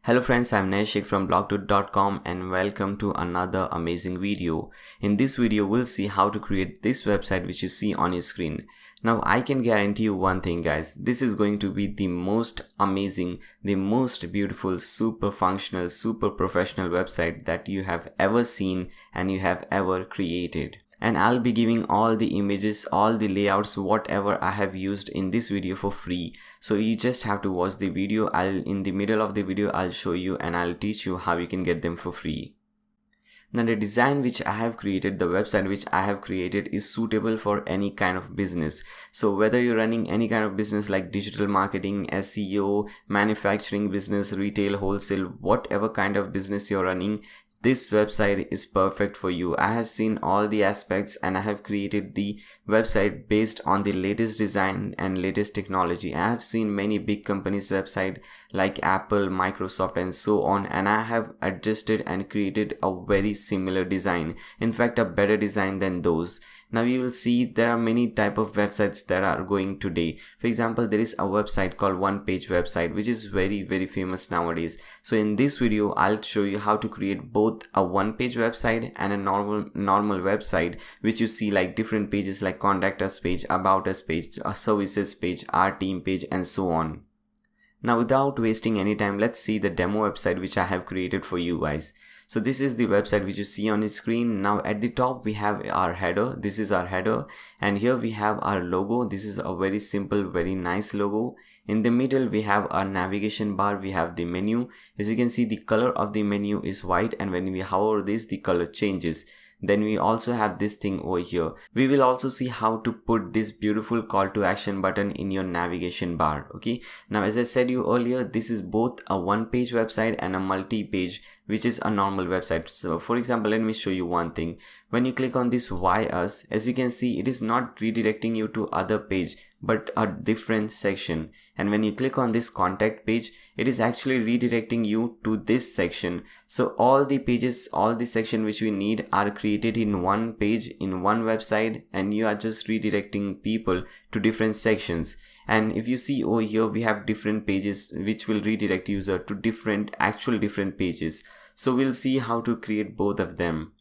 Hello friends, I'm Nashik from blogtoot.com and welcome to another amazing video. In this video, we'll see how to create this website which you see on your screen. Now, I can guarantee you one thing guys, this is going to be the most amazing, the most beautiful, super functional, super professional website that you have ever seen and you have ever created. And I'll be giving all the images, all the layouts, whatever I have used in this video for free. So you just have to watch the video. In the middle of the video, I'll show you and I'll teach you how you can get them for free. Now the design which I have created, the website which I have created is suitable for any kind of business. So whether you're running any kind of business like digital marketing, SEO, manufacturing business, retail, wholesale, whatever kind of business you're running, this website is perfect for you. I have seen all the aspects and I have created the website based on the latest design and latest technology. I have seen many big companies' website like Apple, Microsoft and so on, and I have adjusted and created a very similar design. In fact, a better design than those. Now you will see there are many type of websites that are going today. For example, there is a website called one page website which is very famous nowadays. So in this video, I'll show you how to create both a one page website and a normal website which you see like different pages like contact us page, about us page, a services page, our team page and so on. Now without wasting any time, let's see the demo website which I have created for you guys. So this is the website which you see on the screen. Now at the top we have our header. This is our header, and here we have our logo. This is a very simple, very nice logo. In the middle we have our navigation bar, we have the menu. As you can see, the color of the menu is white, and when we hover this, the color changes. Then we also have this thing over here. We will also see how to put this beautiful call to action button in your navigation bar. Okay, now as I said you earlier, this is both a one page website and a multi-page, which is a normal website. So for example, let me show you one thing. When you click on this why us, as you can see, it is not redirecting you to other page but a different section. And when you click on this contact page, it is actually redirecting you to this section. So all the pages, all the section which we need are created in one page, in one website, and you are just redirecting people to different sections. And if you see over here, we have different pages which will redirect user to different pages. So we'll see how to create both of them.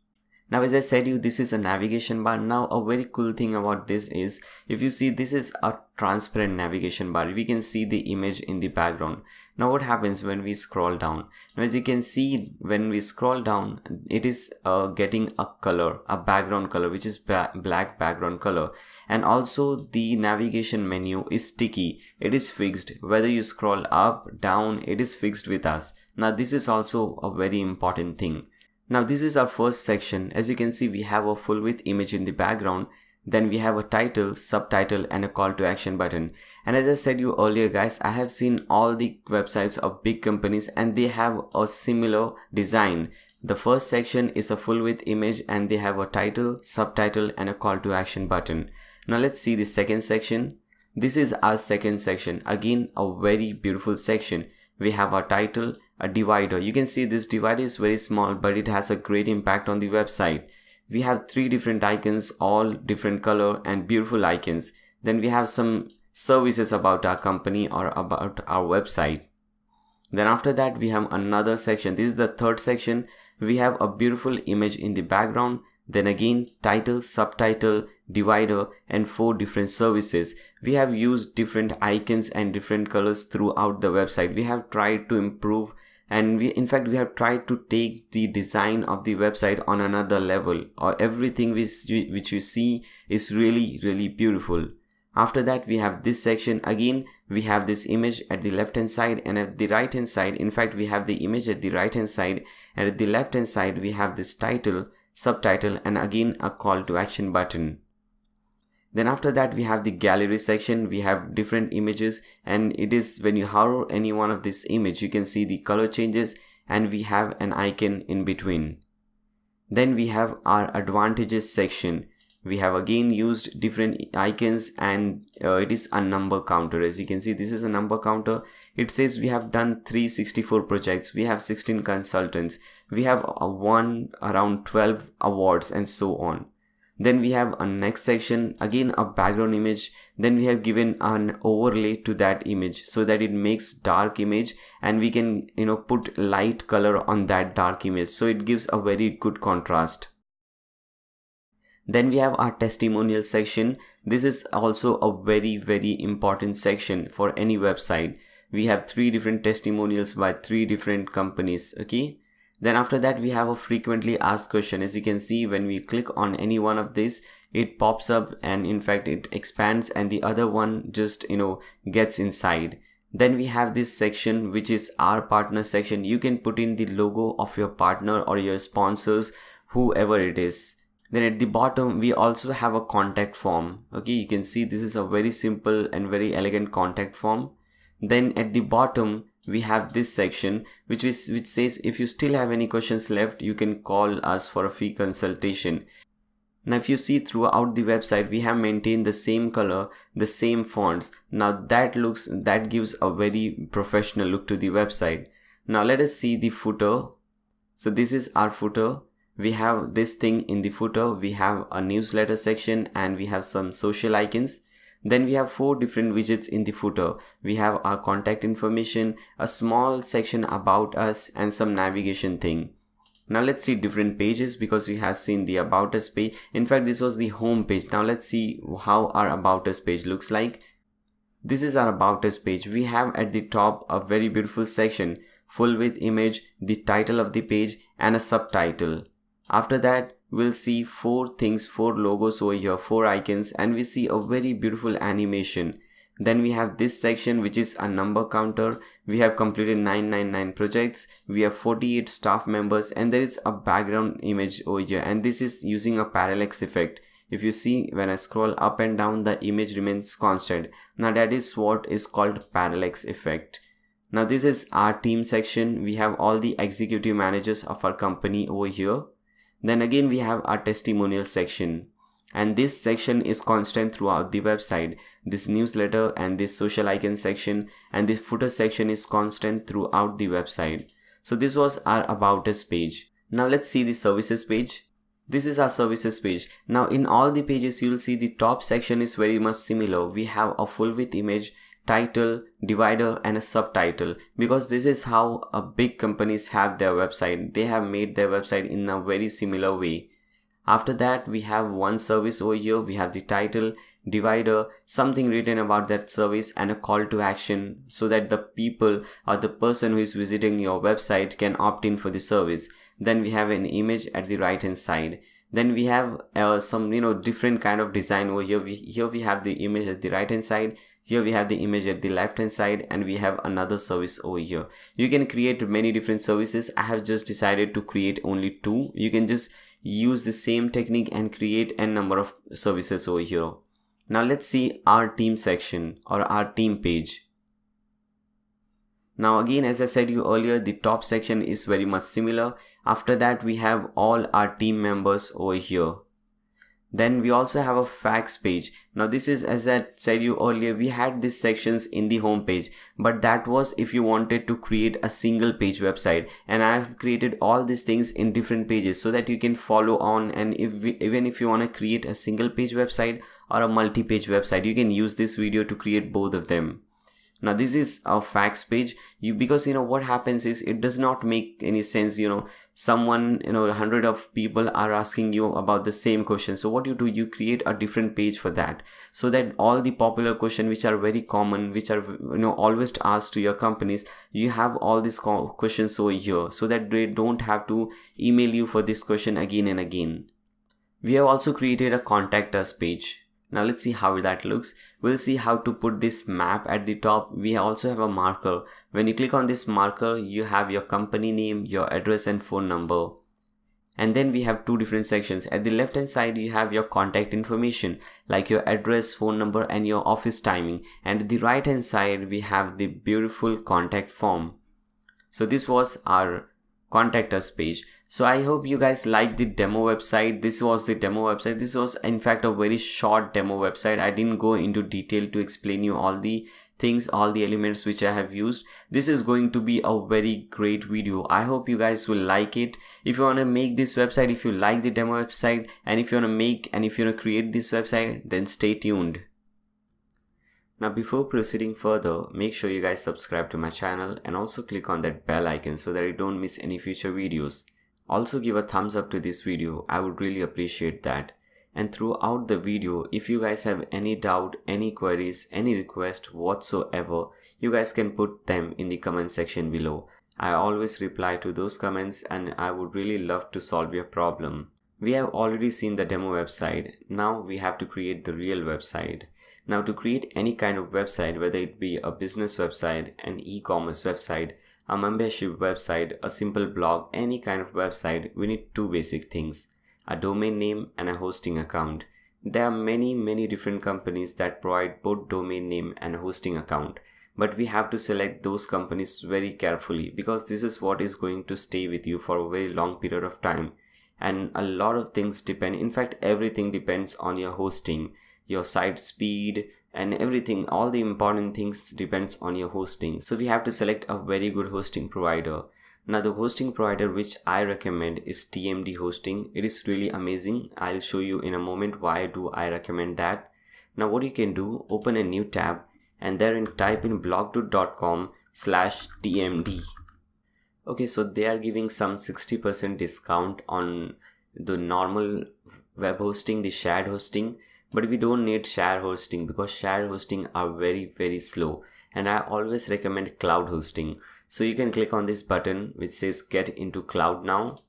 Now as I said you, this is a navigation bar. Now a very cool thing about this is, if you see, this is a transparent navigation bar. We can see the image in the background. Now what happens when we scroll down? Now as you can see, when we scroll down, it is getting a color, a background color, which is black background color. And also the navigation menu is sticky. It is fixed. Whether you scroll up, down, it is fixed with us. Now this is also a very important thing. Now this is our first section. As you can see, we have a full width image in the background. Then we have a title, subtitle and a call to action button. And as I said you earlier guys, I have seen all the websites of big companies and they have a similar design. The first section is a full width image and they have a title, subtitle and a call to action button. Now let's see the second section. This is our second section. Again, a very beautiful section. We have our title, a divider. You can see this divider is very small, but it has a great impact on the website. We have three different icons, all different color and beautiful icons. Then we have some services about our company or about our website. Then after that we have another section. This is the third section. We have a beautiful image in the background. Then again, title, subtitle, divider and 4 different services. We have used different icons and different colors throughout the website. We have tried to improve, and in fact we have tried to take the design of the website on another level, or everything which you see is really beautiful. After that we have this section. Again, we have this image at the left hand side and at the right hand side. In fact, we have the image at the right hand side, and at the left hand side we have this title, subtitle and again a call to action button. Then after that we have the gallery section. We have different images, and it is when you hover any one of this image, you can see the color changes and we have an icon in between. Then we have our advantages section. We have again used different icons, and it is a number counter. As you can see, this is a number counter. It says we have done 364 projects. We have 16 consultants. We have won around 12 awards and so on. Then we have a next section, again a background image. Then we have given an overlay to that image so that it makes dark image, and we can put light color on that dark image, so it gives a very good contrast. Then we have our testimonial section. This is also a very important section for any website. We have 3 different testimonials by 3 different companies. Okay. Then after that we have a frequently asked question. As you can see, when we click on any one of this, it pops up, and in fact it expands, and the other one just gets inside. Then we have this section which is our partner section. You can put in the logo of your partner or your sponsors, whoever it is. Then at the bottom we also have a contact form. Okay, you can see this is a very simple and very elegant contact form. Then at the bottom we have this section which says if you still have any questions left, you can call us for a free consultation. Now if you see throughout the website, we have maintained the same color, the same fonts. Now that gives a very professional look to the website. Now let us see the footer. So this is our footer. We have this thing in the footer. We have a newsletter section, and we have some social icons. Then we have 4 different widgets in the footer. We have our contact information, a small section about us, and some navigation thing. Now let's see different pages, because we have seen the about us page. In fact, this was the home page. Now let's see how our about us page looks like. This is our about us page. We have at the top a very beautiful section, full width image, the title of the page, and a subtitle. After that, we'll see 4 things, 4 logos over here, 4 icons, and we see a very beautiful animation. Then we have this section which is a number counter. We have completed 999 projects. We have 48 staff members, and there is a background image over here, and this is using a parallax effect. If you see, when I scroll up and down, the image remains constant. Now that is what is called parallax effect. Now this is our team section. We have all the executive managers of our company over here. Then again we have our testimonial section, and this section is constant throughout the website. This newsletter and this social icon section and this footer section is constant throughout the website. So this was our about us page. Now let's see the services page. This is our services page. Now in all the pages you will see the top section is very much similar. We have a full width image, title, divider, and a subtitle, because this is how big companies have their website. They have made their website in a very similar way. After that we have one service over here. We have the title, divider, something written about that service, and a call to action, so that the people or the person who is visiting your website can opt in for the service. Then we have an image at the right hand side. Then we have some different kind of design over here. Here we have the image at the right hand side. Here we have the image at the left hand side, and we have another service over here. You can create many different services. I have just decided to create only 2. You can just use the same technique and create a number of services over here. Now let's see our team section or our team page. Now again, as I said you earlier, the top section is very much similar. After that we have all our team members over here. Then we also have a FAQS page. Now this is, as I said you earlier, we had these sections in the home page, but that was if you wanted to create a single page website, and I have created all these things in different pages so that you can follow on. And even if you want to create a single page website or a multi-page website, you can use this video to create both of them. Now this is a FAQS page, because what happens is it does not make any sense. Someone, 100 of people are asking you about the same question. So what you do, you create a different page for that, so that all the popular questions which are very common, which are always asked to your companies, you have all these questions over here, so that they don't have to email you for this question again and again. We have also created a contact us page. Now let's see how that looks. We'll see how to put this map at the top. We also have a marker. When you click on this marker, you have your company name, your address, and phone number. And then we have 2 different sections. At the left hand side you have your contact information, like your address, phone number, and your office timing. And at the right hand side we have the beautiful contact form. So this was our contact us page. So I hope you guys like the demo website. This was the demo website. This was in fact a very short demo website. I didn't go into detail to explain you all the things, all the elements which I have used. This is going to be a very great video. I hope you guys will like it. If you want to make this website, if you like the demo website, and if you want to make and if you want to create this website, then stay tuned. Now before proceeding further, make sure you guys subscribe to my channel and also click on that bell icon so that you don't miss any future videos. Also give a thumbs up to this video, I would really appreciate that. And throughout the video, if you guys have any doubt, any queries, any request whatsoever, you guys can put them in the comment section below. I always reply to those comments and I would really love to solve your problem. We have already seen the demo website. Now we have to create the real website. Now to create any kind of website, whether it be a business website, an e-commerce website, a membership website, a simple blog, any kind of website, we need two basic things: a domain name and a hosting account. There are many different companies that provide both domain name and a hosting account, but we have to select those companies very carefully because this is what is going to stay with you for a very long period of time. And a lot of things depend, in fact everything depends on your hosting, your site speed and everything. All the important things depends on your hosting. So we have to select a very good hosting provider. Now the hosting provider which I recommend is TMD hosting. It is really amazing. I'll show you in a moment why do I recommend that. Now what you can do, open a new tab and therein type in blogto.com/TMD. Okay, so they are giving some 60% discount on the normal web hosting, the shared hosting. But we don't need shared hosting because shared hosting are very slow, and I always recommend cloud hosting. So you can click on this button which says get into cloud now.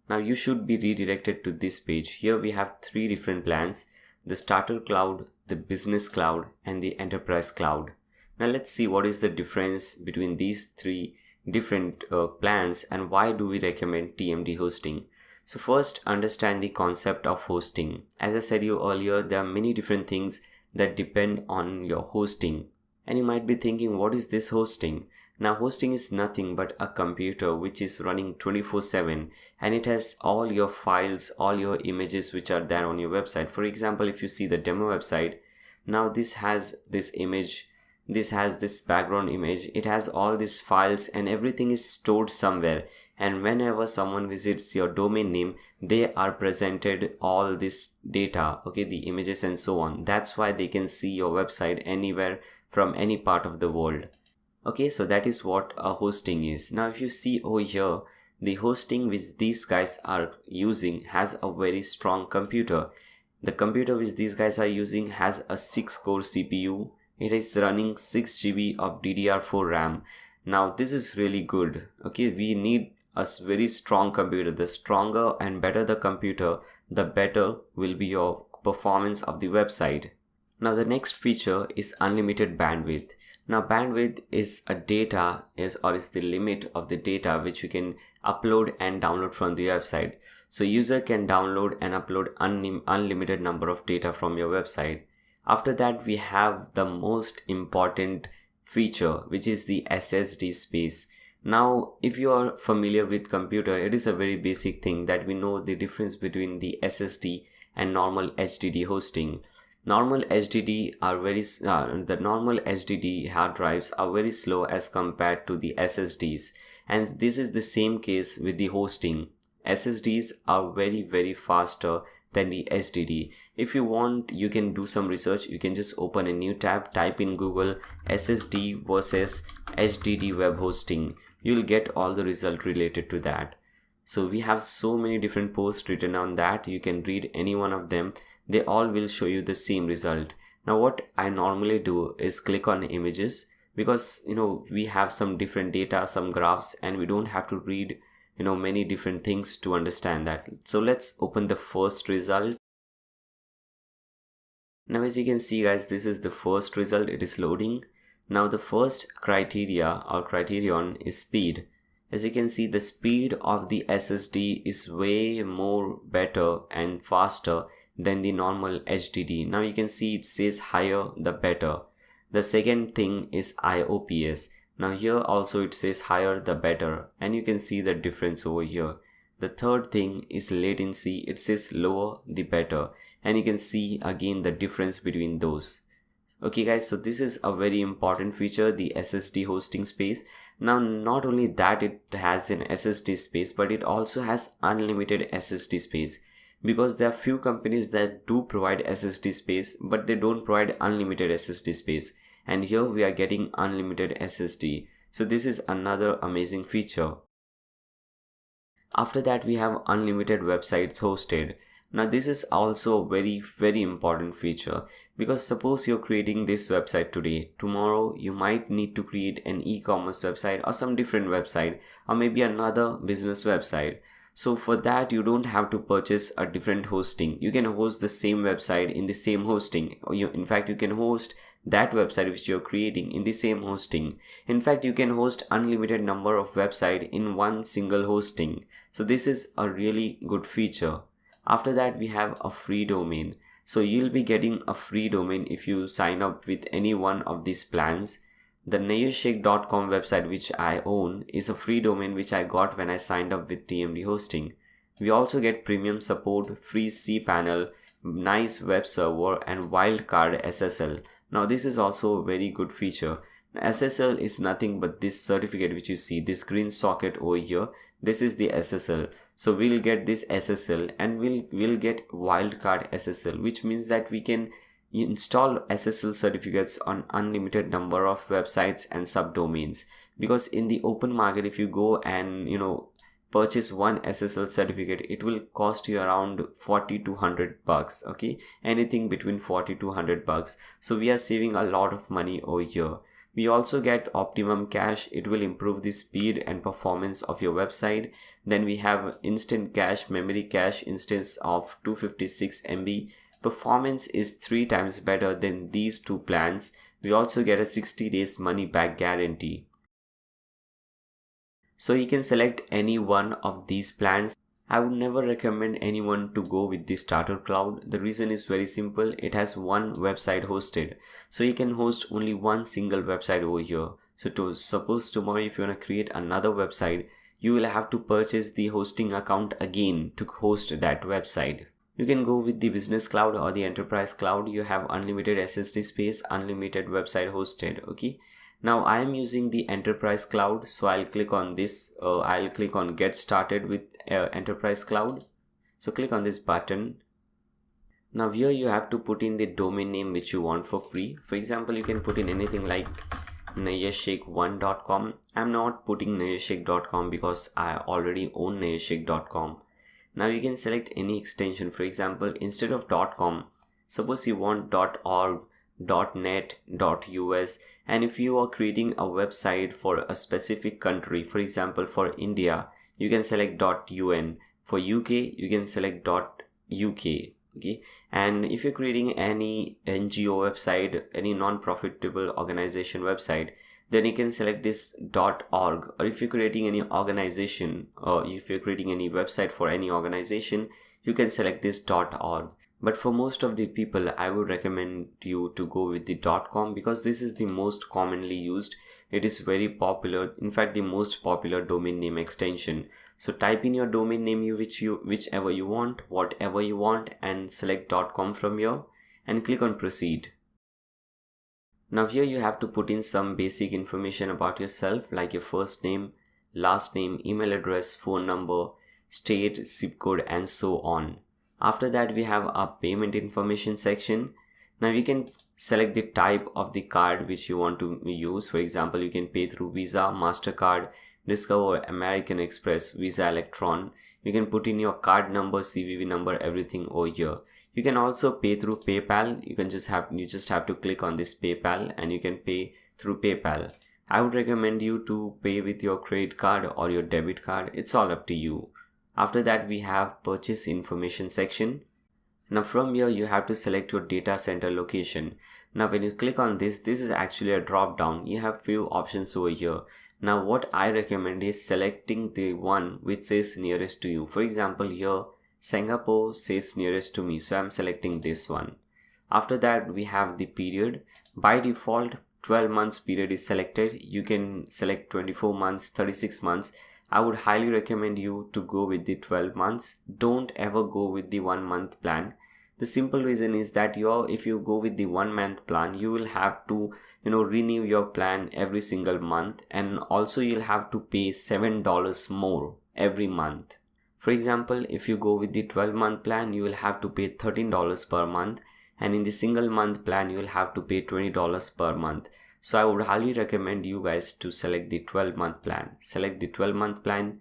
Now you should be redirected to this page. Here we have three different plans: the starter cloud, the business cloud and the enterprise cloud. Now let's see what is the difference between these three different plans and why do we recommend TMD hosting. So first, understand the concept of hosting. As I said you earlier, there are many different things that depend on your hosting. And you might be thinking, what is this hosting? Now hosting is nothing but a computer which is running 24/7 and it has all your files, all your images which are there on your website. For example, if you see the demo website, now this has this image, this has this background image, it has all these files and everything is stored somewhere, and whenever someone visits your domain name, they are presented all this data, okay, the images and so on. That's why they can see your website anywhere from any part of the world. Okay, so that is what a hosting is. Now if you see over here, the hosting which these guys are using has a very strong computer. The computer which these guys are using has a 6-core CPU. It is running 6 GB of DDR4 RAM. Now this is really good. Okay, we need a very strong computer. The stronger and better the computer, the better will be your performance of the website. Now the next feature is unlimited bandwidth. Now bandwidth is a data is the limit of the data which you can upload and download from the website. So user can download and upload unlimited number of data from your website. After that, we have the most important feature, which is the SSD space. Now, if you are familiar with computer, it is a very basic thing that we know the difference between the SSD and normal HDD hosting. Normal HDD are the normal HDD hard drives are very slow as compared to the SSDs, and this is the same case with the hosting. SSDs are very faster than the HDD. If you want, you can do some research. You can just open a new tab, type in Google SSD versus HDD web hosting. You'll get all the result related to that. So we have so many different posts written on that. You can read any one of them. They all will show you the same result. Now what I normally do is click on images because we have some different data, some graphs, and we don't have to read many different things to understand that. So let's open the first result. Now as you can see guys, this is the first result. It is loading. Now the first criteria or criterion is speed. As you can see, the speed of the SSD is way more better and faster than the normal HDD. Now you can see it says higher the better. The second thing is IOPS. Now here also it says higher the better, and you can see the difference over here. The third thing is latency. It says lower the better, and you can see again the difference between those. Okay guys, so this is a very important feature, the SSD hosting space. Now not only that it has an SSD space, but it also has unlimited SSD space, because there are few companies that do provide SSD space but they don't provide unlimited SSD space, and here we are getting unlimited SSD. So this is another amazing feature. After that we have unlimited websites hosted. Now this is also a very important feature, because suppose you're creating this website today, tomorrow you might need to create an e-commerce website or some different website, or maybe another business website. So for that you don't have to purchase a different hosting. You can host the same website in the same hosting, or in fact you can host that website which you're creating in the same hosting. In fact, you can host unlimited number of websites in one single hosting. So this is a really good feature. After that we have a free domain. So you'll be getting a free domain if you sign up with any one of these plans. The nayershake.com website which I own is a free domain which I got when I signed up with TMD hosting. We also get premium support, free cPanel, nice web server, and wildcard SSL. Now this is also a very good feature. SSL is nothing but this certificate which you see, this green socket over here. This is the SSL. So we'll get this SSL and we'll get wildcard SSL, which means that we can install SSL certificates on unlimited number of websites and subdomains. Because in the open market, if you go and purchase one SSL certificate, it will cost you around 40 to 100 bucks. Okay, anything between 40 to 100 bucks. So we are saving a lot of money over here. We also get optimum cache. It will improve the speed and performance of your website. Then we have instant cache, memory cache instance of 256 MB. Performance is 3 times better than these two plans. We also get a 60 days money back guarantee. So you can select any one of these plans. I would never recommend anyone to go with the starter cloud. The reason is very simple. It has one website hosted. So you can host only one single website over here. So suppose tomorrow if you want to create another website, you will have to purchase the hosting account again to host that website. You can go with the business cloud or the enterprise cloud. You have unlimited SSD space, unlimited website hosted. Okay. Now I am using the enterprise cloud, so I'll click on this. I'll click on get started with enterprise cloud. So click on this button. Now here you have to put in the domain name which you want for free. For example, you can put in anything like nayershake1.com. I'm not putting nayershake.com because I already own nayershake.com. Now you can select any extension. For example, instead of .com, suppose you want .org, .net, .us, and if you are creating a website for a specific country, for example for India, you can select .un. For UK, you can select .uk. Okay, and if you're creating any NGO website, any non-profitable organization website, then you can select this .org. Or if you're creating any organization, or if you're creating any website for any organization, you can select this .org. But for most of the people, I would recommend you to go with the .com, because this is the most commonly used. It is very popular. In fact, the most popular domain name extension. So type in your domain name whichever you want, whatever you want, and select .com from here and click on proceed. Now here you have to put in some basic information about yourself, like your first name, last name, email address, phone number, state, zip code, and so on. After that we have a payment information section. Now you can select the type of the card which you want to use. For example, you can pay through Visa, MasterCard, Discover, American Express, Visa Electron. You can put in your card number, CVV number, everything over here. You can also pay through PayPal. You just have to click on this PayPal and you can pay through PayPal. I would recommend you to pay with your credit card or your debit card. It's all up to you. After that we have purchase information section. Now from here you have to select your data center location. Now when you click on this is actually a drop down. You have few options over here. Now what I recommend is selecting the one which says nearest to you. For example, here Singapore says nearest to me, so I'm selecting this one. After that we have the period. By default 12 months period is selected. You can select 24 months, 36 months. I would highly recommend you to go with the 12 months. Don't ever go with the 1 month plan. The simple reason is that if you go with the 1 month plan, you will have to renew your plan every single month, and also you'll have to pay $7 more every month. For example, if you go with the 12-month plan, you will have to pay $13 per month, and in the single month plan you will have to pay $20 per month. So I would highly recommend you guys to select the 12-month plan. Select the 12-month plan.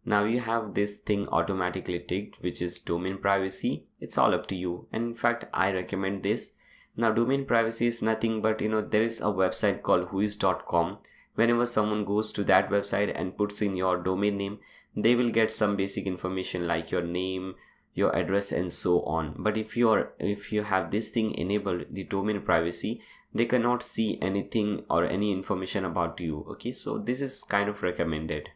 Now you have this thing automatically ticked, which is domain privacy. It's all up to you, and in fact I recommend this. Now domain privacy is nothing but there is a website called whois.com. Whenever someone goes to that website and puts in your domain name, they will get some basic information like your name, your address, and so on. But if you have this thing enabled, the domain privacy, they cannot see anything or any information about you. Okay, so this is kind of recommended.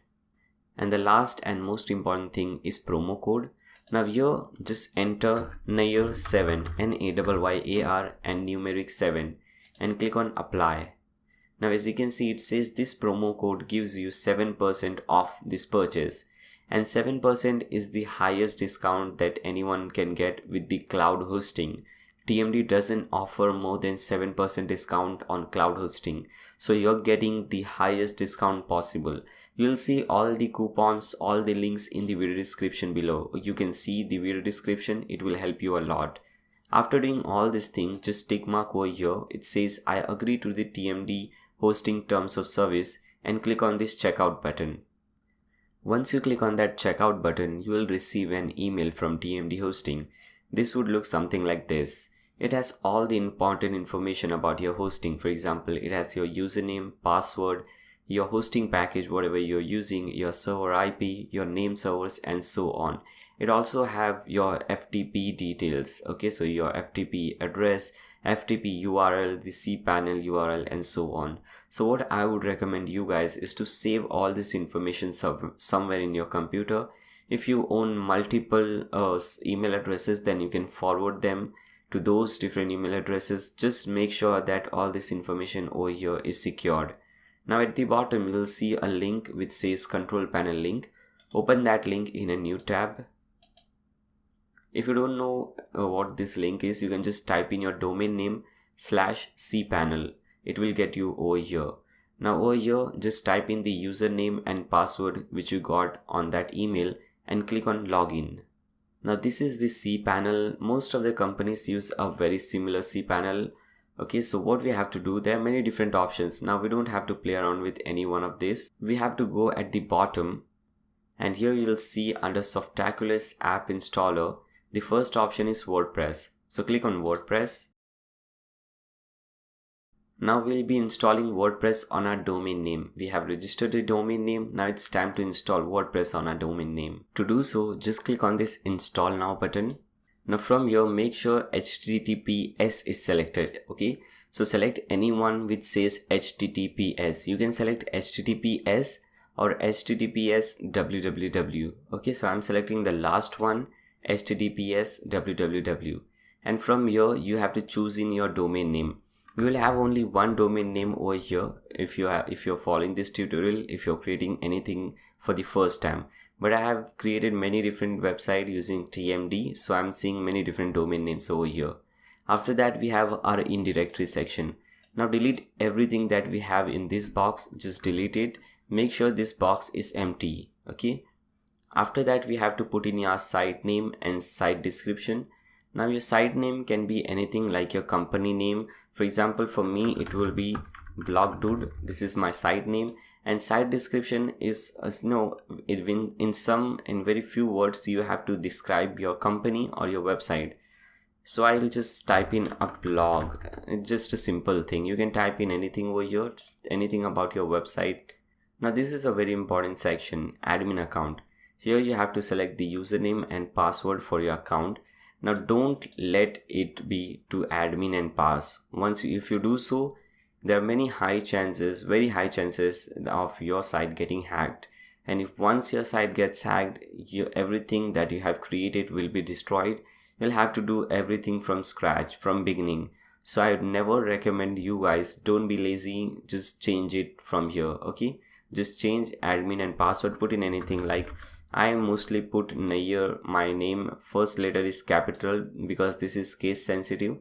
And the last and most important thing is promo code. Now here just enter NAYAR7, NAYYAR, and numeric 7 and click on apply. Now as you can see, it says this promo code gives you 7% off this purchase, and 7% is the highest discount that anyone can get with the cloud hosting. TMD doesn't offer more than 7% discount on cloud hosting, so you're getting the highest discount possible. You'll see all the coupons, all the links in the video description below. You can see the video description, it will help you a lot. After doing all these things, just tick mark over here. It says I agree to the TMD hosting terms of service, and click on this checkout button. Once you click on that checkout button, you will receive an email from TMD hosting. This would look something like this. It has all the important information about your hosting. For example, it has your username, password, your hosting package, whatever you're using, your server IP, your name servers, and so on. It also have your FTP details. Okay, so your FTP address, FTP URL, the cPanel URL, and so on. So what I would recommend you guys is to save all this information somewhere in your computer. If you own multiple email addresses, then you can forward them to those different email addresses. Just make sure that all this information over here is secured. Now at the bottom you will see a link which says control panel link. Open that link in a new tab. If you don't know what this link is, you can just type in your domain name /cpanel. It will get you over here. Now over here, just type in the username and password which you got on that email and click on login. Now this is the cPanel. Most of the companies use a very similar cPanel. Okay, so what we have to do, there are many different options. Now we don't have to play around with any one of this. We have to go at the bottom, and here you'll see under Subtitle app installer, the first option is WordPress. So click on WordPress. Now we'll be installing WordPress on our domain name. We have registered the domain name. Now it's time to install WordPress on our domain name. To do so, just click on this install now button. Now from here, make sure HTTPS is selected. Okay, so select any one which says HTTPS. You can select HTTPS or HTTPS www. Okay, so I'm selecting the last one, HTTPS www, and from here you have to choose in your domain name. You will have only one domain name over here if you're following this tutorial, if you're creating anything for the first time. But I have created many different websites using TMD, so I'm seeing many different domain names over here. After that, we have our in directory section. Now delete everything that we have in this box. Just delete it. Make sure this box is empty. Okay. After that, we have to put in your site name and site description. Now your site name can be anything like your company name. For example, for me it will be Blog Dude. This is my site name, and site description is in very few words you have to describe your company or your website. So I'll just type in a blog. It's just a simple thing. You can type in anything over here, anything about your website. Now this is a very important section, admin account. Here you have to select the username and password for your account. Now don't let it be to admin and pass. If you do so, there are very high chances of your site getting hacked. And if once your site gets hacked, everything that you have created will be destroyed. You'll have to do everything from scratch, from beginning. So I would never recommend you guys, don't be lazy, just change it from here. Okay, just change admin and password, put in anything like I mostly put here my name first letter is capital because this is case sensitive.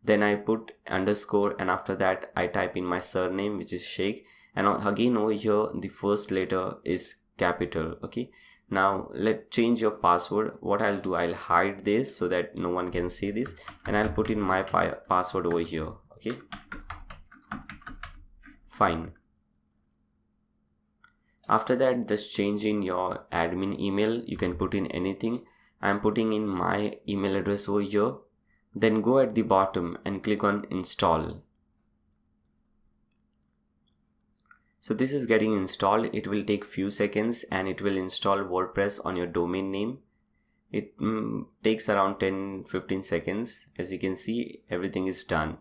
Then I put underscore, and after that I type in my surname, which is Sheikh, and again over here the first letter is capital. Okay, now let's change your password. What I'll do, I'll hide this so that no one can see this, and I'll put in my password over here. Okay, fine. After that, just change in your admin email. You can put in anything. I'm putting in my email address over here. Then go at the bottom and click on install. So this is getting installed. It will take few seconds and it will install WordPress on your domain name. It takes around 10-15 seconds. As you can see, everything is done.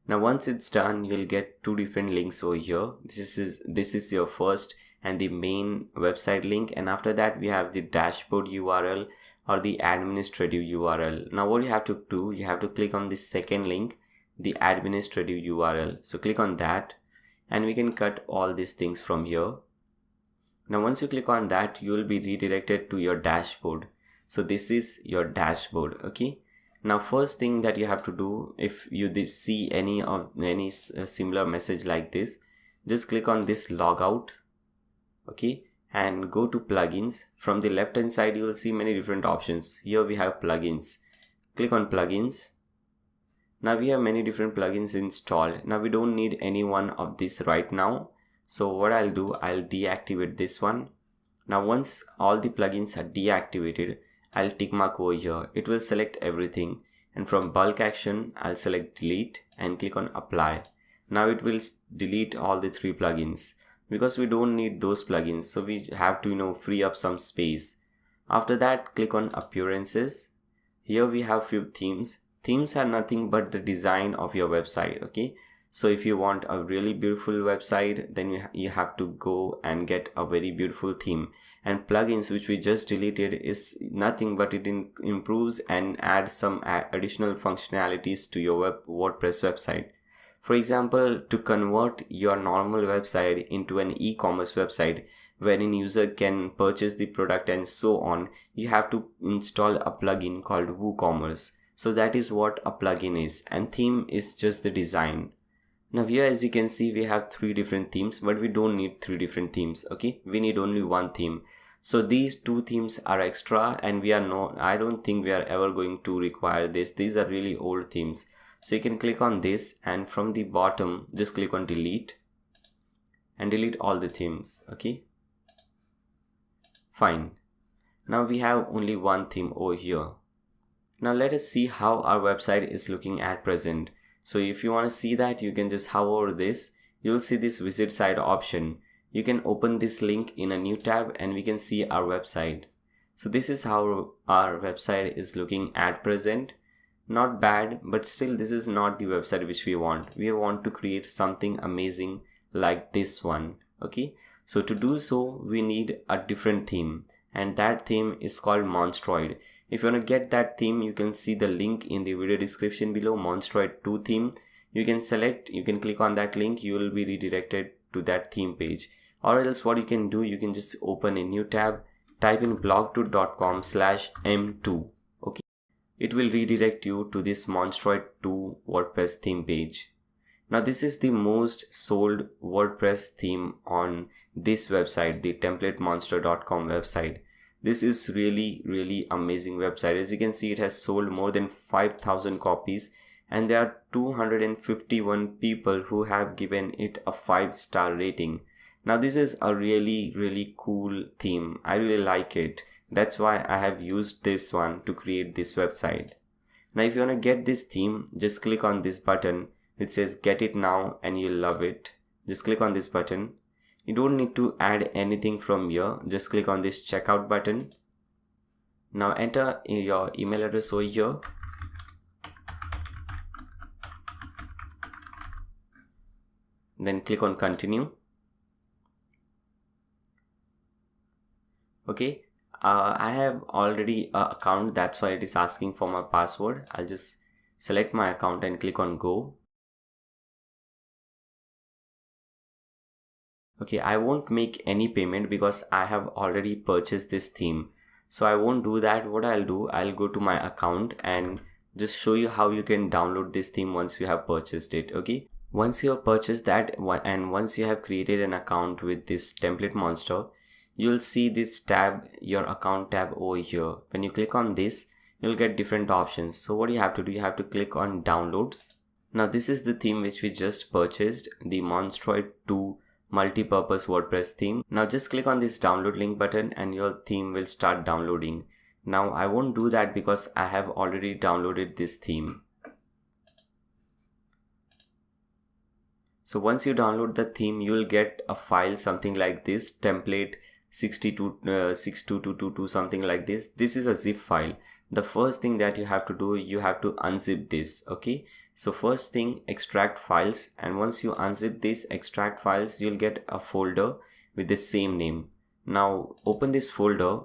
Now once it's done, you'll get two different links over here. This is your first and the main website link, and after that we have the dashboard URL or the administrative URL. Now what you have to do, you have to click on this second link, the administrative URL. So click on that and we can cut all these things from here. Now once you click on that, you will be redirected to your dashboard. So this is your dashboard. Okay, now first thing that you have to do, if you see any similar message like this, just click on this logout. Okay, and go to plugins. From the left hand side you will see many different options. Here we have plugins. Click on plugins. Now we have many different plugins installed. Now we don't need any one of this right now. So what I'll do, I'll deactivate this one. Now once all the plugins are deactivated, I'll tick mark over here. It will select everything, and from bulk action I'll select delete and click on apply. Now it will delete all the 3 plugins because we don't need those plugins, so we have to free up some space. After that, click on appearances. Here we have few themes. Themes are nothing but the design of your website. Okay, so if you want a really beautiful website, then you have to go and get a very beautiful theme. And plugins, which we just deleted, is nothing but it improves and adds some additional functionalities to your WordPress website. For example, to convert your normal website into an e-commerce website wherein user can purchase the product and so on, you have to install a plugin called WooCommerce. So that is what a plugin is, and theme is just the design. Now here, as you can see, we have 3 different themes, but we don't need 3 different themes. Okay, we need only one theme. So these 2 themes are extra, and I don't think we are ever going to require this. These are really old themes. So you can click on this, and from the bottom just click on delete and delete all the themes. Okay, fine. Now we have only one theme over here. Now let us see how our website is looking at present. So if you want to see that, you can just hover over this. You'll see this visit site option. You can open this link in a new tab and we can see our website. So this is how our website is looking at present. Not bad, but still this is not the website which we want. We want to create something amazing like this one. Okay, so to do so we need a different theme, and that theme is called Monstroid. If you want to get that theme, you can see the link in the video description below, Monstroid 2 theme. You can click on that link, you will be redirected to that theme page. Or else what you can do, you can just open a new tab, type in blog2.com/m2. okay, it will redirect you to this Monstroid 2 WordPress theme page. Now this is the most sold WordPress theme on this website, the templatemonster.com website. This is really amazing website. As you can see, it has sold more than 5,000 copies, and there are 251 people who have given it a 5-star rating. Now this is a really cool theme. I really like it. That's why I have used this one to create this website. Now if you want to get this theme, just click on this button. It says get it now and you'll love it. Just click on this button. You don't need to add anything from here. Just click on this checkout button. Now enter your email address over here. Then click on continue. Okay, I have already an account, that's why it is asking for my password. I'll just select my account and click on go. Okay, I won't make any payment because I have already purchased this theme. So I won't do that. What I'll do, I'll go to my account and just show you how you can download this theme once you have purchased it. Okay, once you have purchased that and once you have created an account with this template monster, you'll see this tab, your account tab over here. When you click on this, you'll get different options. So what you have to do, you have to click on downloads. Now this is the theme which we just purchased, the Monstroid 2 multi-purpose WordPress theme. Now just click on this download link button and your theme will start downloading. Now I won't do that because I have already downloaded this theme. So once you download the theme, you will get a file something like this, template 62222 something like this. This is a zip file. The first thing that you have to do, you have to unzip this. Okay, so first thing, extract files, and once you unzip this extract files, you'll get a folder with the same name. Now open this folder.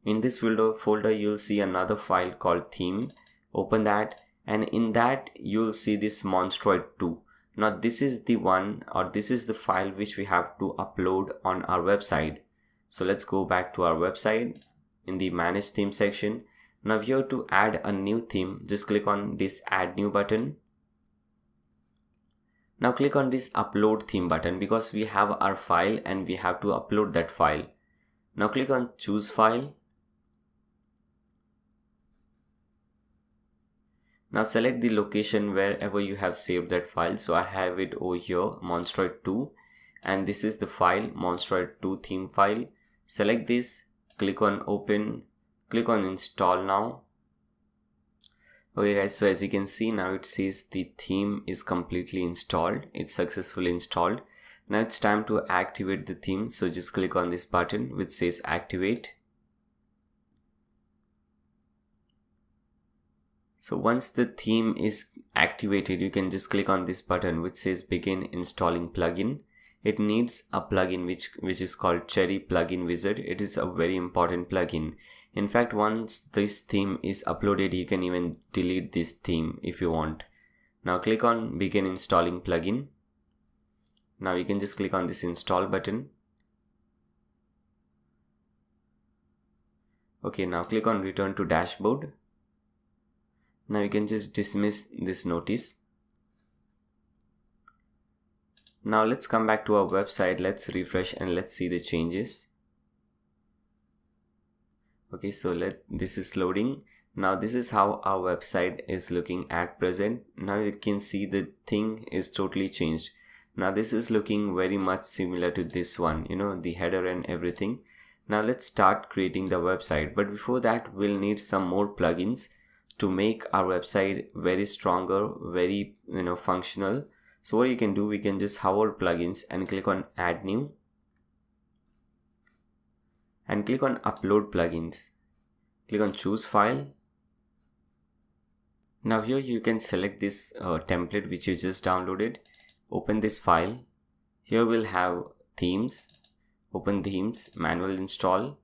In this folder you'll see another file called theme. Open that, and in that you'll see this Monstroid 2. Now this is the one, or this is the file which we have to upload on our website. So let's go back to our website in the manage theme section. Now here to add a new theme, just click on this add new button. Now click on this upload theme button because we have our file and we have to upload that file. Now click on choose file. Now select the location wherever you have saved that file. So I have it over here, Monstroid 2, and this is the file, Monstroid 2 theme file. Select this, click on open, click on install now. Okay guys, so as you can see now it says the theme is completely installed. It's successfully installed. Now it's time to activate the theme. So just click on this button which says activate. So once the theme is activated, you can just click on this button which says begin installing plugin. It needs a plugin which is called Cherry Plugin Wizard. It is a very important plugin. In fact, once this theme is uploaded, you can even delete this theme if you want. Now click on begin installing plugin. Now you can just click on this install button. Okay, now click on return to dashboard. Now you can just dismiss this notice. Now let's come back to our website. Let's refresh and let's see the changes. Okay, so this is loading. Now this is how our website is looking at present. Now you can see the thing is totally changed. Now this is looking very much similar to this one, you know, the header and everything. Now let's start creating the website, but before that we'll need some more plugins to make our website very stronger, very functional. So what you can do, we can just hover plugins and click on add new and click on upload plugins. Click on choose file. Now here you can select this template which you just downloaded. Open this file. Here we'll have themes. Open themes, manual install,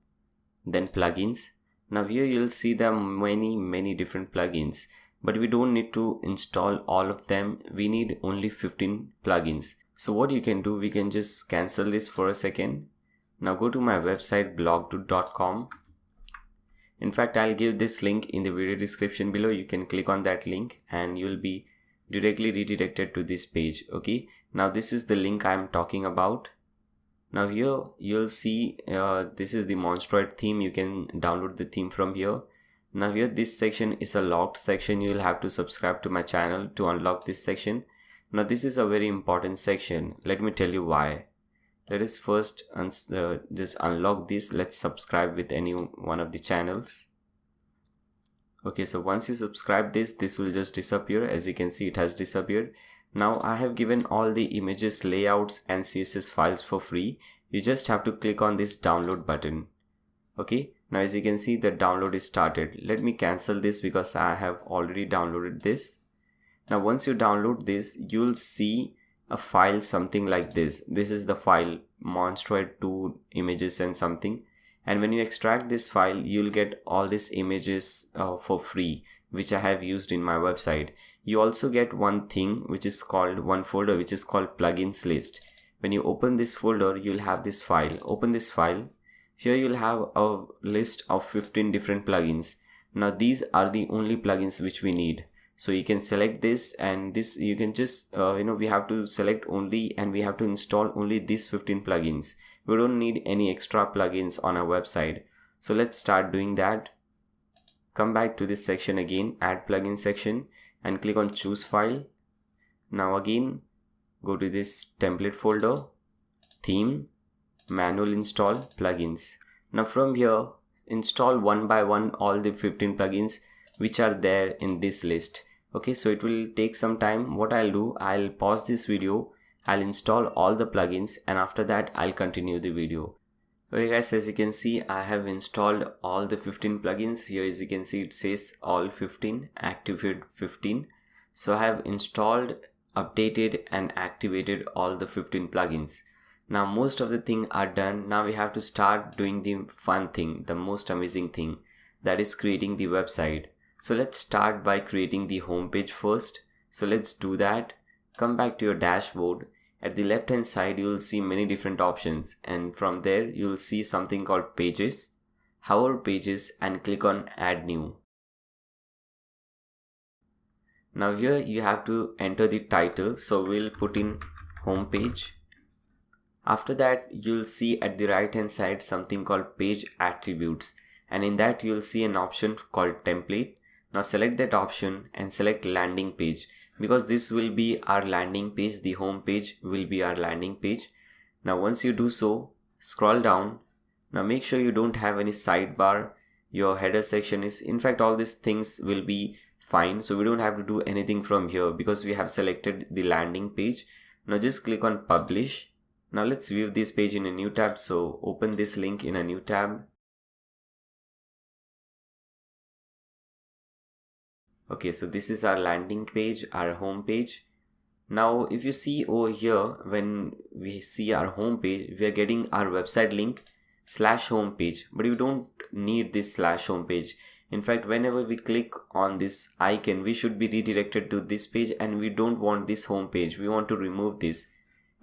then plugins. Now here you'll see there are many different plugins, but we don't need to install all of them. We need only 15 plugins. So what you can do, we can just cancel this for a second. Now go to my website blogdude.com. In fact, I'll give this link in the video description below. You can click on that link and you'll be directly redirected to this page. Okay, now this is the link I'm talking about. Now here you'll see this is the Monstroid theme. You can download the theme from here. Now here this section is a locked section. You'll have to subscribe to my channel to unlock this section. Now this is a very important section. Let me tell you why. Let us first just unlock this. Let's subscribe with any one of the channels. Okay, so once you subscribe this will just disappear. As you can see, it has disappeared. Now I have given all the images, layouts and CSS files for free. You just have to click on this download button. Okay, now as you can see, the download is started. Let me cancel this because I have already downloaded this. Now once you download this, you'll see a file something like this. This is the file Monstroid 2 images and something. And when you extract this file, you'll get all these images for free, which I have used in my website. You also get one thing which is called one folder which is called plugins list. When you open this folder, you'll have this file. Open this file. Here you'll have a list of 15 different plugins. Now these are the only plugins which we need. So you can select this, and this you can just we have to select only, and we have to install only these 15 plugins. We don't need any extra plugins on our website. So let's start doing that. Come back to this section again, add plugin section, and click on choose file. Now again go to this template folder, theme, manual install plugins. Now from here, install one by one all the 15 plugins which are there in this list. Okay, so it will take some time. What I'll do, I'll pause this video, I'll install all the plugins, and after that I'll continue the video. Okay guys, as you can see, I have installed all the 15 plugins. Here as you can see, it says all 15, activated 15. So I have installed, updated and activated all the 15 plugins. Now most of the things are done. Now we have to start doing the fun thing, the most amazing thing, that is creating the website. So let's start by creating the home page first. So let's do that. Come back to your dashboard. At the left hand side you will see many different options, and from there you will see something called pages. Hover pages and click on add new. Now here you have to enter the title, so we'll put in home page. After that you'll see at the right hand side something called page attributes, and in that you'll see an option called template. Now select that option and select landing page, because this will be our landing page. The home page will be our landing page. Now once you do so, scroll down. Now make sure you don't have any sidebar. Your header section is, in fact all these things will be fine, so we don't have to do anything from here because we have selected the landing page. Now just click on publish. Now let's view this page in a new tab, so open this link in a new tab. Okay, so this is our landing page, our home page. Now if you see over here, when we see our home page, we are getting our website link /home page, but we don't need this /home page. In fact, whenever we click on this icon, we should be redirected to this page, and we don't want this home page. We want to remove this.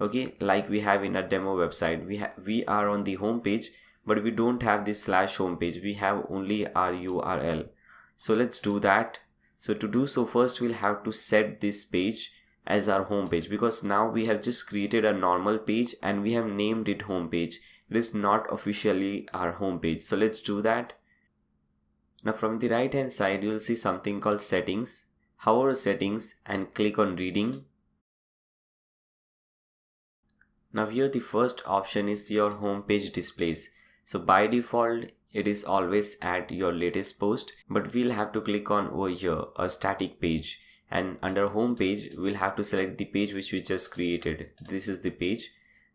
Okay, like we have in a demo website, we are on the home page, but we don't have this /home page. We have only our URL. So let's do that. So to do so, first we'll have to set this page as our home page, because now we have just created a normal page and we have named it home page. It is not officially our home page. So let's do that. Now from the right hand side you will see something called settings. Hover settings and click on reading. Now here the first option is your home page displays. So by default it is always at your latest post, but we'll have to click on over here a static page, and under home page we'll have to select the page which we just created. This is the page,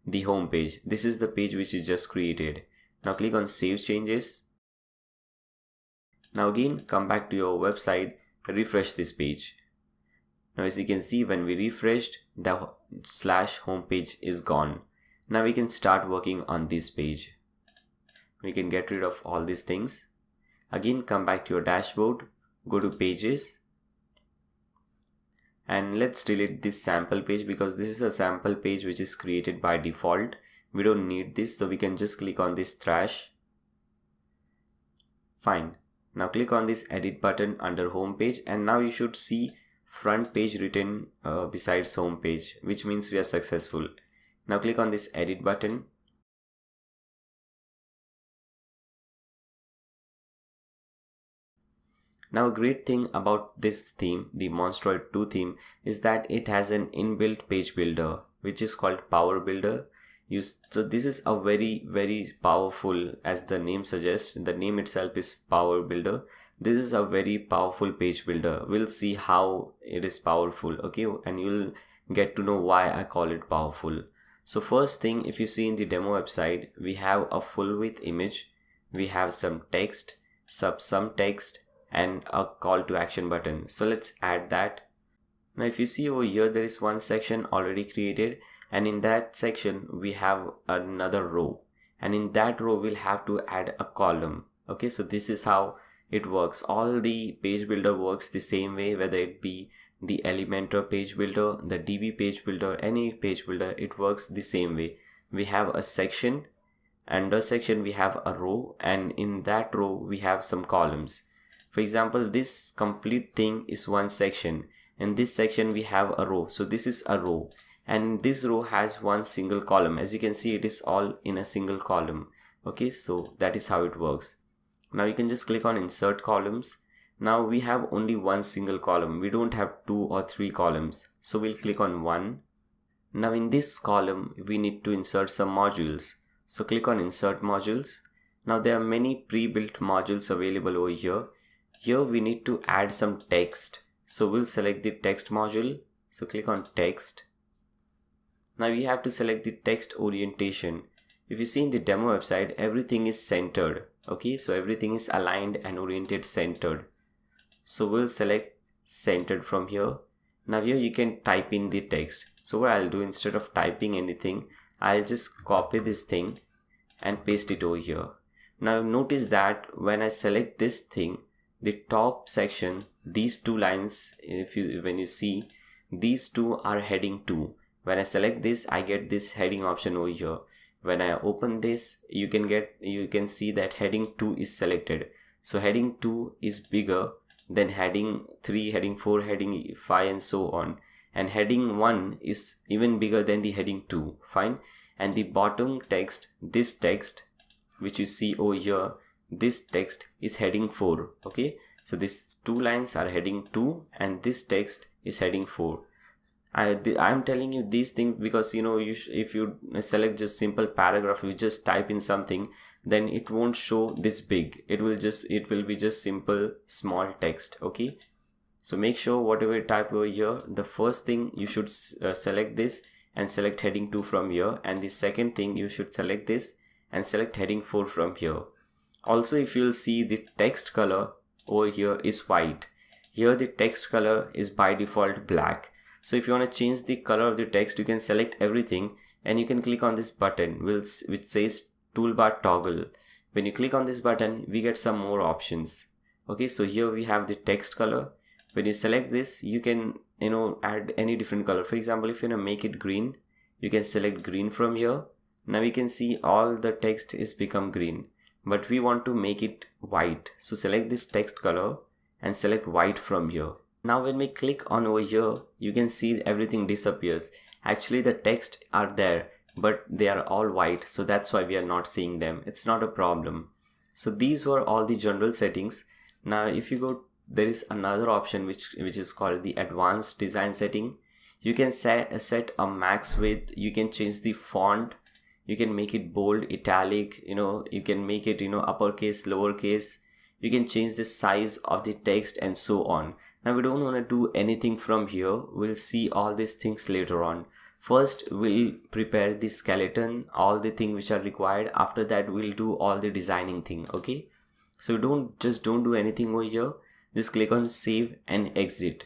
the home page. This is the page which we just created. Now click on save changes. Now again come back to your website, refresh this page. Now as you can see, when we refreshed, the /home page is gone. Now we can start working on this page. We can get rid of all these things. Again come back to your dashboard, go to pages, and let's delete this sample page, because this is a sample page which is created by default. We don't need this, so we can just click on this trash. Fine. Now click on this edit button under home page, and now you should see front page written besides home page, which means we are successful. Now click on this edit button. Now a great thing about this theme, the Monstroid 2 theme, is that it has an inbuilt page builder which is called Power Builder. So this is a very powerful, as the name suggests, the name itself is Power Builder. This is a very powerful page builder. We'll see how it is powerful, okay, and you'll get to know why I call it powerful. So first thing, if you see in the demo website, we have a full width image, we have some text, some text, and a call to action button. So let's add that. Now if you see over here, there is one section already created, and in that section we have another row, and in that row we'll have to add a column. Okay, so this is how it works. All the page builder works the same way, whether it be the Elementor page builder, the Divi page builder, any page builder, it works the same way. We have a section, under section we have a row, and in that row we have some columns. For example, this complete thing is one section. In this section we have a row, so this is a row, and this row has one single column. As you can see, it is all in a single column. Okay, so that is how it works. Now you can just click on insert columns. Now we have only one single column, we don't have 2 or 3 columns, so we'll click on 1. Now in this column we need to insert some modules, so click on insert modules. Now there are many pre-built modules available over here. Here we need to add some text, so we'll select the text module, so click on text. Now we have to select the text orientation. If you see in the demo website, everything is centered. Okay, so everything is aligned and oriented centered. So we'll select centered from here. Now here you can type in the text. So what I'll do, instead of typing anything, I'll just copy this thing and paste it over here. Now notice that when I select this thing, the top section, these 2 lines, when you see, these 2 are heading 2. When I select this, I get this heading option over here. When I open this, you can see that heading 2 is selected. So heading 2 is bigger than heading 3, heading 4, heading 5, and so on. And heading 1 is even bigger than the heading 2. Fine. And the bottom text, this text which you see over here, this text is heading 4. Okay, so these 2 lines are heading 2 and this text is heading 4. I'm telling you these things because if you select just simple paragraph, you just type in something, then it won't show this big. It will be just simple small text. Okay, so make sure whatever you type over here, the first thing you should select this and select heading 2 from here, and the second thing you should select this and select heading 4 from here. Also, if you'll see, the text color over here is white. Here the text color is by default black. So if you want to change the color of the text, you can select everything and you can click on this button which says toolbar toggle. When you click on this button, we get some more options. Okay, so here we have the text color. When you select this, you can add any different color. For example, if you want to make it green, you can select green from here. Now you can see all the text is become green, but we want to make it white. So select this text color and select white from here. Now when we click on over here, you can see everything disappears. Actually the text are there, but they are all white, so that's why we are not seeing them. It's not a problem. So these were all the general settings. Now if you go, there is another option which is called the advanced design setting. You can set a max width, you can change the font, you can make it bold, italic, you can make it uppercase, lowercase, you can change the size of the text and so on. Now we don't want to do anything from here. We'll see all these things later on. First we'll prepare the skeleton, all the things which are required. After that we'll do all the designing thing. Okay, so don't do anything over here. Just click on save and exit.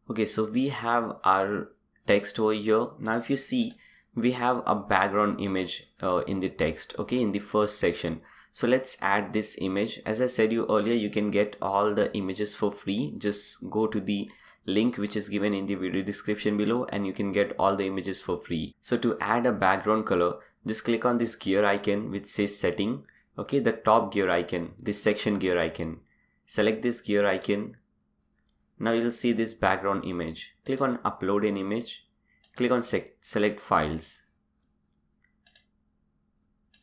Okay, so we have our text over here. Now if you see, we have a background image in the text, okay, in the first section. So let's add this image. As I said you earlier, you can get all the images for free. Just go to the link which is given in the video description below and you can get all the images for free. So to add a background color, just click on this gear icon which says setting. Okay, the top gear icon, this section gear icon. Select this gear icon. Now you'll see this background image. Click on upload an image. Click on select files.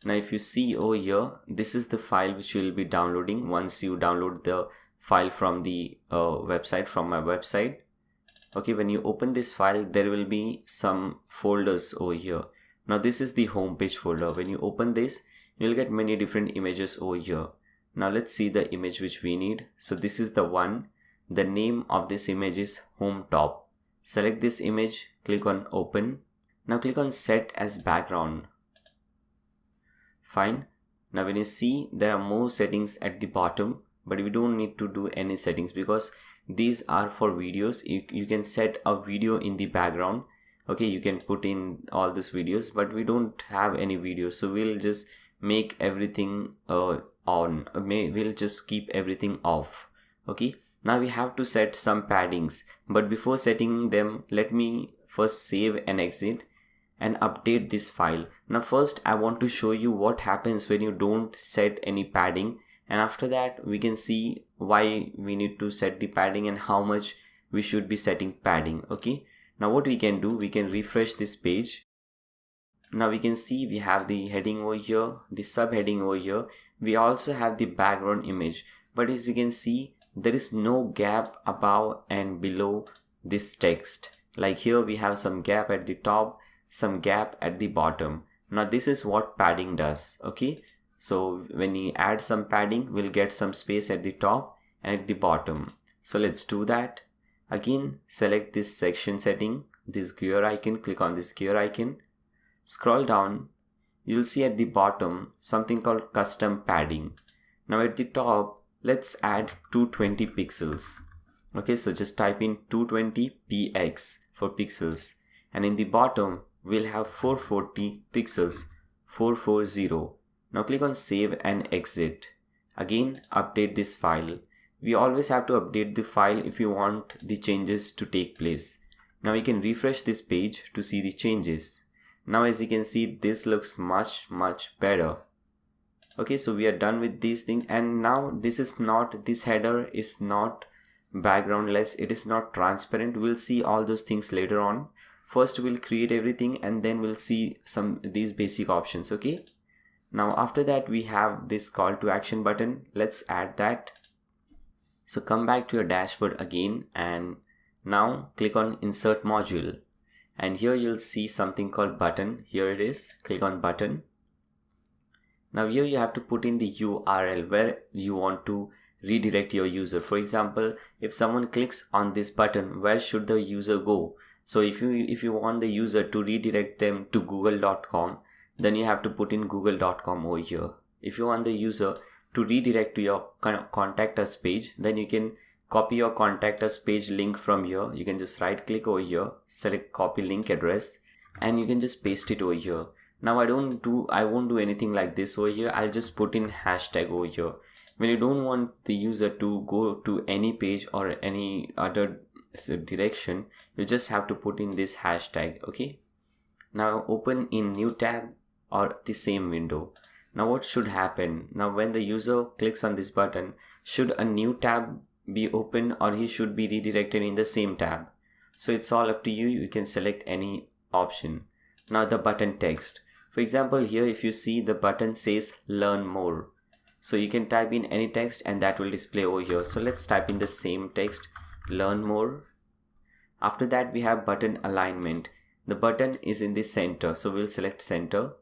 Now if you see over here, this is the file which you will be downloading once you download the file from the website, from my website. Okay, when you open this file, there will be some folders over here. Now this is the home page folder. When you open this, you'll get many different images over here. Now let's see the image which we need. So this is the one. The name of this image is home top. Select this image, click on open. Now click on set as background. Fine. Now when you see, there are more settings at the bottom, but we don't need to do any settings because these are for videos. You can set a video in the background. Okay, you can put in all these videos, but we don't have any videos, so we'll just make everything on. We'll just keep everything off. Okay, Now we have to set some paddings, but before setting them, let me first save and exit and update this file. Now first I want to show you what happens when you don't set any padding, and after that we can see why we need to set the padding and how much we should be setting padding. Okay, now what we can do, we can refresh this page. Now we can see we have the heading over here, the subheading over here. We also have the background image, but as you can see, there is no gap above and below this text. Like here we have some gap at the top, some gap at the bottom. Now this is what padding does. Okay, so when you add some padding, we'll get some space at the top and at the bottom. So let's do that. Again, select this section setting, this gear icon, click on this gear icon. Scroll down, you'll see at the bottom something called custom padding. Now at the top, let's add 220 pixels. Okay, so just type in 220 px for pixels, and in the bottom we'll have 440 pixels, 440. Now click on save and exit. Again, update this file. We always have to update the file if you want the changes to take place. Now we can refresh this page to see the changes. Now as you can see, this looks much better. Okay, so we are done with these things, and now this header is not backgroundless, it is not transparent. We'll see all those things later on. First we'll create everything and then we'll see these basic options. Okay, now after that we have this call to action button. Let's add that. So come back to your dashboard again, and now click on insert module. And here you'll see something called button. Here it is. Click on button. Now here you have to put in the URL where you want to redirect your user. For example, if someone clicks on this button, where should the user go? So if you want the user to redirect them to google.com, then you have to put in google.com over here. If you want the user to redirect to your contact us page, then you can copy your contact us page link from here. You can just right click over here, select copy link address, and you can just paste it over here. Now I won't do anything like this over here. I'll just put in hashtag over here. When you don't want the user to go to any page or any other direction, you just have to put in this hashtag. Okay, now open in new tab or the same window. Now what should happen? Now when the user clicks on this button, should a new tab be open or he should be redirected in the same tab? So it's all up to you. You can select any option. Now the button text. For example, here if you see, the button says learn more. So you can type in any text and that will display over here. So let's type in the same text, learn more. After that we have button alignment. The button is in the center, so we'll select center.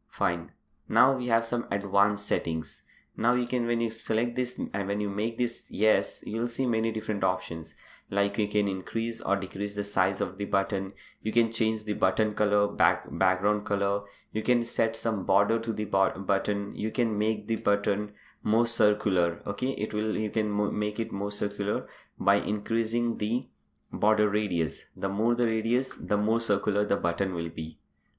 Fine. Now we have some advanced settings. Now you can, when you select this and when you make this yes, you'll see many different options. Like you can increase or decrease the size of the button. You can change the button color, background color. You can set some border to the button. You can make the button more circular. Okay, you can make it more circular by increasing the border radius. The more the radius, the more circular the button will be.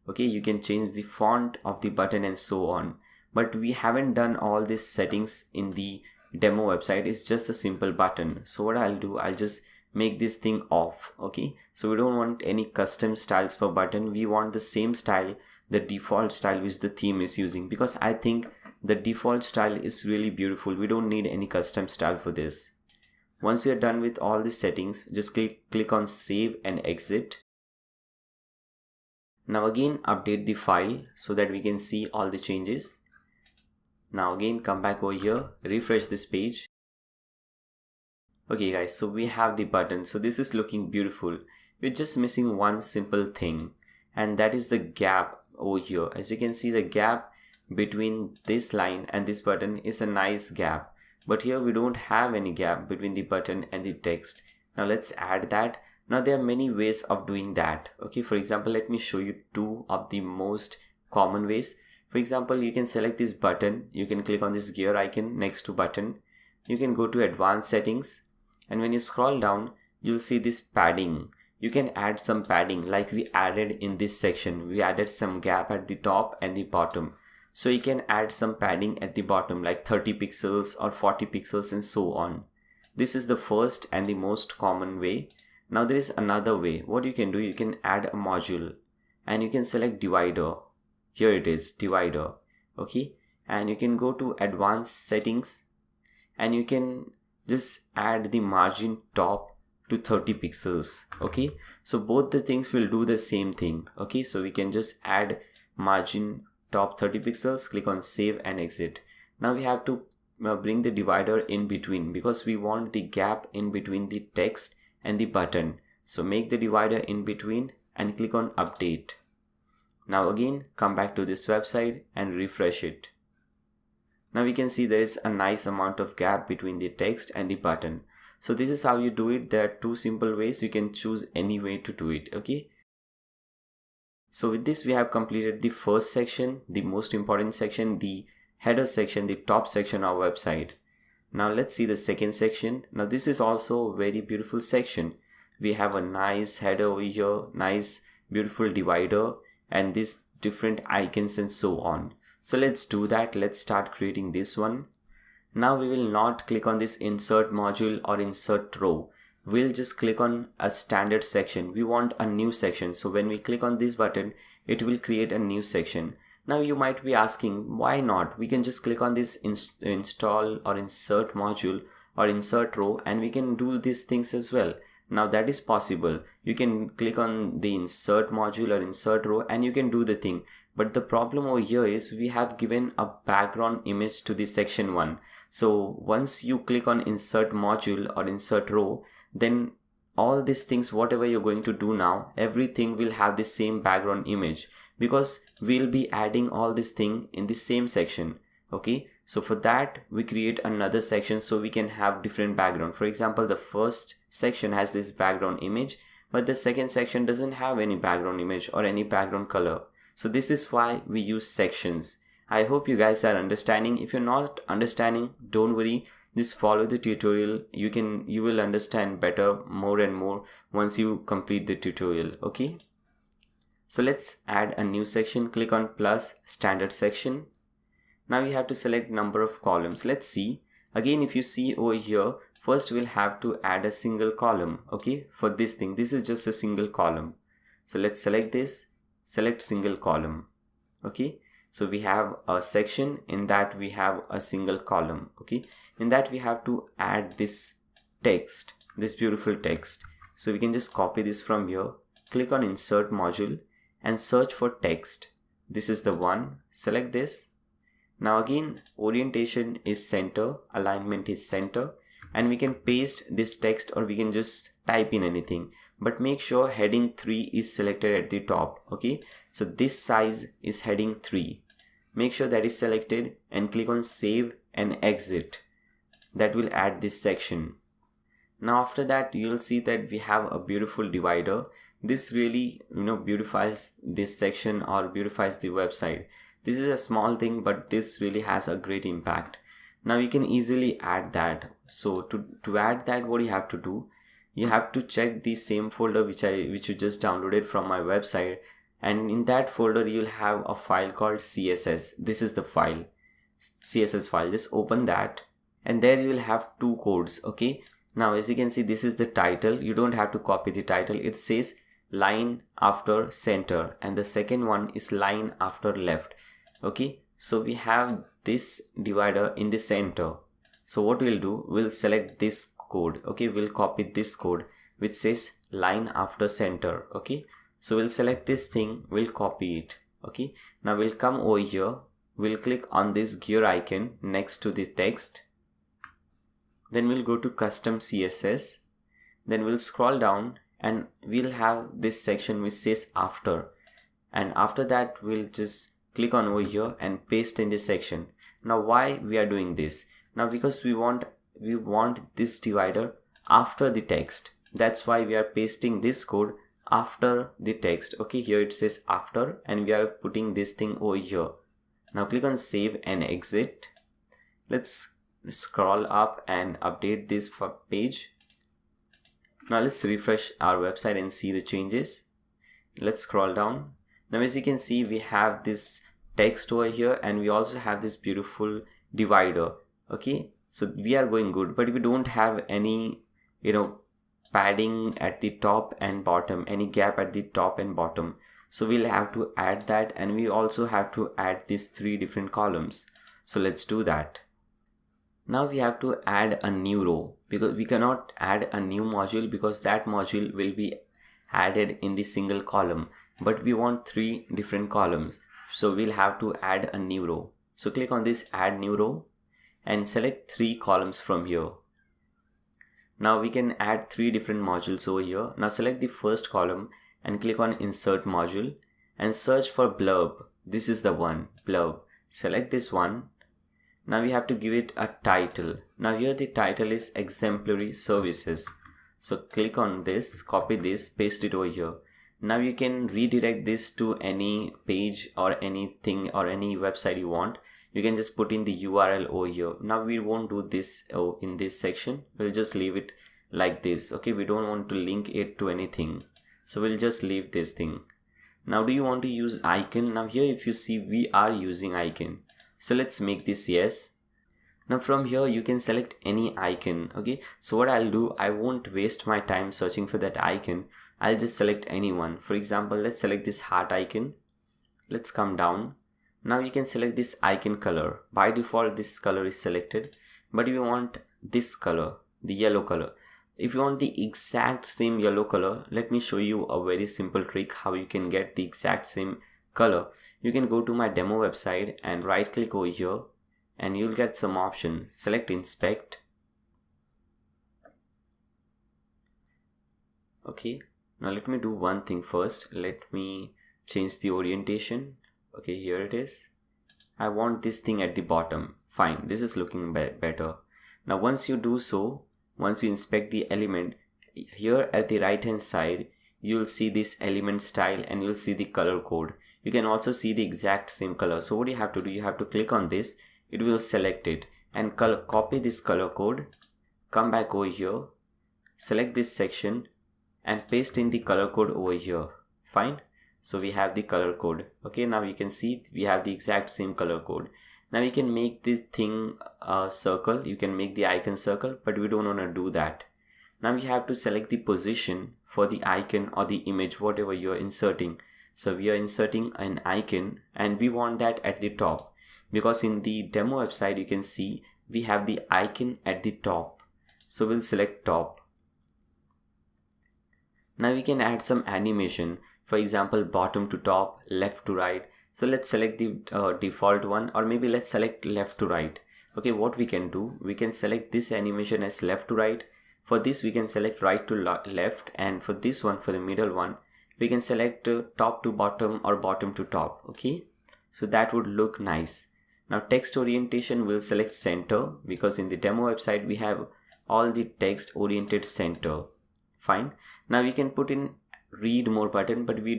Okay, you can change the font of the button and so on. But we haven't done all these settings in the demo website. It's just a simple button. So what I'll do, I'll just make this thing off. Okay, so we don't want any custom styles for button. We want the same style, the default style which the theme is using, because I think the default style is really beautiful. We don't need any custom style for this. Once you're done with all the settings, just click on save and exit. Now again update the file so that we can see all the changes. Now again come back over here, refresh this page. Okay guys, so we have the button. So this is looking beautiful. We're just missing one simple thing, and that is the gap over here. As you can see, the gap between this line and this button is a nice gap, but here we don't have any gap between the button and the text. Now let's add that. Now there are many ways of doing that. Okay, for example, let me show you two of the most common ways. For example, you can select this button. You can click on this gear icon next to button. You can go to advanced settings, and when you scroll down, you'll see this padding. You can add some padding like we added in this section. We added some gap at the top and the bottom. So you can add some padding at the bottom like 30 pixels or 40 pixels and so on. This is the first and the most common way. Now there is another way. What you can do, you can add a module and you can select divider. Here it is, divider. Okay, and you can go to advanced settings and you can just add the margin top to 30 pixels. Okay, so both the things will do the same thing. Okay, so we can just add margin top 30 pixels, click on save and exit. Now we have to bring the divider in between because we want the gap in between the text and the button. So make the divider in between and click on update. Now again come back to this website and refresh it. Now we can see there is a nice amount of gap between the text and the button. So this is how you do it. There are two simple ways. You can choose any way to do it. Okay, so with this we have completed the first section, the most important section, the header section, the top section of our website. Now let's see the second section. Now this is also a very beautiful section. We have a nice header over here, nice beautiful divider, and these different icons and so on. So let's do that. Let's start creating this one. Now we will not click on this insert module or insert row. We'll just click on a standard section. We want a new section. So when we click on this button, it will create a new section. Now you might be asking, why not? We can just click on this install or insert module or insert row and we can do these things as well. Now that is possible. You can click on the insert module or insert row and you can do the thing. But the problem over here is we have given a background image to the section 1. So once you click on insert module or insert row, then all these things, whatever you're going to do now, everything will have the same background image because we'll be adding all this thing in the same section. Okay, so for that we create another section so we can have different background. For example, the first section has this background image, but the second section doesn't have any background image or any background color. So this is why we use sections. I hope you guys are understanding. If you're not understanding, don't worry. Just follow the tutorial. You will understand better more and more once you complete the tutorial. Okay. So let's add a new section. Click on plus standard section. Now you have to select number of columns. Let's see. Again, if you see over here, first we'll have to add a single column. Okay. For this thing, this is just a single column. So let's select this. Select single column. Okay, so we have a section, in that we have a single column. Okay, in that we have to add this text, this beautiful text. So we can just copy this from here, click on insert module and search for text. This is the one. Select this. Now again, orientation is center, alignment is center, and we can paste this text or we can just type in anything, but make sure heading 3 is selected at the top. Okay, so this size is heading 3. Make sure that is selected and click on save and exit. That will add this section. Now after that, you'll see that we have a beautiful divider. This really beautifies this section or beautifies the website. This is a small thing, but this really has a great impact. Now you can easily add that. So to add that, what you have to do, you have to check the same folder which you just downloaded from my website, and in that folder you'll have a file called CSS. This is the file, CSS file. Just open that and there you will have two codes. Okay, now as you can see, this is the title. You don't have to copy the title. It says line after center and the second one is line after left. Okay, so we have this divider in the center. So what we'll do, we'll select this code. Okay, we'll copy this code which says line after center. Okay, so we'll select this thing, we'll copy it. Okay, now we'll come over here, we'll click on this gear icon next to the text, then we'll go to custom CSS, then we'll scroll down and we'll have this section which says after, and after that we'll just click on over here and paste in this section. Now why we are doing this? Now because we want this divider after the text. That's why we are pasting this code after the text. Okay, here it says after and we are putting this thing over here. Now click on save and exit. Let's scroll up and update this page. Now let's refresh our website and see the changes. Let's scroll down. Now as you can see, we have this text over here and we also have this beautiful divider. Okay, So we are going good, but we don't have any, padding at the top and bottom, any gap at the top and bottom. So we'll have to add that, and we also have to add these 3 different columns. So let's do that. Now we have to add a new row, because we cannot add a new module because that module will be added in the single column, but we want 3 different columns. So we'll have to add a new row. So click on this add new row and select 3 columns from here. Now we can add 3 different modules over here. Now select the first column and click on insert module and search for blurb. This is the one, blurb. Select this one. Now we have to give it a title. Now here the title is exemplary services. So click on this, copy this, paste it over here. Now you can redirect this to any page or anything or any website you want. You can just put in the URL over here. Now we won't do this in this section. We'll just leave it like this. Okay, we don't want to link it to anything. So we'll just leave this thing. Now do you want to use icon? Now here if you see, we are using icon. So let's make this yes. Now from here you can select any icon. Okay, so what I'll do, I won't waste my time searching for that icon. I'll just select any one. For example, let's select this heart icon. Let's come down. Now you can select this icon color. By default this color is selected, but if you want this color, the yellow color, if you want the exact same yellow color, let me show you a very simple trick how you can get the exact same color. You can go to my demo website and right click over here and you'll get some options. Select inspect. Okay, now let me do one thing first. Let me change the orientation. Okay, here it is. I want this thing at the bottom. Fine, this is looking better. Now once you do so, once you inspect the element, here at the right hand side you'll see this element style and you'll see the color code. You can also see the exact same color. So what you have to do, you have to click on this, it will select it and copy this color code, come back over here, select this section and paste in the color code over here. Fine, so we have the color code. Okay, now you can see we have the exact same color code. Now you can make this thing a circle, you can make the icon circle, but we don't want to do that. Now we have to select the position for the icon or the image, whatever you're inserting. So we are inserting an icon and we want that at the top, because in the demo website you can see we have the icon at the top. So we'll select top. Now we can add some animation, for example bottom to top, left to right. So let's select the default one, or maybe let's select left to right. Okay, what we can do, we can select this animation as left to right. For this we can select right to left, and for this one, for the middle one, we can select top to bottom or bottom to top. Okay, so that would look nice. Now text orientation will select center, because in the demo website we have all the text oriented center. Fine, now we can put in read more button, but we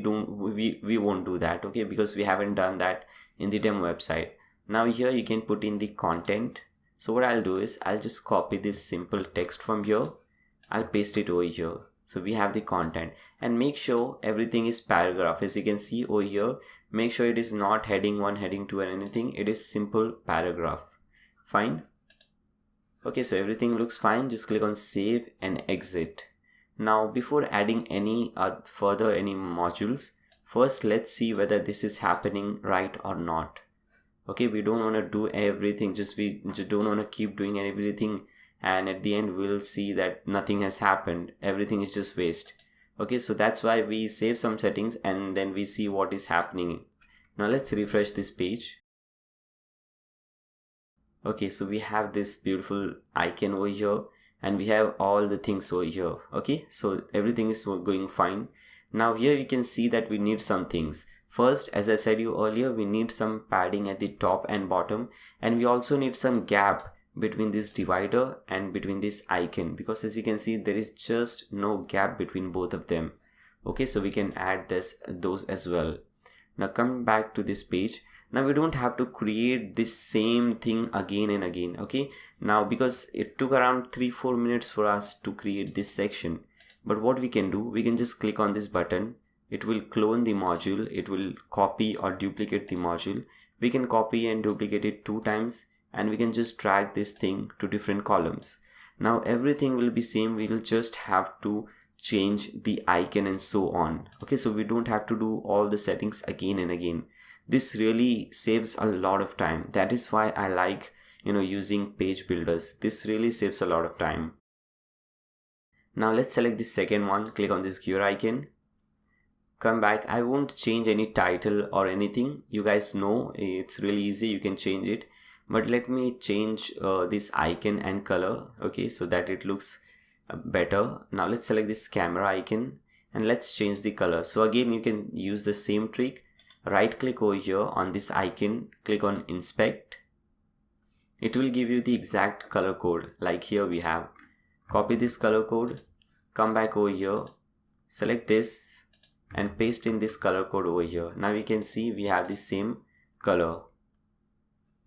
won't do that. Okay, because we haven't done that in the demo website. Now here you can put in the content. So what I'll do is I'll just copy this simple text from here, I'll paste it over here. So we have the content, and make sure everything is paragraph. As you can see over here, make sure it is not heading 1, heading 2 and anything. It is simple paragraph. Fine. Okay, so everything looks fine. Just click on save and exit. Now before adding any further any modules, first let's see whether this is happening right or not. Okay, we don't want to do everything, we just don't want to keep doing everything and at the end we'll see that nothing has happened, everything is just waste. Okay, so that's why we save some settings and then we see what is happening. Now let's refresh this page. Okay, so we have this beautiful icon over here and we have all the things over here. Okay, so everything is going fine. Now here you can see that we need some things. First, as I said you earlier, we need some padding at the top and bottom, and we also need some gap between this divider and between this icon, because as you can see there is just no gap between both of them. Okay, so we can add those as well. Now come back to this page. Now we don't have to create this same thing again and again. Okay, now because it took around 3-4 minutes for us to create this section, but what we can do, we can just click on this button. It will clone the module, it will copy or duplicate the module. We can copy and duplicate it 2 times. and we can just drag this thing to different columns. Now everything will be same, we will just have to change the icon and so on. Okay, so we don't have to do all the settings again and again. This really saves a lot of time. That is why I like using page builders. This really saves a lot of time. Now let's select the second one, click on this gear icon, come back. I won't change any title or anything. You guys know it's really easy, you can change it, but let me change this icon and color, okay, so that it looks better. Now let's select this camera icon and let's change the color. So again, you can use the same trick. Right click over here on this icon, click on inspect. It will give you the exact color code. Like here we have, copy this color code, come back over here, select this and paste in this color code over here. Now you can see we have the same color.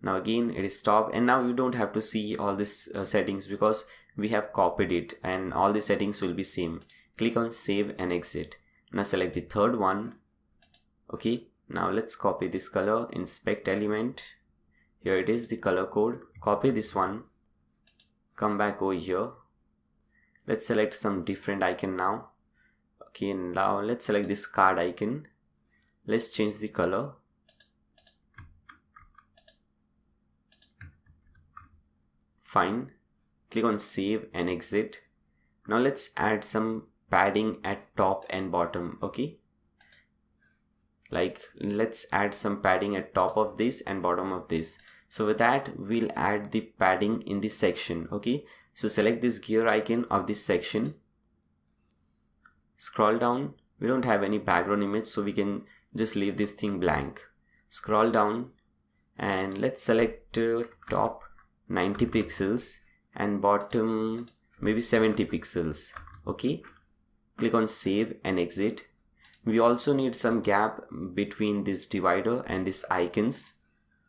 Now again it is stopped, and now you don't have to see all these settings because we have copied it and all the settings will be same. Click on save and exit. Now select the third one. Okay, now let's copy this color, inspect element. Here it is, the color code. Copy this one, come back over here. Let's select some different icon now. Okay, now let's select this card icon. Let's change the color. Fine. Click on save and exit. Now let's add some padding at top and bottom. Okay, like let's add some padding at top of this and bottom of this. So with that, we'll add the padding in this section. Okay, so select this gear icon of this section, scroll down. We don't have any background image, so we can just leave this thing blank. Scroll down and let's select top 90 pixels and bottom maybe 70 pixels. Okay, click on save and exit. We also need some gap between this divider and these icons,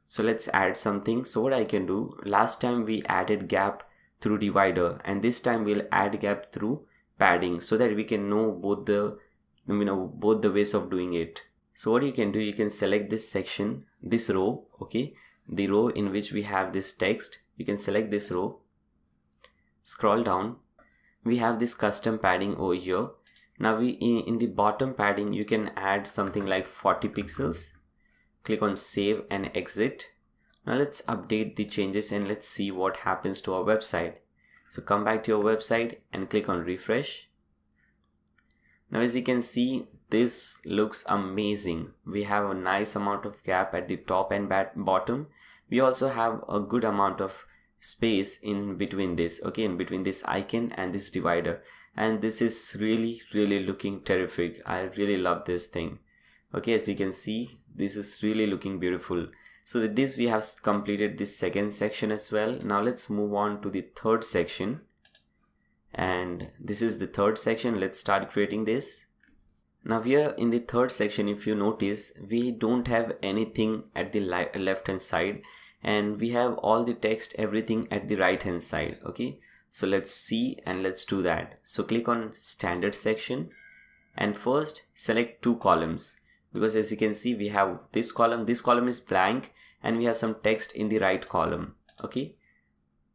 so let's add something. So what I can do, last time we added gap through divider, and this time we'll add gap through padding, so that we can know both the ways of doing it. So what you can do, you can select this section, this row, okay, the row in which we have this text. You can select this row, scroll down, we have this custom padding over here. Now in the bottom padding you can add something like 40 pixels. Click on save and exit. Now let's update the changes and let's see what happens to our website. So come back to your website and click on refresh. Now as you can see, this looks amazing. We have a nice amount of gap at the top and bottom. We also have a good amount of space in between this, okay, in between this icon and this divider, and this is really looking terrific. I really love this thing. Okay, as you can see, this is really looking beautiful. So with this we have completed this second section as well. Now let's move on to the third section, and this is the third section. Let's start creating this. Now here in the third section, if you notice, we don't have anything at the left hand side, and we have all the text, everything at the right hand side. Okay, so let's see and let's do that. So click on standard section and first select two columns, because as you can see we have this column is blank, and we have some text in the right column. Okay,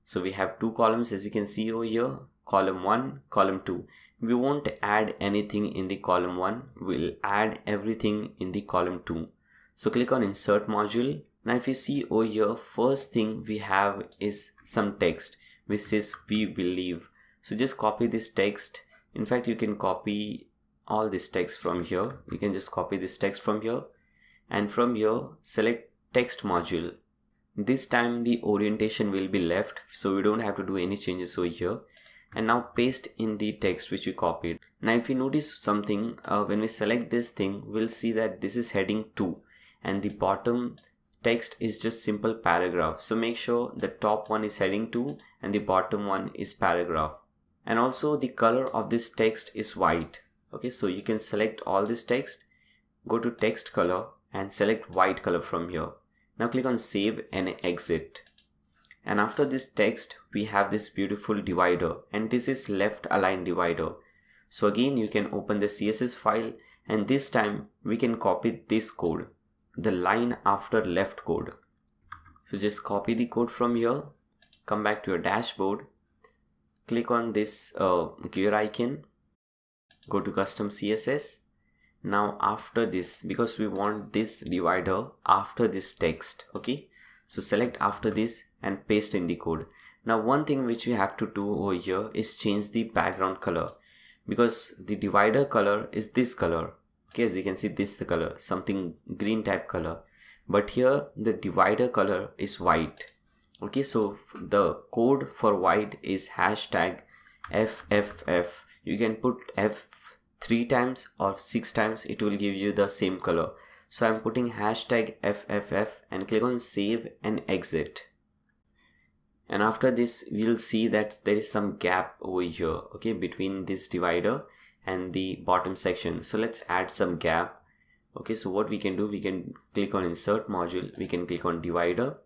so we have two columns as you can see over here, column 1, column 2. We won't add anything in the column 1, we'll add everything in the column 2. So click on insert module. Now if you see over here, first thing we have is some text which says we believe. So just copy this text. In fact, you can copy all this text from here. You can just copy this text from here, and from here select text module. This time the orientation will be left, so we don't have to do any changes over here. And now paste in the text which you copied. Now if you notice something, when we select this thing, we'll see that this is heading 2 and the bottom text is just simple paragraph. So make sure the top one is heading 2 and the bottom one is paragraph. And also the color of this text is white. Okay, so you can select all this text, go to text color and select white color from here. Now click on save and exit. And after this text we have this beautiful divider, and this is left aligned divider. So again you can open the CSS file, and this time we can copy this code, the line after left code. So just copy the code from here, come back to your dashboard, click on this gear icon, go to custom CSS. Now after this, because we want this divider after this text, okay, so select after this and paste in the code. Now one thing which we have to do over here is change the background color, because the divider color is this color, okay, as you can see, this is the color, something green type color, but here the divider color is white. Okay, so the code for white is hashtag FFF. You can put F 3 times or 6 times, it will give you the same color. So I'm putting hashtag FFF and click on save and exit. And after this, we'll see that there is some gap over here, okay, between this divider and the bottom section. So let's add some gap. Okay, so what we can do, we can click on insert module, we can click on divider,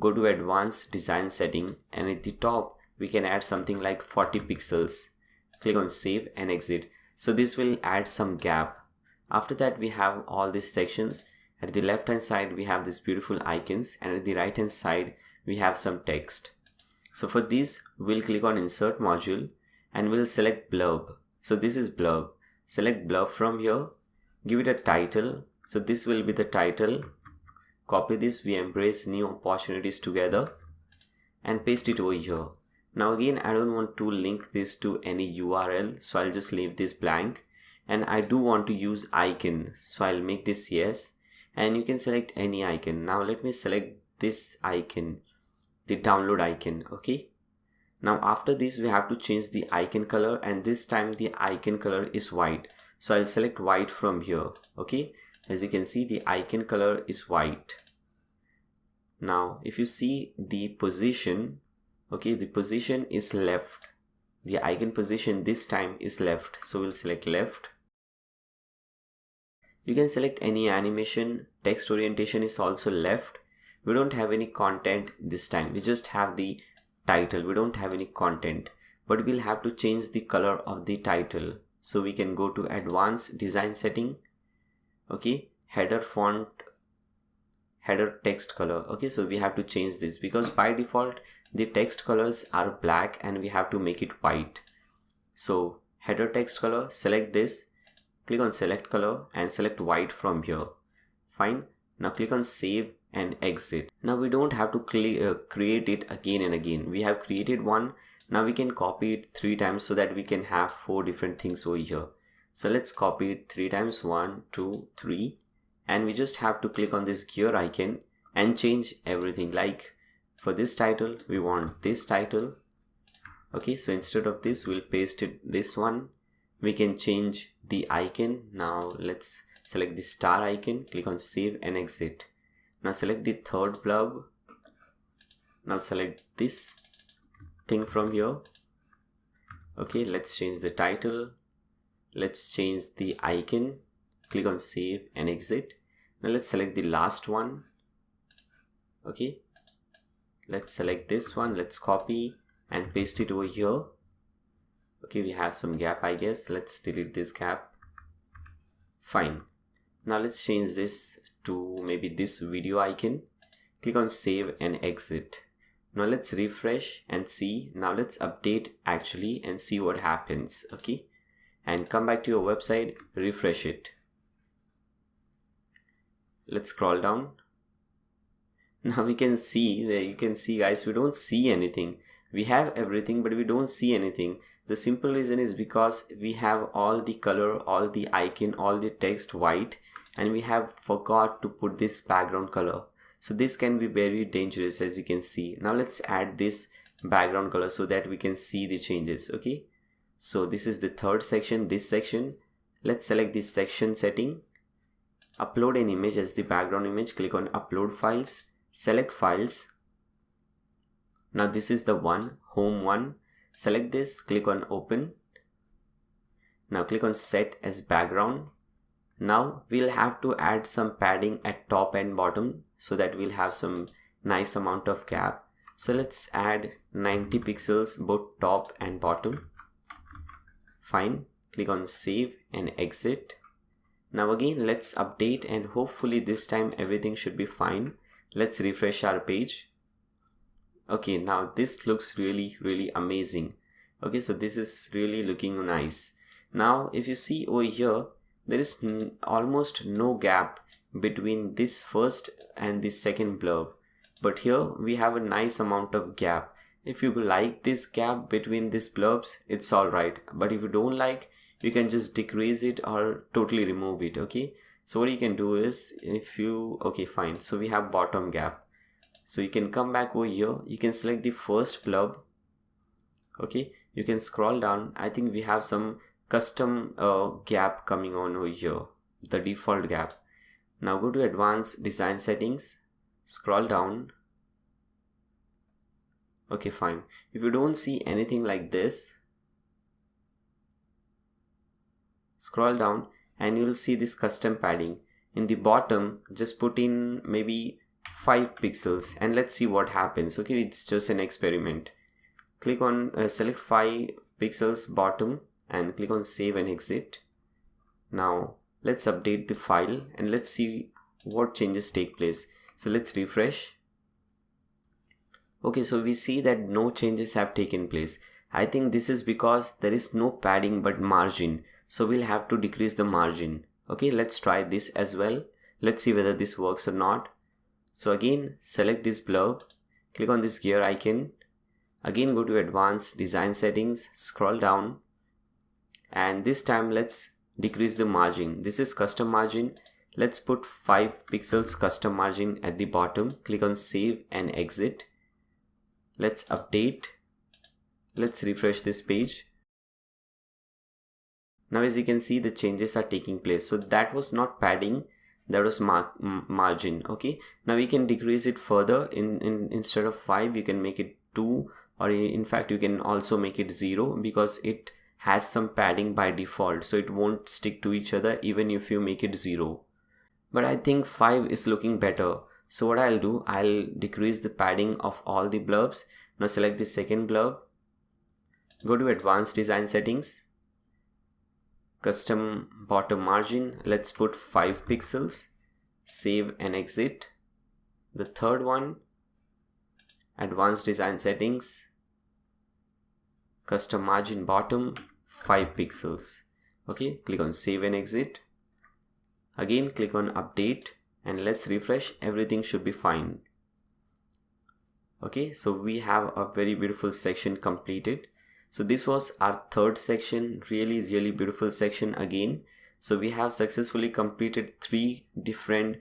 go to advanced design setting, and at the top we can add something like 40 pixels. Click on save and exit. So this will add some gap. After that, we have all these sections. At the left hand side we have these beautiful icons, and at the right hand side we have some text. So for this, we'll click on insert module and we'll select blurb. So this is blurb. Select blurb from here, give it a title. So this will be the title. Copy this, we embrace new opportunities together, and paste it over here. Now again, I don't want to link this to any URL, so I'll just leave this blank, and I do want to use icon, so I'll make this yes, and you can select any icon. Now let me select this icon, the download icon. Okay, now after this we have to change the icon color, and this time the icon color is white, so I'll select white from here. Okay, as you can see, the icon color is white. Now if you see the position, okay, the position is left, the icon position this time is left, so we'll select left. You can select any animation. Text orientation is also left. We don't have any content this time, we just have the title, we don't have any content, but we'll have to change the color of the title. So we can go to advanced design setting, okay, header font, header text color. Okay, so we have to change this, because by default the text colors are black and we have to make it white. So header text color, select this, click on select color and select white from here. Fine. Now click on save and exit. Now we don't have to create it again and again. We have created one. Now we can copy it 3 times so that we can have 4 different things over here. So let's copy it 3 times, 1, 2, 3, and we just have to click on this gear icon and change everything. Like for this title, we want this title. Okay, so instead of this, we'll paste it this one. We can change the icon. Now let's select the star icon, click on save and exit. Now select the third blurb. Now select this thing from here. Okay, let's change the title, let's change the icon, click on save and exit. Now let's select the last one. Okay, let's select this one, let's copy and paste it over here. Okay, we have some gap, I guess. Let's delete this gap. Fine. Now let's change this to maybe this video icon. Click on save and exit. Now let's refresh and see. Now let's update actually and see what happens. Okay, and come back to your website, refresh it. Let's scroll down. Now we can see that, you can see guys, we don't see anything. We have everything but we don't see anything. The simple reason is because we have all the color, all the icon, all the text white, and we have forgot to put this background color. So this can be very dangerous, as you can see. Now let's add this background color so that we can see the changes. Okay, so this is the third section, this section. Let's select this section setting, upload an image as the background image. Click on upload files, select files. Now this is the one, home one. Select this, click on open. Now click on set as background. Now we'll have to add some padding at top and bottom so that we'll have some nice amount of gap. So let's add 90 pixels both top and bottom. Fine. Click on save and exit. Now again, let's update and hopefully this time everything should be fine. Let's refresh our page. Okay, now this looks really amazing. Okay, so this is really looking nice. Now if you see over here, there is almost no gap between this first and this second blurb, but here we have a nice amount of gap. If you like this gap between these blurbs, it's alright, but if you don't like, you can just decrease it or totally remove it. Okay, so what you can do is, if you, okay fine, so we have bottom gap. So you can come back over here, you can select the first blurb. Okay, you can scroll down. I think we have some custom gap coming on over here, the default gap. Now go to advanced design settings, scroll down. Okay fine, if you don't see anything like this, scroll down and you will see this custom padding. In the bottom, just put in maybe 5 pixels and let's see what happens. Okay, it's just an experiment. Click on select 5 pixels bottom and click on save and exit. Now let's update the file and let's see what changes take place. So let's refresh. Okay, so we see that no changes have taken place. I think this is because there is no padding but margin, so we'll have to decrease the margin. Okay, let's try this as well. Let's see whether this works or not. So again, select this blurb, click on this gear icon, again go to advanced design settings, scroll down, and this time let's decrease the margin. This is custom margin. Let's put 5 pixels custom margin at the bottom. Click on save and exit. Let's update. Let's refresh this page. Now as you can see, the changes are taking place. So that was not padding, that was margin. Okay, now we can decrease it further. Instead of 5, you can make it 2, or in fact you can also make it 0, because it has some padding by default, so it won't stick to each other even if you make it 0. But I think 5 is looking better. So what I'll do, I'll decrease the padding of all the blurbs. Now select the second blurb, go to advanced design settings, custom bottom margin, let's put 5 pixels, save and exit. The third one, advanced design settings, custom margin bottom, 5 pixels. Okay, click on save and exit. Again click on update and let's refresh. Everything should be fine. Okay, so we have a very beautiful section completed. So this was our third section, really beautiful section again. So we have successfully completed 3 different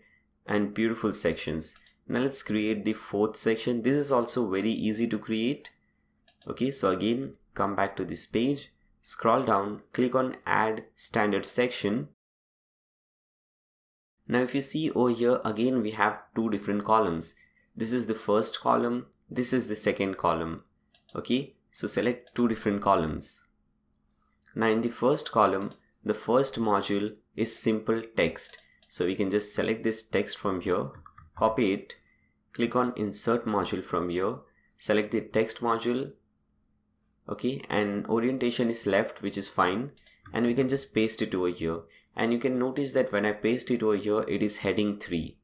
and beautiful sections. Now let's create the fourth section. This is also very easy to create. Okay, so again come back to this page, scroll down, click on add standard section. Now if you see over here, again we have 2 different columns. This is the first column, this is the second column. Okay, so select 2 different columns. Now in the first column, the first module is simple text. So we can just select this text from here, copy it, click on insert module from here, select the text module. Okay, and orientation is left, which is fine, and we can just paste it over here. And you can notice that when I paste it over here, it is heading 3.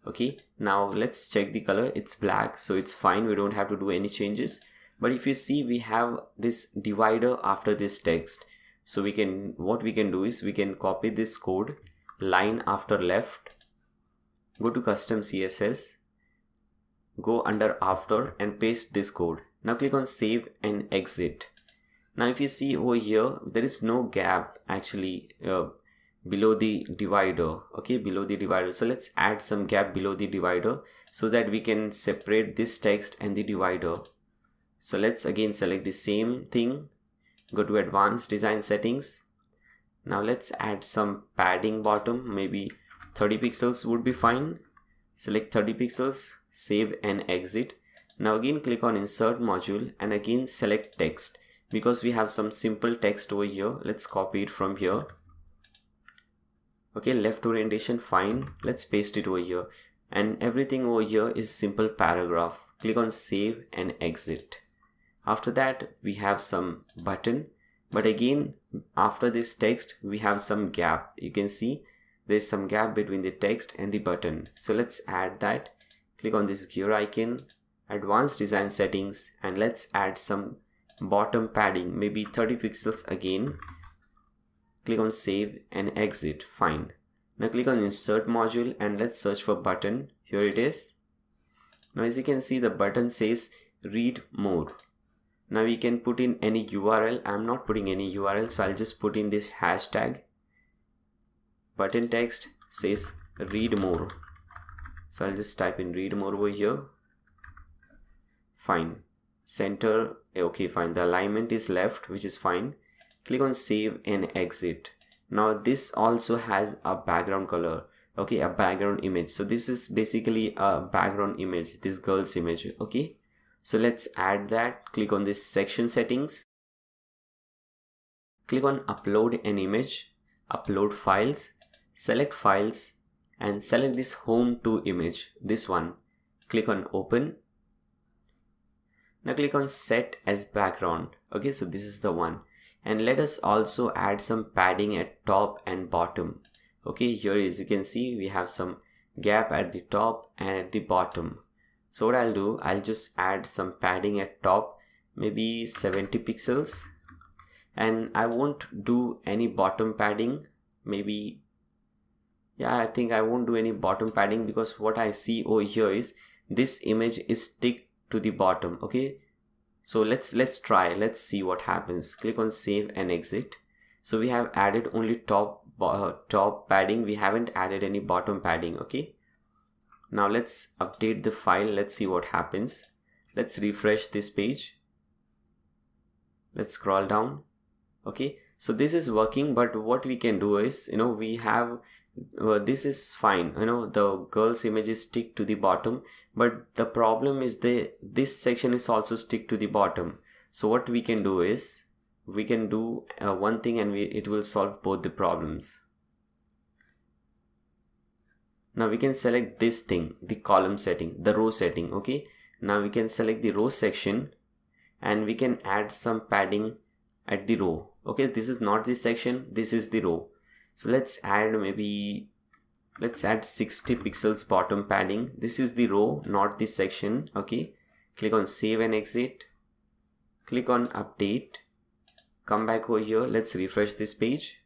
Okay, now let's check the color. It's black, so it's fine, we don't have to do any changes. But if you see, we have this divider after this text. So we can, what we can do is we can copy this code, line after left, go to custom CSS, go under after and paste this code. Now click on save and exit. Now if you see over here, there is no gap actually below the divider. Okay, below the divider. So let's add some gap below the divider so that we can separate this text and the divider. So let's again select the same thing, go to advanced design settings. Now let's add some padding bottom, maybe 30 pixels would be fine. Select 30 pixels, save and exit. Now again click on insert module and again select text, because we have some simple text over here. Let's copy it from here. Okay, left orientation fine. Let's paste it over here, and everything over here is simple paragraph. Click on save and exit. After that we have some button, but again after this text we have some gap. You can see there's some gap between the text and the button. So let's add that. click on this gear icon, advanced design settings, and let's add some bottom padding, maybe 30 pixels again. Click on save and exit. Fine. Now click on insert module and let's search for button. Here it is. Now as you can see, the button says read more. Now we can put in any URL. I'm not putting any URL, so I'll just put in this hashtag. Button text says read more. So I'll just type in read more over here. Fine. Center, okay, fine. The alignment is left, which is fine. Click on save and exit. Now this also has a background color, okay, a background image. So this is basically a background image, this girl's image, okay. So let's add that. Click on this section settings. Click on upload an image, upload files, select files and select this home to image, this one. Click on open. Now click on set as background. Okay, so this is the one. And let us also add some padding at top and bottom. Okay, here as you can see, we have some gap at the top and at the bottom. So what I'll do, I'll just add some padding at top, maybe 70 pixels. And I won't do any bottom padding. Maybe, yeah, I think I won't do any bottom padding because what I see over here is this image is stick to the bottom. Okay, so let's try, let's see what happens. Click on save and exit. So we have added only top padding, we haven't added any bottom padding. Okay, now let's update the file. Let's see what happens. Let's refresh this page. Let's scroll down. Okay, so this is working, but what we can do is, we have this is fine, the girl's images stick to the bottom, but the problem is this section is also stick to the bottom. So what we can do is we can do one thing and it will solve both the problems. Now we can select this thing, the column setting, the row setting. Okay, now we can select the row section and we can add some padding at the row. Okay, this is not this section, this is the row. So let's add 60 pixels bottom padding. This is the row, not this section. Okay, click on save and exit. Click on update. Come back over here. Let's refresh this page.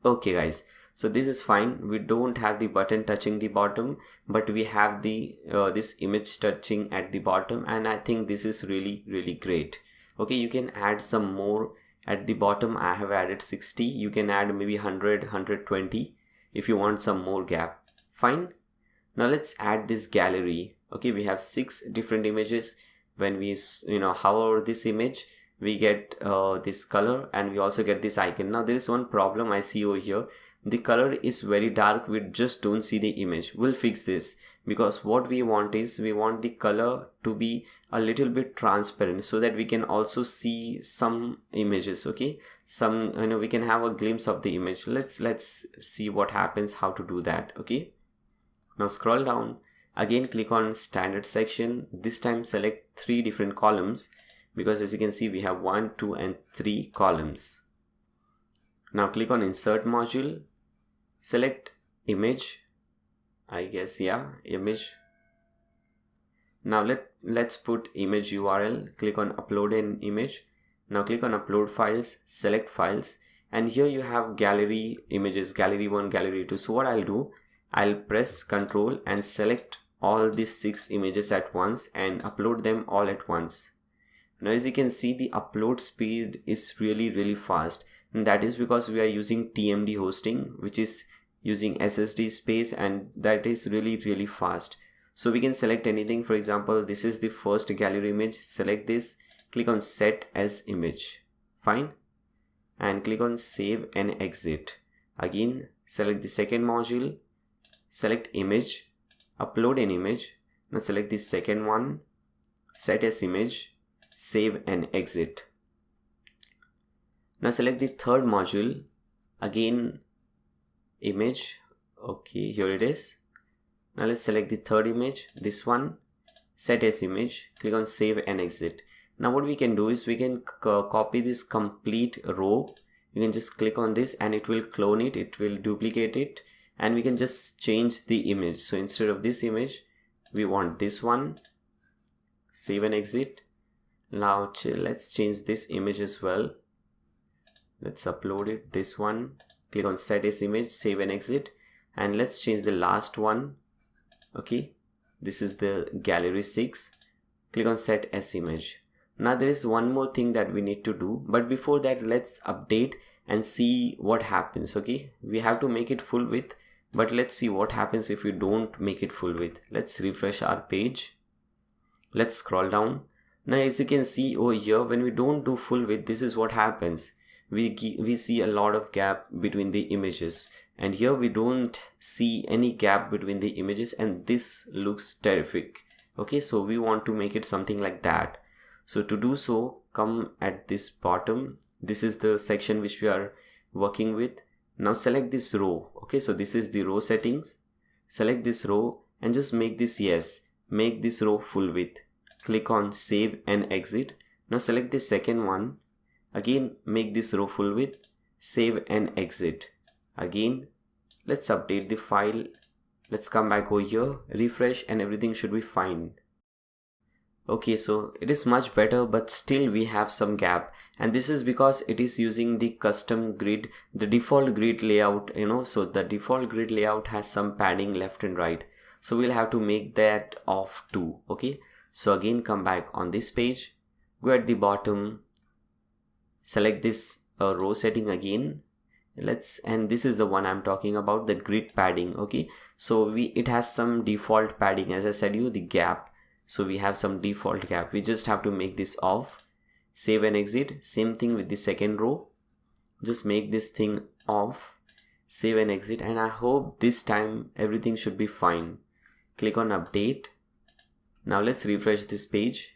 Okay guys, so this is fine. We don't have the button touching the bottom, but we have the this image touching at the bottom, and I think this is really great. Okay, you can add some more at the bottom. I have added 60. You can add maybe 100, 120 if you want some more gap. Fine. Now let's add this gallery. Okay, we have 6 different images. When we hover over this image, we get this color and we also get this icon. Now there is one problem I see over here. The color is very dark, we just don't see the image. We'll fix this, because what we want is we want the color to be a little bit transparent so that we can also see some images. Okay, some we can have a glimpse of the image. Let's see what happens, how to do that. Okay, now scroll down again, click on standard section. This time select 3 different columns, because as you can see we have 1, 2 and 3 columns. Now click on insert module, select image, I guess, yeah, image. Now let's put image URL. Click on upload an image. Now click on upload files, select files, and here you have gallery images, gallery 1, gallery 2. So what I'll do, I'll press Ctrl and select all these 6 images at once and upload them all at once. Now as you can see, the upload speed is really fast, and that is because we are using TMD hosting, which is using SSD space, and that is really fast. So we can select anything. For example, this is the first gallery image. Select this, click on set as image. Fine, and click on save and exit. Again select the second module, select image, upload an image. Now select the second one, set as image, save and exit. Now select the third module, again image. Okay, here it is. Now let's select the third image, this one, set as image, click on save and exit. Now what we can do is we can copy this complete row. You can just click on this and it will clone it, it will duplicate it, and we can just change the image. So instead of this image, we want this one. Save and exit. Now let's change this image as well. Let's upload it, this one. Click on set as image, save and exit, and let's change the last one. Okay, this is the gallery 6. Click on set as image. Now there is one more thing that we need to do, but before that let's update and see what happens. Okay, we have to make it full width, but let's see what happens if we don't make it full width. Let's refresh our page. Let's scroll down. Now as you can see over here, when we don't do full width, this is what happens. We see a lot of gap between the images, and here we don't see any gap between the images, and this looks terrific. Okay, so we want to make it something like that. So to do so, come at this bottom. This is the section which we are working with. Now select this row. Okay, so this is the row settings. Select this row and just make this yes. Make this row full width. Click on save and exit. Now select the second one. Again, make this row full width. Save and exit. Again, let's update the file. Let's come back over here, refresh, and everything should be fine. Okay, so it is much better, but still we have some gap, and this is because it is using the custom grid, the default grid layout, so the default grid layout has some padding left and right, so we'll have to make that off too. Okay, so again, come back on this page, go at the bottom, select this row setting again. And this is the one I'm talking about, the grid padding. Okay, so it has some default padding, as I said the gap. So we have some default gap. We just have to make this off. Save and exit. Same thing with the second row. Just make this thing off. Save and exit. And I hope this time everything should be fine. Click on update. Now let's refresh this page.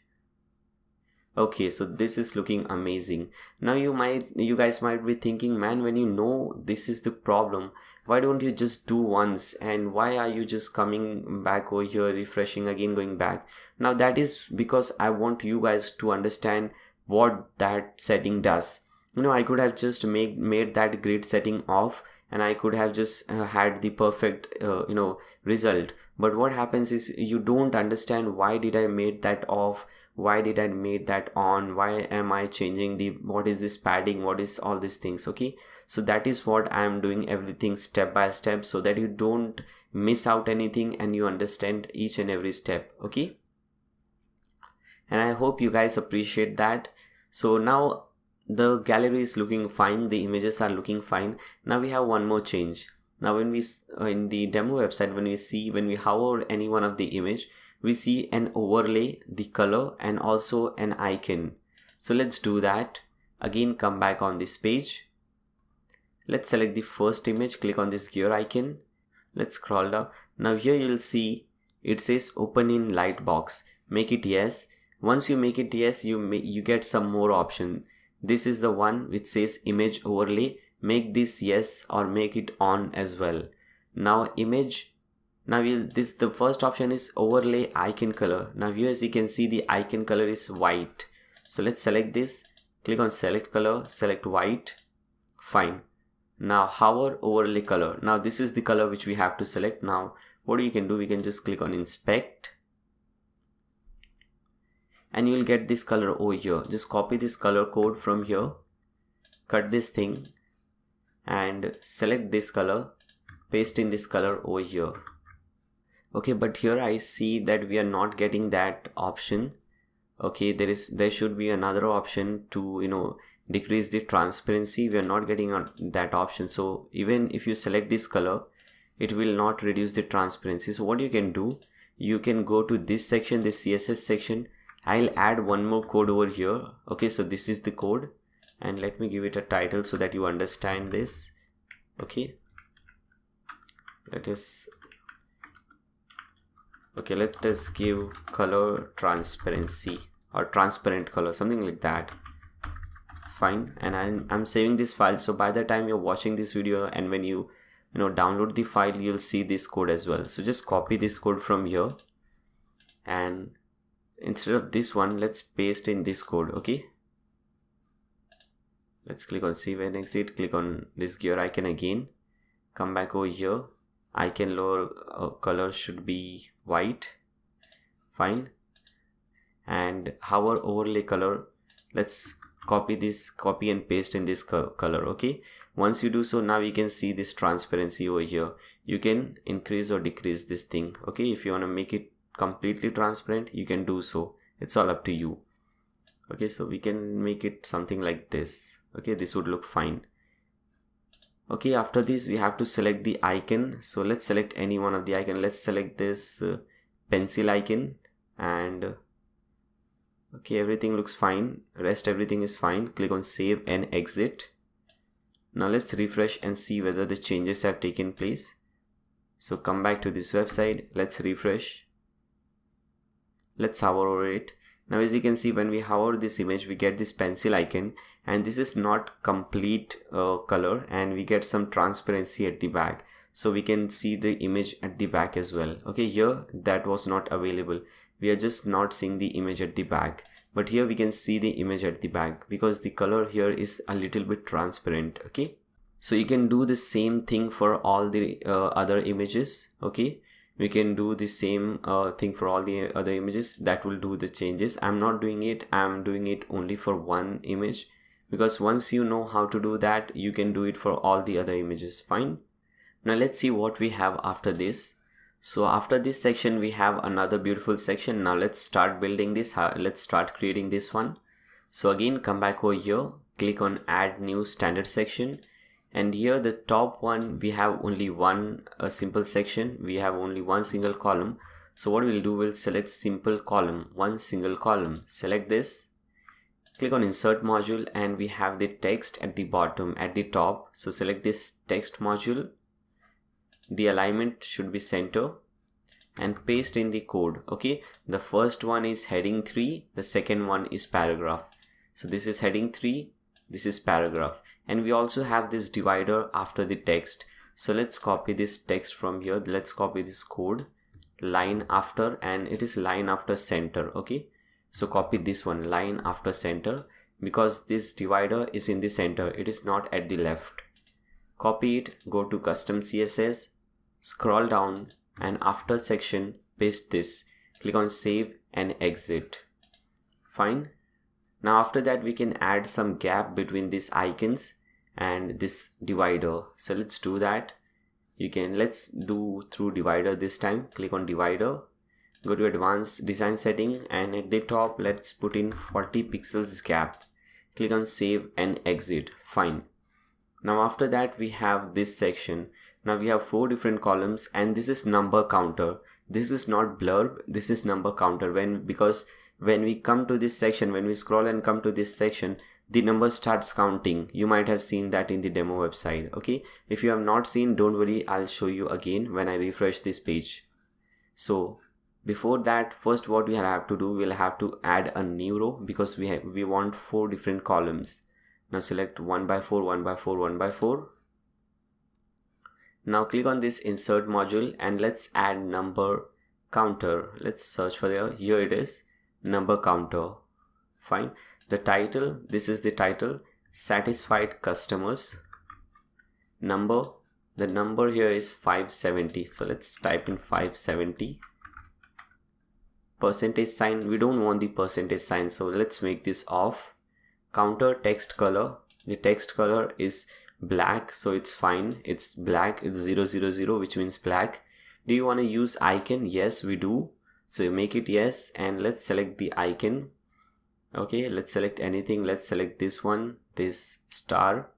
Okay, so this is looking amazing. Now you guys might be thinking, man, when you know this is the problem, why don't you just do once, and why are you just coming back over here, refreshing again, going back? Now that is because I want you guys to understand what that setting does. I could have just made that grid setting off, and I could have just had the perfect result. But what happens is you don't understand, why did I made that off, why did I made that on, why am I changing what is this padding, what is all these things. Okay, so that is what I am doing, everything step by step, so that you don't miss out anything and you understand each and every step. Okay, and I hope you guys appreciate that. So now the gallery is looking fine, the images are looking fine. Now we have one more change. Now when we in the demo website, when we hover any one of the image, we see an overlay, the color, and also an icon. So let's do that. Again, come back on this page. Let's select the first image, click on this gear icon. Let's scroll down. Now here you'll see it says open in Lightbox. Make it yes. Once you make it yes, you get some more option. This is the one which says image overlay. Make this yes or make it on as well. Now image. Now the first option is overlay icon color. Now here, as you can see, the icon color is white. So let's select this. Click on select color, select white. Fine. Now hover overlay color. Now this is the color which we have to select. Now what you can do, we can just click on inspect, and you will get this color over here. Just copy this color code from here, cut this thing, and select this color, paste in this color over here. Okay, but here I see that we are not getting that option. Okay, there should be another option to decrease the transparency. We are not getting that option. So even if you select this color, it will not reduce the transparency. So what you can do, you can go to this section, this CSS section. I'll add one more code over here. Okay, so this is the code, and let me give it a title so that you understand this. Okay, let us give color transparency or transparent color, something like that. Fine, and I'm saving this file, so by the time you're watching this video and when you download the file, you'll see this code as well. So just copy this code from here, and instead of this one, let's paste in this code. Okay, let's click on save and exit, click on this gear icon again, come back over here, icon lower color should be white. Fine. And hover overlay color, let's copy and paste in this color. Okay, once you do so, now you can see this transparency over here. You can increase or decrease this thing. Okay, if you want to make it completely transparent, you can do so. It's all up to you. Okay, so we can make it something like this. Okay, this would look fine. Okay, after this we have to select the icon. So let's select any one of the icon. Let's select this pencil icon, and okay, everything looks fine. Rest everything is fine. Click on save and exit. Now let's refresh and see whether the changes have taken place. So come back to this website. Let's refresh. Let's hover over it. Now as you can see, when we hover this image, we get this pencil icon, and this is not complete color, and we get some transparency at the back. So we can see the image at the back as well. Okay, here that was not available. We are just not seeing the image at the back, but here we can see the image at the back because the color here is a little bit transparent. Okay, so you can do the same thing for all the other images. Okay, we can do the same thing for all the other images. That will do the changes. I'm not doing it. I'm doing it only for one image, because once you know how to do that, you can do it for all the other images. Fine. Now let's see what we have after this. So after this section, we have another beautiful section. Now let's start building this. Let's start creating this one. So again, come back over here, click on add new standard section, and here the top one, we have only one simple section. We have only one single column. So what we'll do, we'll select simple column, one single column. Select this, click on insert module, and we have the text at the bottom, at the top. So select this text module. The alignment should be center, and paste in the code. Okay, the first one is heading 3, the second one is paragraph. So this is heading 3, this is paragraph, and we also have this divider after the text. So let's copy this text from here. Let's copy this code, line after, and it is line after center. Okay, so copy this one, line after center, because this divider is in the center, it is not at the left. Copy it, go to custom CSS, scroll down, and after section, paste this. Click on save and exit. Fine. Now after that, we can add some gap between these icons and this divider. So let's do that. Let's do through divider this time. Click on divider, go to advanced design setting, and at the top, let's put in 40 pixels gap. Click on save and exit. Fine. Now after that, we have this section. Now we have 4 different columns, and this is number counter. This is not blurb, this is number counter. Because when we come to this section, when we scroll and come to this section, the number starts counting. You might have seen that in the demo website. Okay, if you have not seen, don't worry, I'll show you again when I refresh this page. So before that, first what we have to do, we'll have to add a new row, because we want 4 different columns. Now select 1 by 4, 1 by 4, 1 by 4. Now click on this insert module, and let's add number counter. Let's search for there. Here it is, number counter. Fine. The title, this is the title, satisfied customers. Number, the number here is 570. So let's type in 570. Percentage sign, we don't want the percentage sign, so let's make this off. Counter text color, the text color is black, so it's fine. It's black, it's 000, which means black. Do you want to use icon? Yes, we do. So you make it yes, and let's select the icon. Okay, let's select anything. Let's select this one, this star.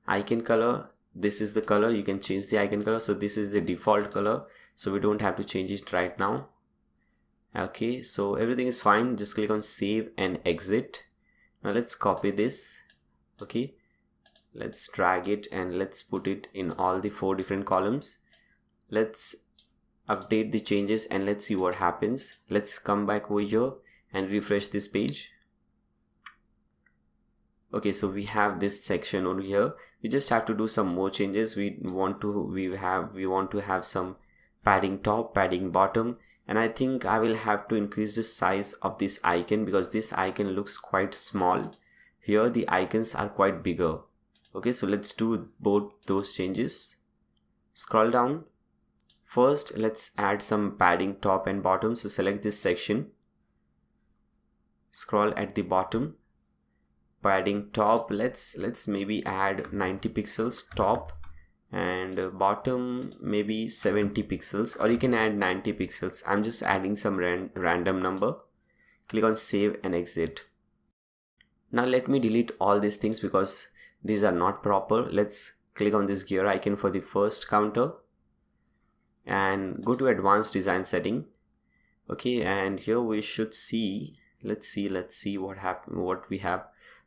Icon color, this is the color. You can change the icon color. So this is the default color, so we don't have to change it right now. Okay, so everything is fine. Just click on save and exit. Now let's copy this. Okay, let's drag it and let's put it in all the 4 different columns. Let's update the changes and let's see what happens. Let's come back over here and refresh this page. Okay, so we have this section over here. We just have to do some more changes. We want to have some padding top, padding bottom, and I think I will have to increase the size of this icon, because this icon looks quite small. Here the icons are quite bigger. Okay, so let's do both those changes. Scroll down. First, let's add some padding top and bottom. So select this section. Scroll at the bottom. Padding top, let's maybe add 90 pixels top, and bottom maybe 70 pixels, or you can add 90 pixels. I'm just adding some random number. Click on save and exit. Now let me delete all these things because these are not proper. Let's click on this gear icon for the first counter and go to advanced design setting. Okay, and here we should see, let's see what we have.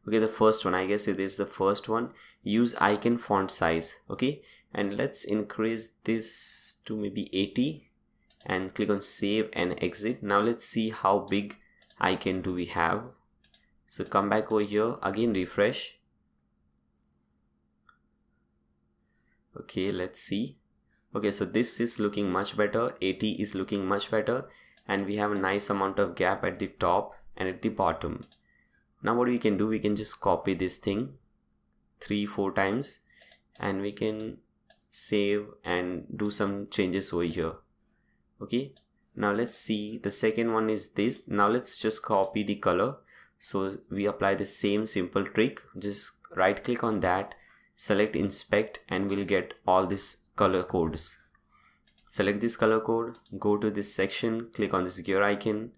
Okay, the first one, I guess it is the first one. Use icon font size. Okay, and let's increase this to maybe 80 and click on save and exit. Now let's see how big icon do we have. So come back over here, again refresh. Okay, let's see. Okay, so this is looking much better. 80 is looking much better, and we have a nice amount of gap at the top and at the bottom. Now what we can do, we can just copy this thing 3-4 times and we can save and do some changes over here. Okay, now let's see, the second one is this. Now let's just copy the color. So we apply the same simple trick. Just right click on that, select inspect, and we'll get all these color codes. Select this color code, go to this section, click on this gear icon.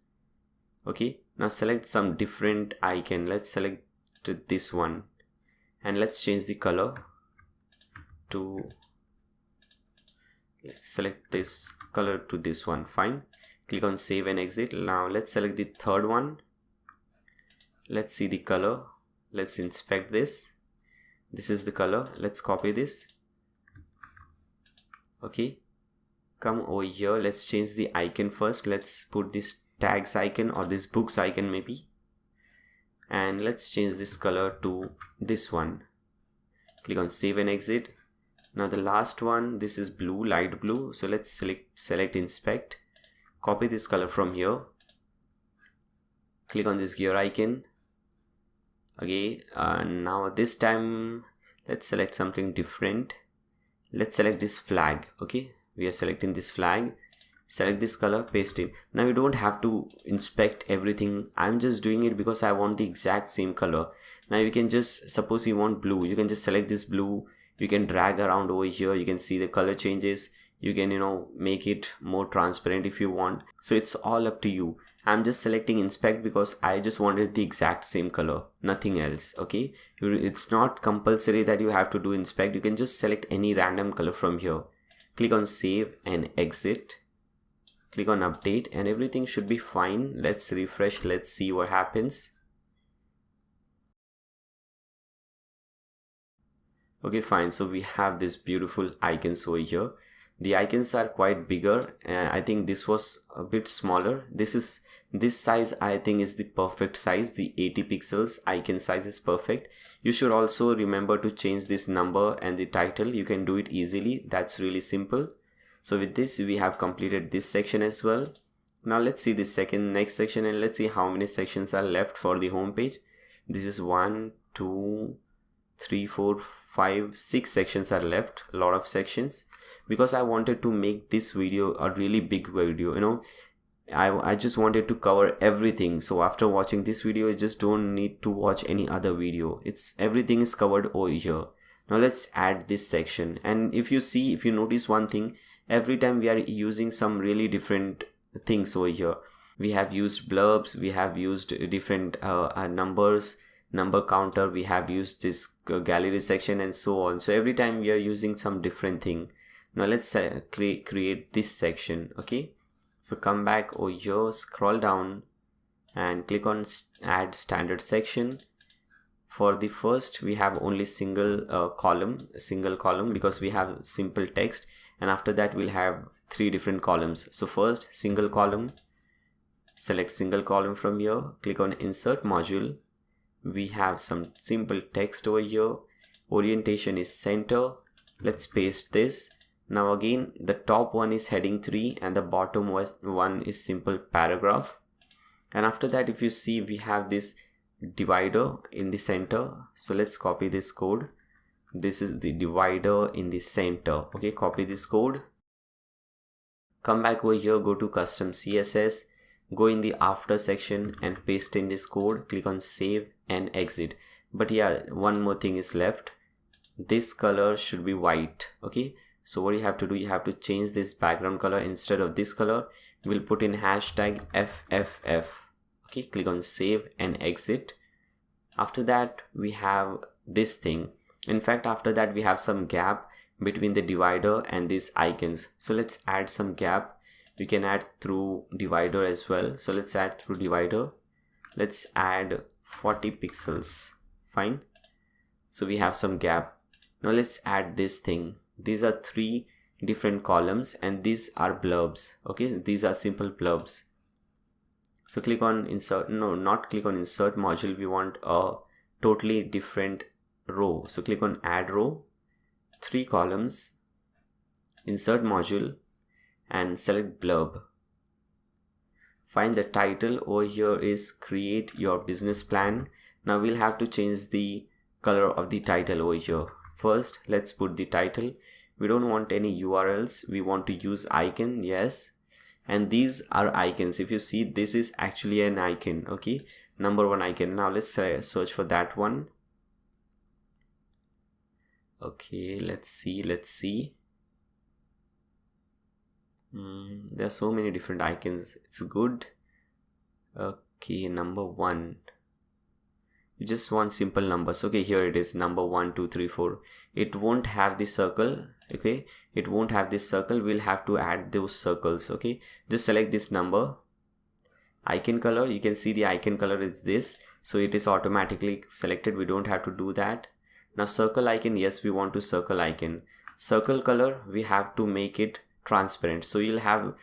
Okay, now select some different icon. Let's select to this one and let's change the color to, let's select this color to this one. Fine, click on save and exit. Now let's select the third one. Let's see the color. Let's inspect this. This is the color. Let's copy this. Okay, come over here. Let's change the icon first. Let's put this tags icon or this books icon maybe, and let's change this color to this one. Click on save and exit. Now the last one, this is blue, light blue. So let's select inspect, copy this color from here, click on this gear icon. Okay, now this time let's select something different. Let's select this flag. Okay, we are selecting this flag. Select this color, paste it. Now you don't have to inspect everything. I'm just doing it because I want the exact same color. Now you can just, suppose you want blue, you can just select this blue. You can drag around over here. You can see the color changes. You can, make it more transparent if you want. So it's all up to you. I'm just selecting inspect because I just wanted the exact same color, nothing else. Okay, it's not compulsory that you have to do inspect. You can just select any random color from here. Click on save and exit. Click on update and everything should be fine. Let's refresh. Let's see what happens. Okay, fine. So we have this beautiful icons over here. The icons are quite bigger. I think this was a bit smaller. This size I think is the perfect size. The 80 pixels icon size is perfect. You should also remember to change this number and the title. You can do it easily. That's really simple. So with this, we have completed this section as well. Now let's see this next section, and let's see how many sections are left for the home page. This is 1, 2, 3, 4, 5, 6 sections are left. A lot of sections, because I wanted to make this video a really big video. I just wanted to cover everything. So after watching this video, you just don't need to watch any other video. Everything is covered over here. Now let's add this section, and if you notice one thing, every time we are using some really different things over here. We have used blurbs, we have used different numbers, number counter, we have used this gallery section and so on. So every time we are using some different thing. Now let's create this section. Okay, so come back over here, scroll down and click on add standard section. For the first, we have only single column because we have simple text, and after that we'll have 3 different columns. So first, single column, select single column from here, click on insert module. We have some simple text over here. Orientation is center. Let's paste this. Now again, the top one is heading 3 and the bottom one is simple paragraph. And after that, if you see, we have this divider in the center. So let's copy this code. this is the divider in the center. Okay, copy this code, come back over here, go to custom CSS, go in the after section and paste in this code, click on save and exit. But yeah, one more thing is left. This color should be white. Okay, so what you have to do, you have to change this background color. Instead of this color, we'll put in hashtag FFF. Okay, click on save and exit. After that we have this thing. In fact, after that we have some gap between the divider and these icons. So let's add some gap. We can add through divider as well. So let's add through divider. Let's add 40 pixels. Fine. So we have some gap. Now let's add this thing. These are 3 different columns and these are blurbs. Okay, these are simple blurbs. So click on insert, no, not click on insert module. We want a totally different row. So click on add row, 3 columns, insert module and select blurb. Find the title. Over here is create your business plan. Now we'll have to change the color of the title over here. First, let's put the title. We don't want any URLs. We want to use icon. Yes. And these are icons. If you see, this is actually an icon. Okay, number 1 icon. Now let's search for that one. Okay, let's see. There are so many different icons. It's good. Okay, number 1. You just want simple numbers. Okay, here it is, number 1 2 3 4. It won't have the circle. Okay, it won't have this circle. We'll have to add those circles. Okay, just select this number. Icon color, you can see the icon color is this, so it is automatically selected. We don't have to do that. Now circle icon, yes, we want to circle icon. Circle color, we have to make it transparent. So you'll have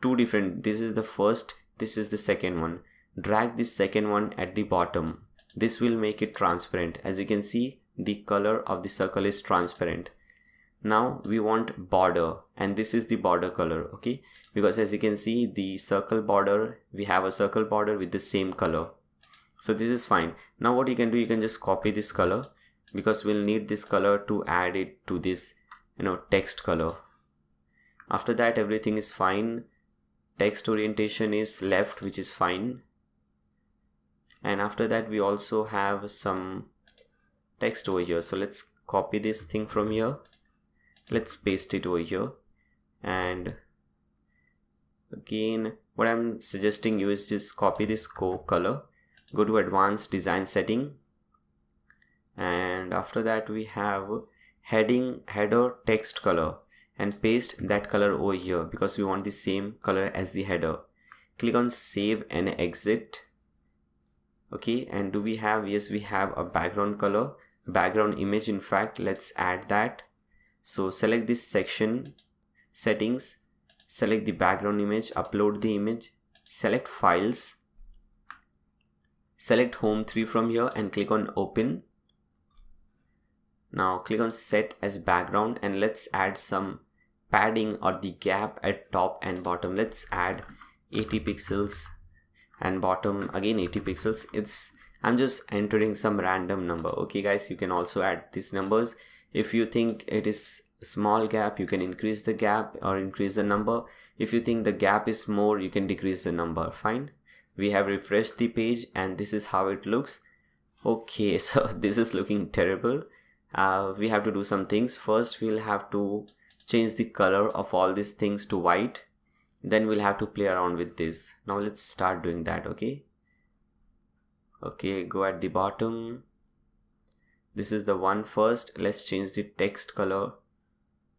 2 different, this is the first, this is the second one. Drag this second one at the bottom. This will make it transparent. As you can see, the color of the circle is transparent. Now we want border, and this is the border color. Okay, because as you can see, the circle border, we have a circle border with the same color. So this is fine. Now what you can do, you can just copy this color, because we'll need this color to add it to this, text color. After that, everything is fine. Text orientation is left, which is fine. And after that, we also have some text over here. So let's copy this thing from here. Let's paste it over here. And again, what I'm suggesting you is just copy this color, go to advanced design setting. And after that, we have header text color, and paste that color over here because we want the same color as the header. Click on save and exit. Okay, and do we have, yes, we have a background color, background image. In fact, let's add that. So select this section, settings, select the background image, upload the image, select files, select home 3 from here and click on open. Now click on set as background, and let's add some padding or the gap at top and bottom. Let's add 80 pixels and bottom again 80 pixels. I'm just entering some random number. Okay guys, you can also add these numbers. If you think it is small gap, you can increase the gap or increase the number. If you think the gap is more, you can decrease the number. Fine. We have refreshed the page and this is how it looks. Okay, so this is looking terrible. We have to do some things. First, we'll have to change the color of all these things to white. Then we'll have to play around with this. Now let's start doing that. Okay, go at the bottom. This is the one first. Let's change the text color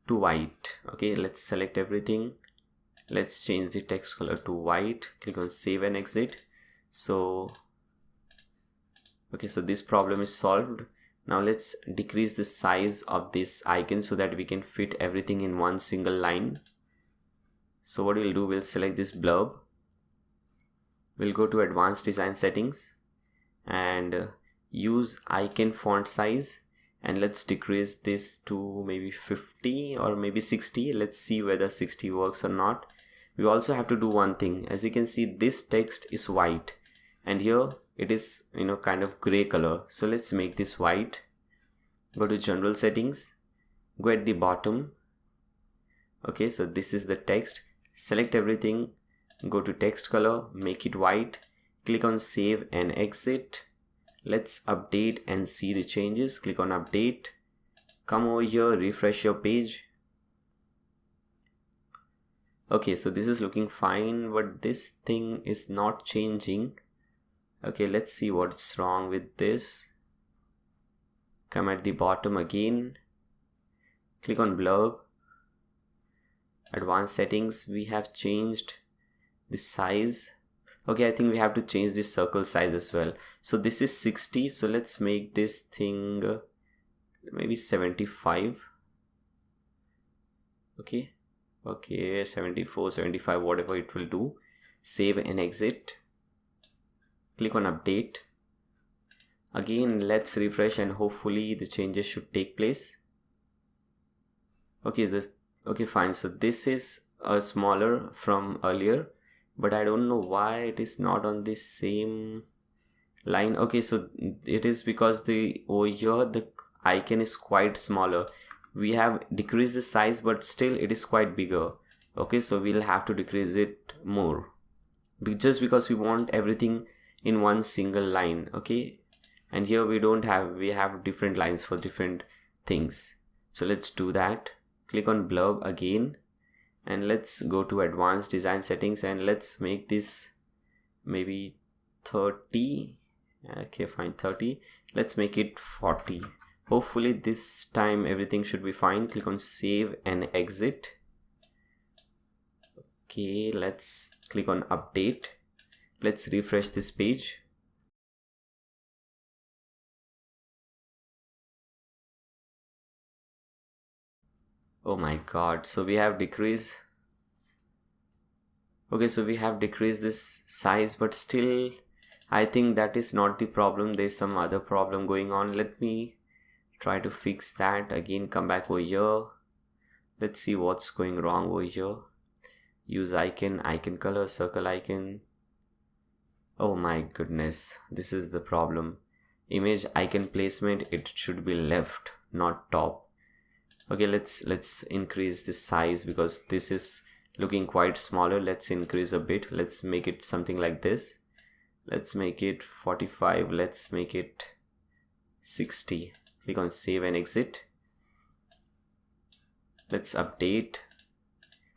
to white. Okay, let's select everything. Let's change the text color to white. Click on save and exit. So okay, so this problem is solved. Now let's decrease the size of this icon so that we can fit everything in one single line. So what we'll do, we'll select this blurb. We'll go to advanced design settings and use icon font size, and let's decrease this to maybe 50 or maybe 60. Let's see whether 60 works or not. We also have to do one thing. As you can see, this text is white and here it is kind of gray color. So let's make this white. go to general settings, go at the bottom. Okay, so this is the text. Select everything, go to text color, make it white, click on save and exit. Let's update and see the changes. Click on update, come over here, refresh your page. Okay, so this is looking fine, but this thing is not changing. Okay, let's see what's wrong with this. Come at the bottom again, click on blurb, advanced settings. We have changed the size. Okay, I think we have to change the circle size as well. So this is 60, so let's make this thing maybe 75. Okay, 74, 75, whatever it will do. Save and exit, click on update. Again, let's refresh and hopefully the changes should take place. Okay, fine. So this is smaller from earlier, but I don't know why it is not on the same line. Okay, so it is because over here the icon is quite smaller. We have decreased the size, but still it is quite bigger. Okay, so we'll have to decrease it more, just because we want everything in one single line. Okay, and here we have different lines for different things. So let's do that. Click on blurb again, and let's go to advanced design settings, and let's make this maybe 30. Okay, fine, 30. Let's make it 40. Hopefully this time everything should be fine. Click on save and exit. Okay, let's click on update. Let's refresh this page. Oh my god, so we have decreased. Okay, so we have decreased this size, but still I think that is not the problem. There's some other problem going on. Let me try to fix that. Again, come back over here. Let's see what's going wrong over here. Use icon color, circle icon. Oh my goodness, this is the problem. Image icon placement, it should be left, not top. Okay, let's increase the size because this is looking quite smaller. Let's increase a bit. Let's make it something like this. Let's make it 45. Let's make it 60. Click on save and exit. Let's update.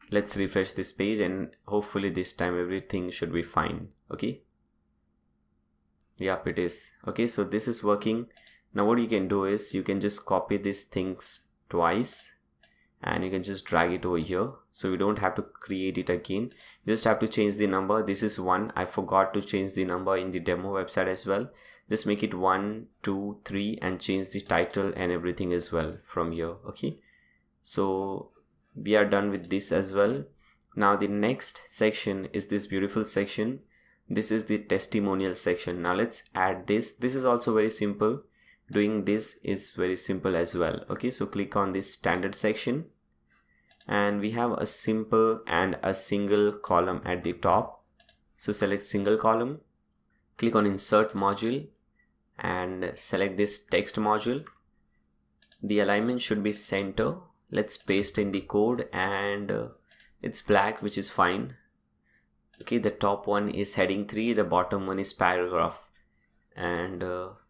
Let's refresh this page, and hopefully this time everything should be fine. Okay, yep, it is. Okay, so this is working. Now what you can do is you can just copy these things twice and you can just drag it over here, so you don't have to create it again. You just have to change the number. This is 1. I forgot to change the number in the demo website as well. Just make it 1, 2, 3 and change the title and everything as well from here. Okay, so we are done with this as well. Now the next section is this beautiful section. This is the testimonial section. Now let's add this. This is also very simple. Doing this is very simple as well. Okay, so click on this standard section, and we have a simple and a single column at the top. So select single column, click on insert module and select this text module. The alignment should be center. Let's paste in the code, and it's black, which is fine. Okay, the top one is heading 3, the bottom one is paragraph, and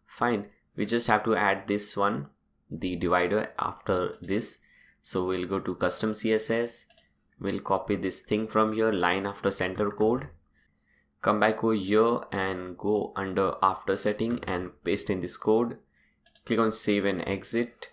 fine. We just have to add this one, the divider, after this. So we'll go to custom CSS, we'll copy this thing from here, line after center code, come back over here and go under after setting and paste in this code. Click on save and exit.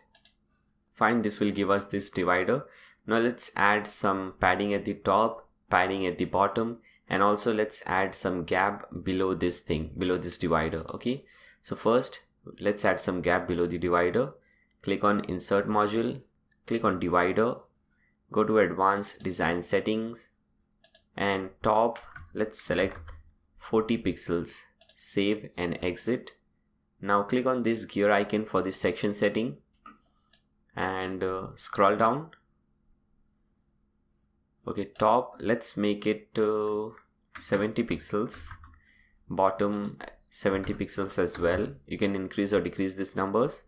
Fine, this will give us this divider. Now let's add some padding at the top, padding at the bottom, and also let's add some gap below this thing, below this divider. Okay, so first let's add some gap below the divider. Click on insert module, click on divider, go to advanced design settings, and top, let's select 40 pixels, save and exit. Now click on this gear icon for this section setting and scroll down. Okay, top, let's make it 70 pixels, bottom 70 pixels as well. You can increase or decrease these numbers.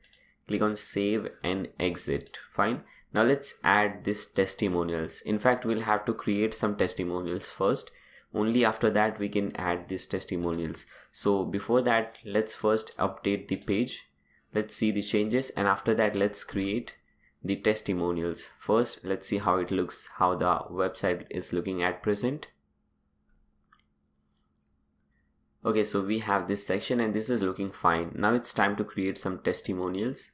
click on save and exit. Fine. Now let's add this testimonials. In fact, we'll have to create some testimonials first. Only after that we can add these testimonials. So before that, let's first update the page. Let's see the changes, and after that let's create the testimonials. First, let's see how it looks, how the website is looking at present. Okay, so we have this section and this is looking fine. Now it's time to create some testimonials.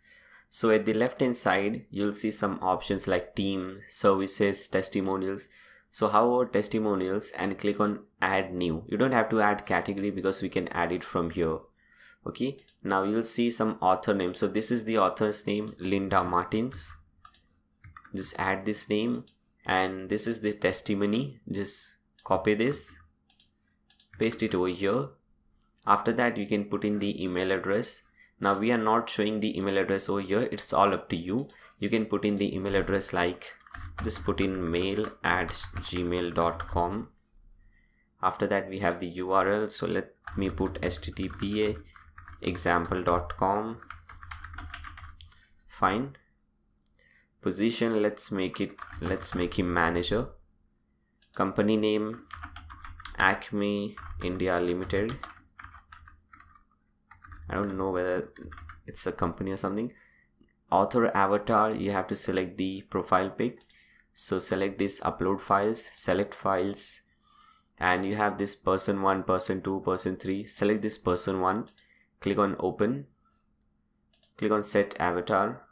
So at the left hand side, you'll see some options like team, services, testimonials. So hover testimonials and click on add new. You don't have to add category because we can add it from here. Okay, now you'll see some author name. So this is the author's name, Linda Martins. Just add this name, and this is the testimony. Just copy this, paste it over here. After that, you can put in the email address. Now we are not showing the email address over here. It's all up to you. You can put in the email address, like just put in mail@gmail.com. After that, we have the URL. So let me put http example.com. Fine. Position, let's make him manager. Company name, Acme India Limited. I don't know whether it's a company or something. Author avatar, you have to select the profile pic. So select this upload files, select files, and you have this person 1, person 2, person 3. Select this person 1, click on open, click on set avatar.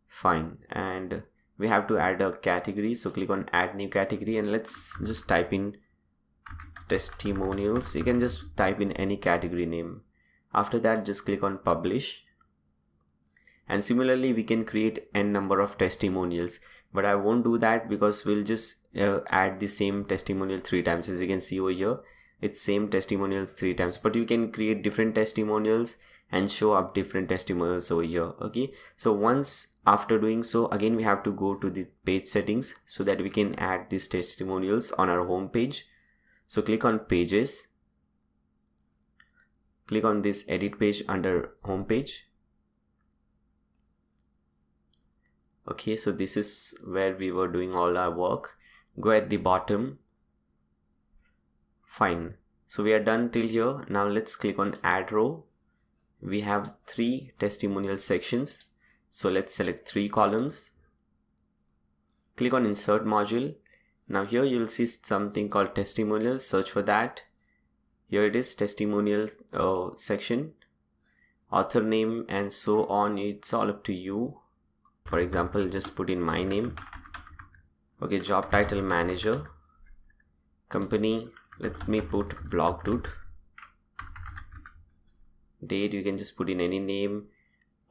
Fine. And we have to add a category, so click on add new category, and let's just type in testimonials. You can just type in any category name. After that, just click on publish. And similarly, we can create n number of testimonials, but I won't do that because we'll just add the same testimonial 3 times. As you can see over here, it's same testimonials 3 times, but you can create different testimonials and show up different testimonials over here. Okay, so once after doing so, again we have to go to the page settings so that we can add these testimonials on our home page. So click on pages, click on this edit page under home page. Okay, so this is where we were doing all our work. Go at the bottom. Fine, so we are done till here. Now let's click on add row. We have 3 testimonial sections, so let's select 3 columns. Click on insert module. Now here you'll see something called testimonials. Search for that. Here it is, testimonial section, author name and so on. It's all up to you. For example, just put in my name. Okay, job title manager. Company, let me put blog dude. Date, you can just put in any name.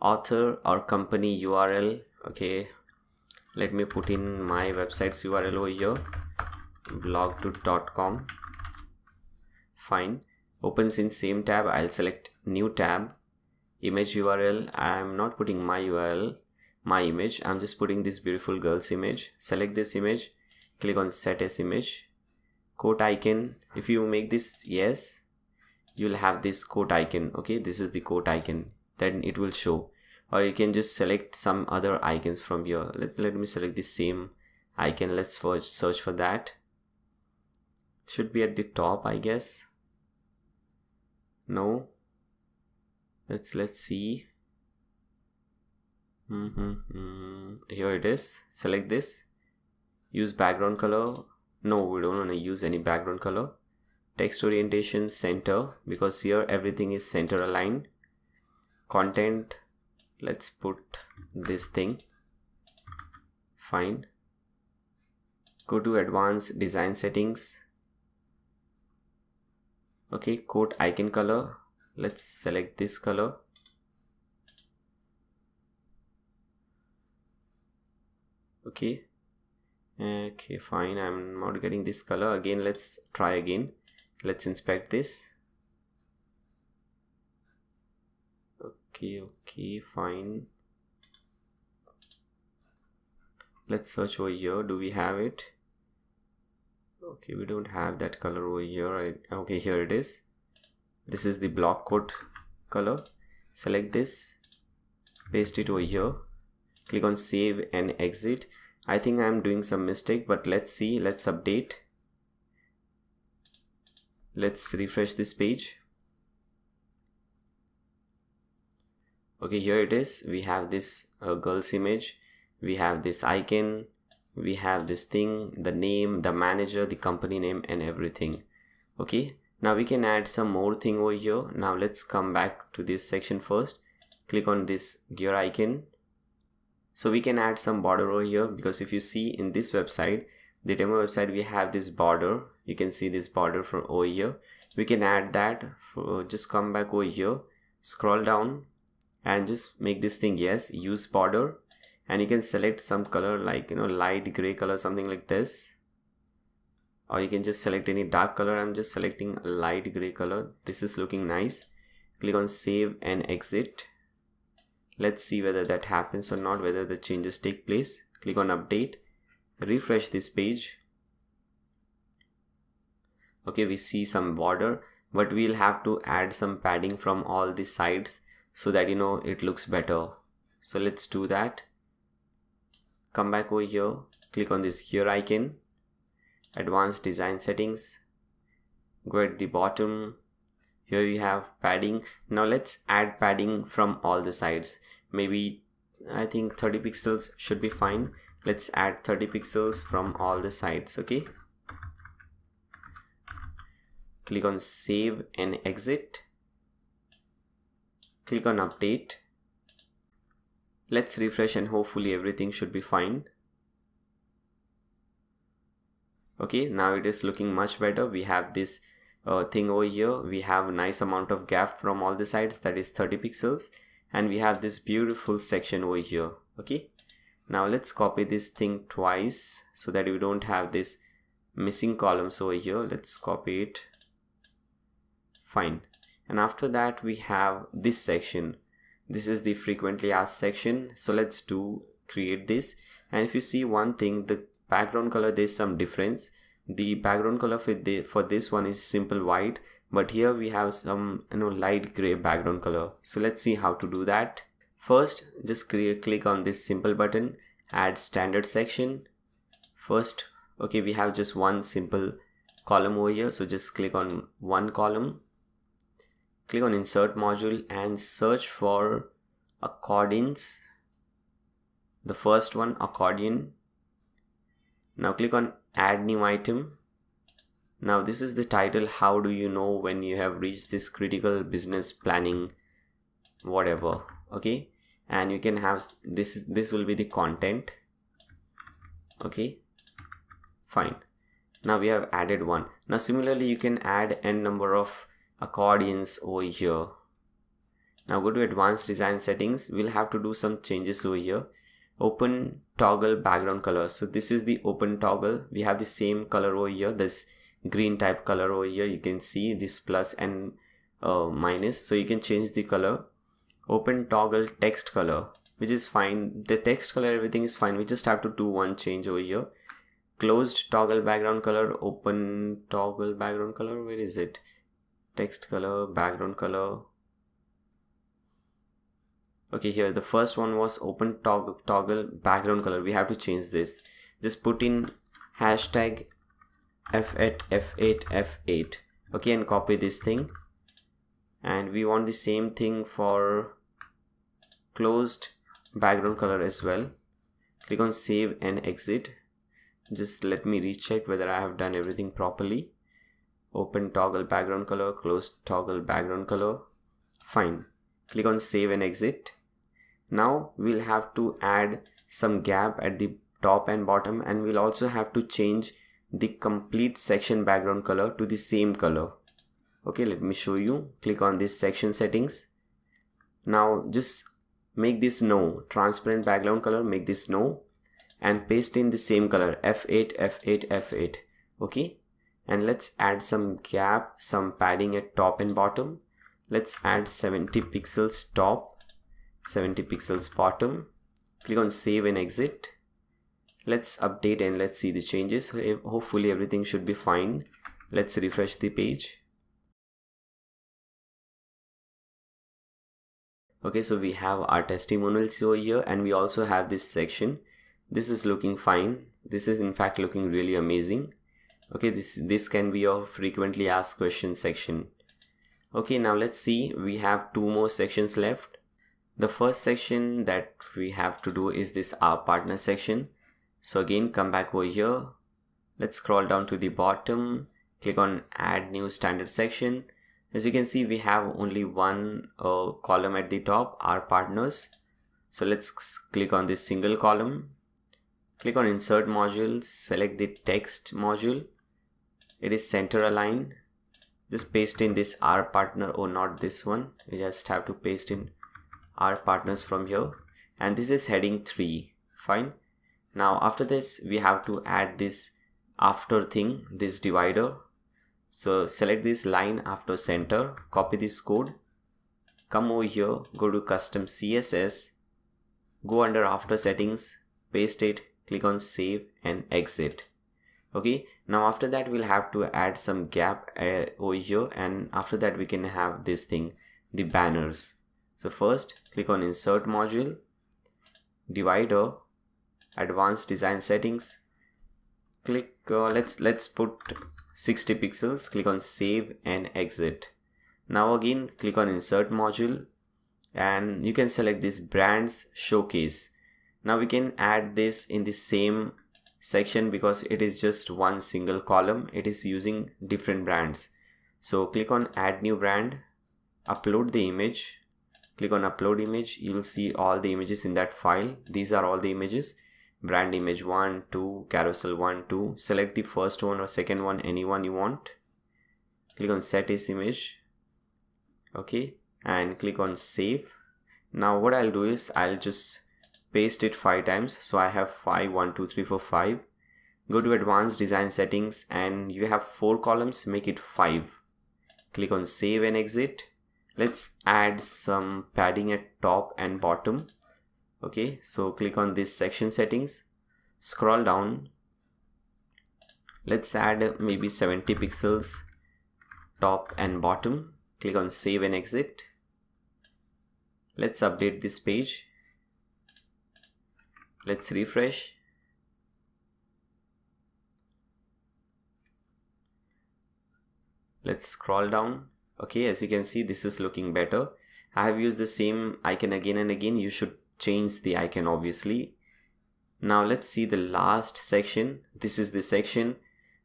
Author or company URL. Okay, let me put in my website's URL over here, blogdude.com. Fine. Opens in same tab. I'll select new tab. Image URL, I'm not putting my URL, my image. I'm just putting this beautiful girl's image. Select this image, click on set as image. Quote icon, if you make this yes, you'll have this quote icon. Okay, this is the quote icon, then it will show. Or you can just select some other icons from here. Let me select the same icon. Let's search for that. It should be at the top, I guess. No, let's see. Here it is. Select this. Use background color. No, we don't want to use any background color. Text orientation center, because here everything is center aligned. Content, let's put this thing. Fine. Go to advanced design settings. Okay, quote icon color, let's select this color. Okay, fine, I'm not getting this color. Again, let's try again. Let's inspect this. Okay, fine. Let's search over here. Do we have it? Okay, we don't have that color over here. Okay, here it is. This is the block quote color. Select this. paste it over here, click on save and exit. I think I'm doing some mistake, but let's see. Let's update. Let's refresh this page. Okay, here it is. We have this girl's image, we have this icon, we have this thing, the name, the manager, the company name, and everything. Okay, now we can add some more thing over here. Now let's come back to this section first. Click on this gear icon. So we can add some border over here, because if you see in this website, the demo website, we have this border. You can see this border from over here. We can add that. Just come back over here, scroll down, and just make this thing, yes, use border, and you can select some color like, you know, light gray color, something like this, or you can just select any dark color. I'm just selecting a light gray color. This is looking nice. Click on save and exit. Let's see whether that happens or not, whether the changes take place. Click on update, refresh this page. Okay, we see some border, but we'll have to add some padding from all the sides so that, you know, it looks better. So let's do that. Come back over here, click on this gear icon, advanced design settings, go at the bottom. Here you have padding. Now let's add padding from all the sides. Maybe I think 30 pixels should be fine. Let's add 30 pixels from all the sides. Okay, click on save and exit. Click on update. Let's refresh and hopefully everything should be fine. Okay, now it is looking much better. We have this thing over here. We have a nice amount of gap from all the sides, that is 30 pixels, and we have this beautiful section over here. Okay, now let's copy this thing twice so that we don't have this missing columns over here. Let's copy it. Fine. And after that we have this section. This is the frequently asked section. So let's create this. And if you see one thing, the background color, there's some difference. The background color for this one is simple white, but here we have some, you know, light gray background color. So let's see how to do that. First, just click on this simple button, add standard section. First, okay, we have just one simple column over here, so just click on one column. Click on insert module and search for accordions. The first one, accordion. Now click on add new item. Now this is the title. How do you know when you have reached this critical business planning, whatever. Okay, and you can have this will be the content. Okay, fine. Now we have added one. Now similarly you can add n number of accordions over here. Now go to advanced design settings. We'll have to do some changes over here. Open toggle background color. So this is the open toggle. We have the same color over here, this green type color over here. You can see this plus and minus, so you can change the color. Open toggle text color, which is fine. The text color, everything is fine. We just have to do one change over here. Closed toggle background color, open toggle background color. Where is it? Text color, background color. Okay, here the first one was open toggle background color. We have to change this. Just put in hashtag F8 F8 F8. Okay, and copy this thing. And we want the same thing for closed background color as well. Click on save and exit. Just let me recheck whether I have done everything properly. Open toggle background color, closed toggle background color. Fine. Click on save and exit. Now we'll have to add some gap at the top and bottom, and we'll also have to change the complete section background color to the same color. Okay, let me show you. Click on this section settings. Now just make this no, transparent background color, make this no, and paste in the same color, F8 F8 F8. Okay, and let's add some gap, some padding at top and bottom. Let's add 70 pixels top, 70 pixels bottom. Click on save and exit. Let's update and let's see the changes. Hopefully everything should be fine. Let's refresh the page. Okay, so we have our testimonials over here, and we also have this section. This is looking fine. This is in fact looking really amazing. Okay, this can be your frequently asked questions section. Okay, now let's see, we have 2 more sections left. The first section that we have to do is this our partner section. So again, come back over here. Let's scroll down to the bottom, click on add new standard section. As you can see, we have only one column at the top, our partners. So let's click on this single column, click on insert module, select the text module. It is center aligned. Just paste in this our partner, or not this one. We just have to paste in our partners from here, and this is heading 3. Fine. Now after this, we have to add this after thing, this divider. So select this line after center, copy this code, come over here, go to custom CSS, go under after settings, paste it, click on save and exit. Okay, now after that we'll have to add some gap over here, and after that we can have this thing, the banners. So first click on insert module, divider, advanced design settings, click let's put 60 pixels, click on save and exit. Now again click on insert module, and you can select this brands showcase. Now we can add this in the same section because it is just one single column, it is using different brands. So click on add new brand, upload the image, click on upload image. You will see all the images in that file. These are all the images, brand image 1, 2, carousel 1, 2. Select the first one or second one, anyone you want. Click on set as image. Okay, and click on save. Now what I'll do is I'll just paste it 5 times. So I have 5, 1, 2, 3, 4, 5. Go to advanced design settings, and you have 4 columns, make it 5. Click on save and exit. Let's add some padding at top and bottom. Okay, so click on this section settings, scroll down, let's add maybe 70 pixels top and bottom. Click on save and exit. Let's update this page. Let's refresh. Let's scroll down. Okay, as you can see, this is looking better. I have used the same icon again and again. You should change the icon obviously. Now let's see the last section. This is the section.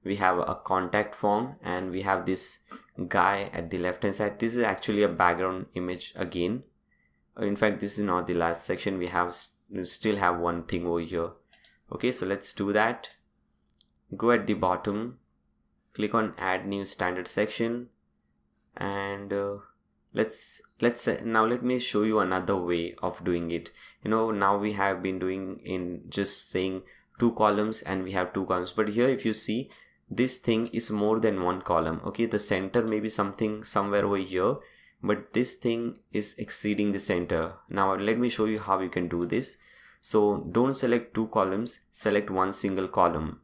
We have a contact form, and we have this guy at the left hand side. This is actually a background image again. In fact, this is not the last section. We still have one thing over here. Okay, so let's do that. Go at the bottom, click on add new standard section, and now let me show you another way of doing it. Now we have been doing in just saying 2 columns, and we have 2 columns, but here if you see, this thing is more than 1 column. Okay, the center may be something somewhere over here, but this thing is exceeding the center. Now let me show you how you can do this. So don't select 2 columns, select one single column.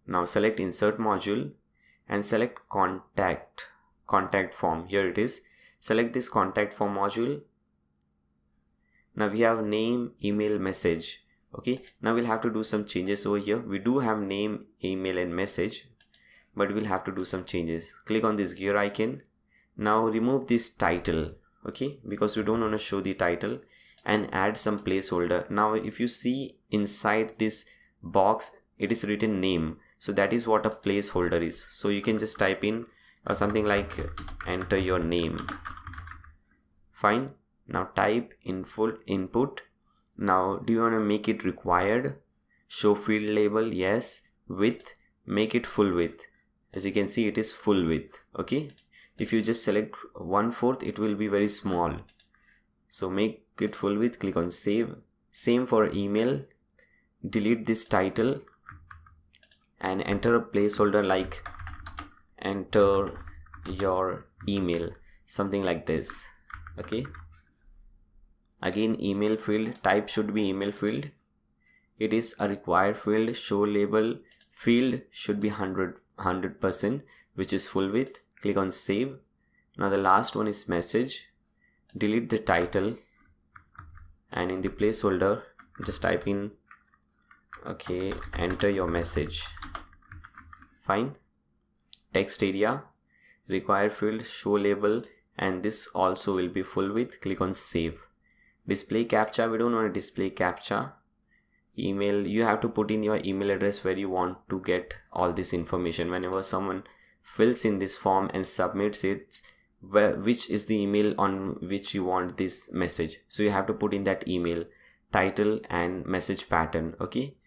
Now select insert module and select contact form. Here it is. Select this contact form module. Now we have name, email, message. Okay, now we'll have to do some changes over here. We do have name, email and message, but we'll have to do some changes. Click on this gear icon. Now remove this title, okay, because we don't want to show the title, and add some placeholder. Now if you see inside this box, it is written name, so that is what a placeholder is. So you can just type in something like enter your name. Fine. Now type in full input. Now do you want to make it required? Show field label, yes. Width, make it full width. As you can see, it is full width. Okay, if you just select 1/4, it will be very small. So make it full width, click on save. Same for email. Delete this title and enter a placeholder like enter your email, something like this. Okay, again email field, type should be email field. It is a required field. Show label field should be 100%, which is full width. Click on save. Now the last one is message. Delete the title and in the placeholder just type in, okay, enter your message. Fine. Text area, required field, show label, and this also will be full width. Click on save. Display captcha, we don't want to display captcha. Email, you have to put in your email address where you want to get all this information. Whenever someone fills in this form and submits it, which is the email on which you want this message, so you have to put in that email, title and message pattern. Okay,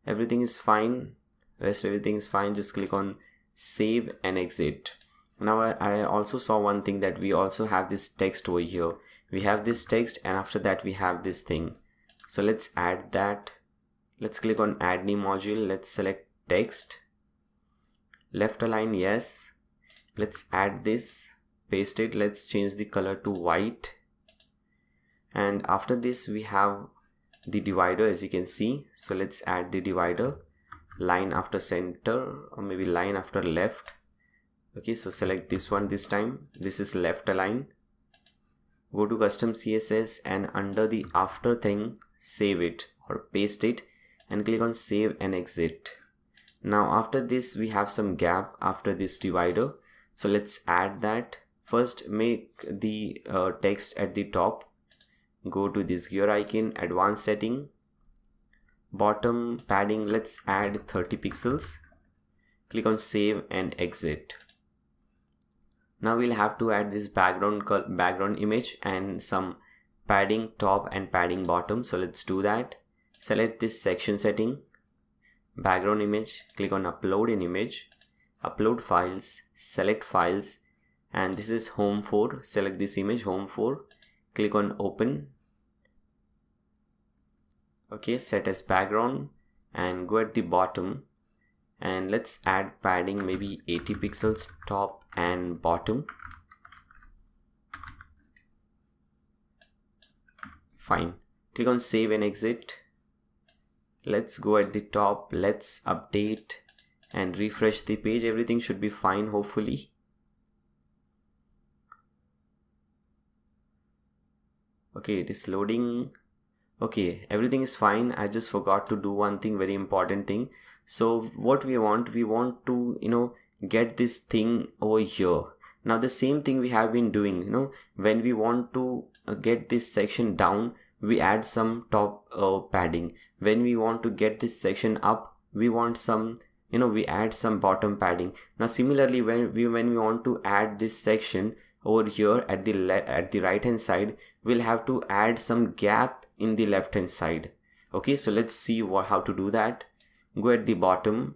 everything is fine, everything is fine. Just click on save and exit. Now I also saw one thing, that we also have this text over here. We have this text, and after that we have this thing. So let's add that. Let's click on add new module. Let's select text, left align, yes. Let's add this, paste it. Let's change the color to white, and after this we have the divider, as you can see. So let's add the divider, line after center, or maybe line after left. Okay, so select this one this time. This is left align. Go to custom CSS, and under the after thing, save it or paste it and click on save and exit. Now after this we have some gap after this divider, so let's add that. First, make the text at the top. Go to this gear icon, advanced setting, bottom padding, let's add 30 pixels. Click on save and exit. Now we'll have to add this background image and some padding top and padding bottom. So let's do that. Select this section setting, background image, click on upload an image, upload files, select files, and this is home 4. Select this image, home 4, click on open. Okay, set as background and go at the bottom, and let's add padding, maybe 80 pixels top and bottom. Fine. Click on save and exit. Let's go at the top, let's update and refresh the page. Everything should be fine, hopefully. Okay, it is loading. Okay, everything is fine. I just forgot to do one thing, very important thing. So what we want to get this thing over here. Now the same thing we have been doing, when we want to get this section down, we add some top padding. When we want to get this section up, we want some, we add some bottom padding. Now similarly, when we want to add this section over here at the right hand side, we'll have to add some gap in the left hand side. Okay, so let's see how to do that. Go at the bottom.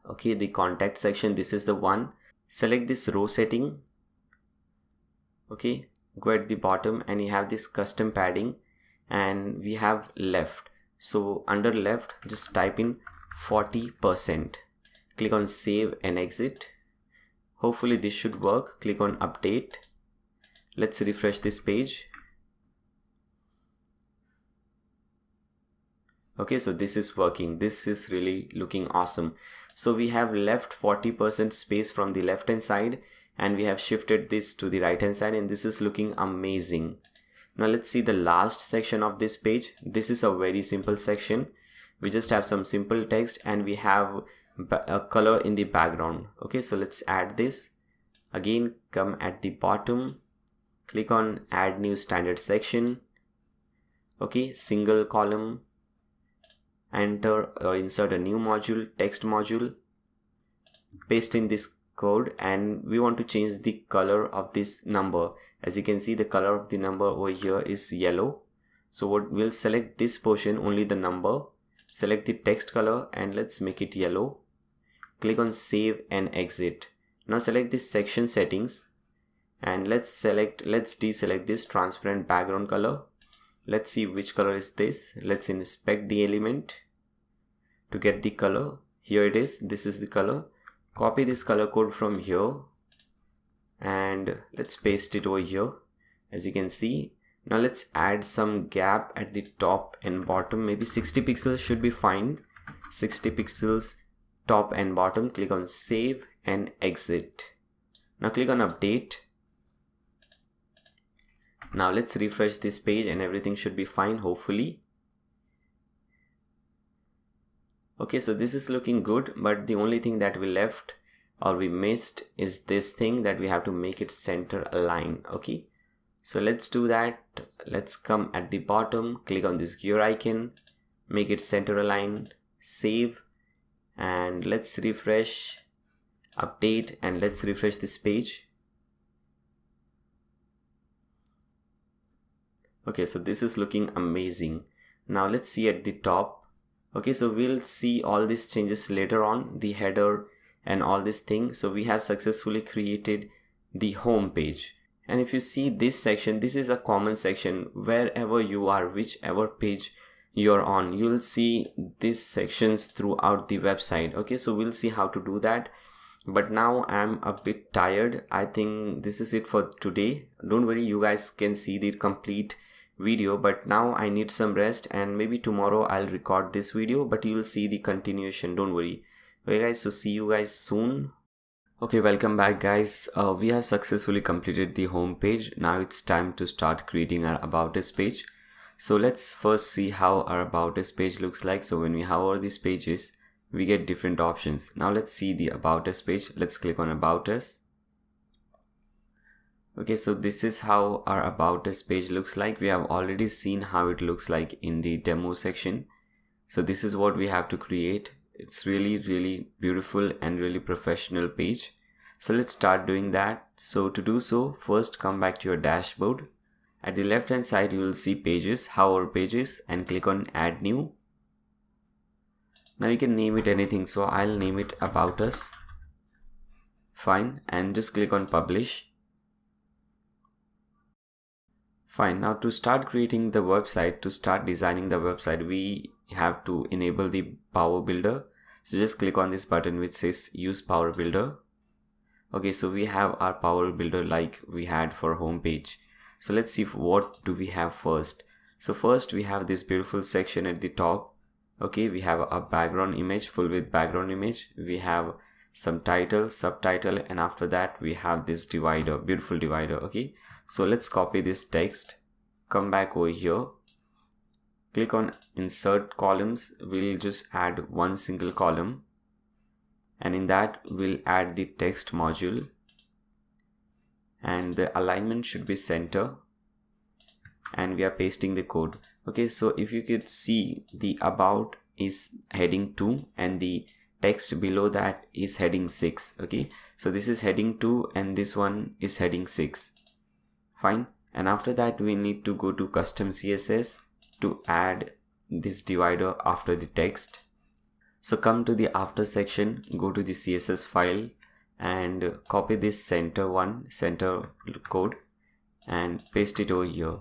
Okay, the contact section, this is the one. Select this row setting. Okay, go at the bottom and you have this custom padding, and we have left. So under left, just type in 40%. Click on save and exit. Hopefully this should work. Click on update. Let's refresh this page. Okay, so this is working. This is really looking awesome. So we have left 40% space from the left hand side, and we have shifted this to the right hand side, and this is looking amazing. Now let's see the last section of this page. This is a very simple section. We just have some simple text and we have a color in the background. Okay, so let's add this. Again, come at the bottom, click on add new standard section. Okay, single column, enter or insert a new module, text module, paste in this code, and we want to change the color of this number. As you can see, the color of the number over here is yellow. So what we'll select this portion, only the number, select the text color and let's make it yellow. Click on save and exit. Now select this section settings and let's deselect this transparent background color. Let's see which color is this. Let's inspect the element to get the color. Here it is. This is the color. Copy this color code from here and let's paste it over here. As you can see, now let's add some gap at the top and bottom. Maybe 60 pixels should be fine. 60 pixels top and bottom. Click on save and exit. Now click on update. Now let's refresh this page and everything should be fine, hopefully. Okay, so this is looking good, but the only thing that we left or we missed is this thing that we have to make it center aligned. Okay, so let's do that. Let's come at the bottom, click on this gear icon, make it center aligned, save, and let's refresh, update, and let's refresh this page. Okay, so this is looking amazing. Now let's see at the top. Okay, so we'll see all these changes later on, the header and all this thing. So we have successfully created the home page. And if you see this section, this is a common section. Wherever you are, whichever page you're on, you'll see these sections throughout the website. Okay, so we'll see how to do that. But now I'm a bit tired. I think this is it for today. Don't worry, you guys can see the complete video, but now I need some rest, and maybe tomorrow I'll record this video, but you'll see the continuation, don't worry. Okay guys, so see you guys soon. Okay, welcome back guys. We have successfully completed the home page. Now it's time to start creating our about us page. So let's first see how our about us page looks like. So when we hover these pages, we get different options. Now let's see the about us page. Let's click on about us. Okay, so this is how our about us page looks like. We have already seen how it looks like in the demo section. So this is what we have to create. It's really beautiful and really professional page. So let's start doing that. So to do so, first come back to your dashboard. At the left hand side, you will see pages, hover pages, and click on add new. Now you can name it anything. So I'll name it about us. Fine, and just click on publish. Fine, now to start creating the website, to start designing the website, we have to enable the Power Builder. So just click on this button which says use Power Builder. Okay, so we have our Power Builder like we had for home page. So let's see what do we have first. So first we have this beautiful section at the top. Okay, we have a background image, full width background image. We have some title, subtitle, and after that we have this divider, beautiful divider. Okay, so let's copy this text, come back over here, click on insert columns. We'll just add one single column, and in that we'll add the text module, and the alignment should be center, and we are pasting the code. Okay, so if you could see, the about is heading 2 and the text below that is heading 6. Okay, so this is heading 2 and this one is heading 6. Fine, and after that we need to go to custom CSS to add this divider after the text. So come to the after section, go to the CSS file and copy this center code and paste it over here.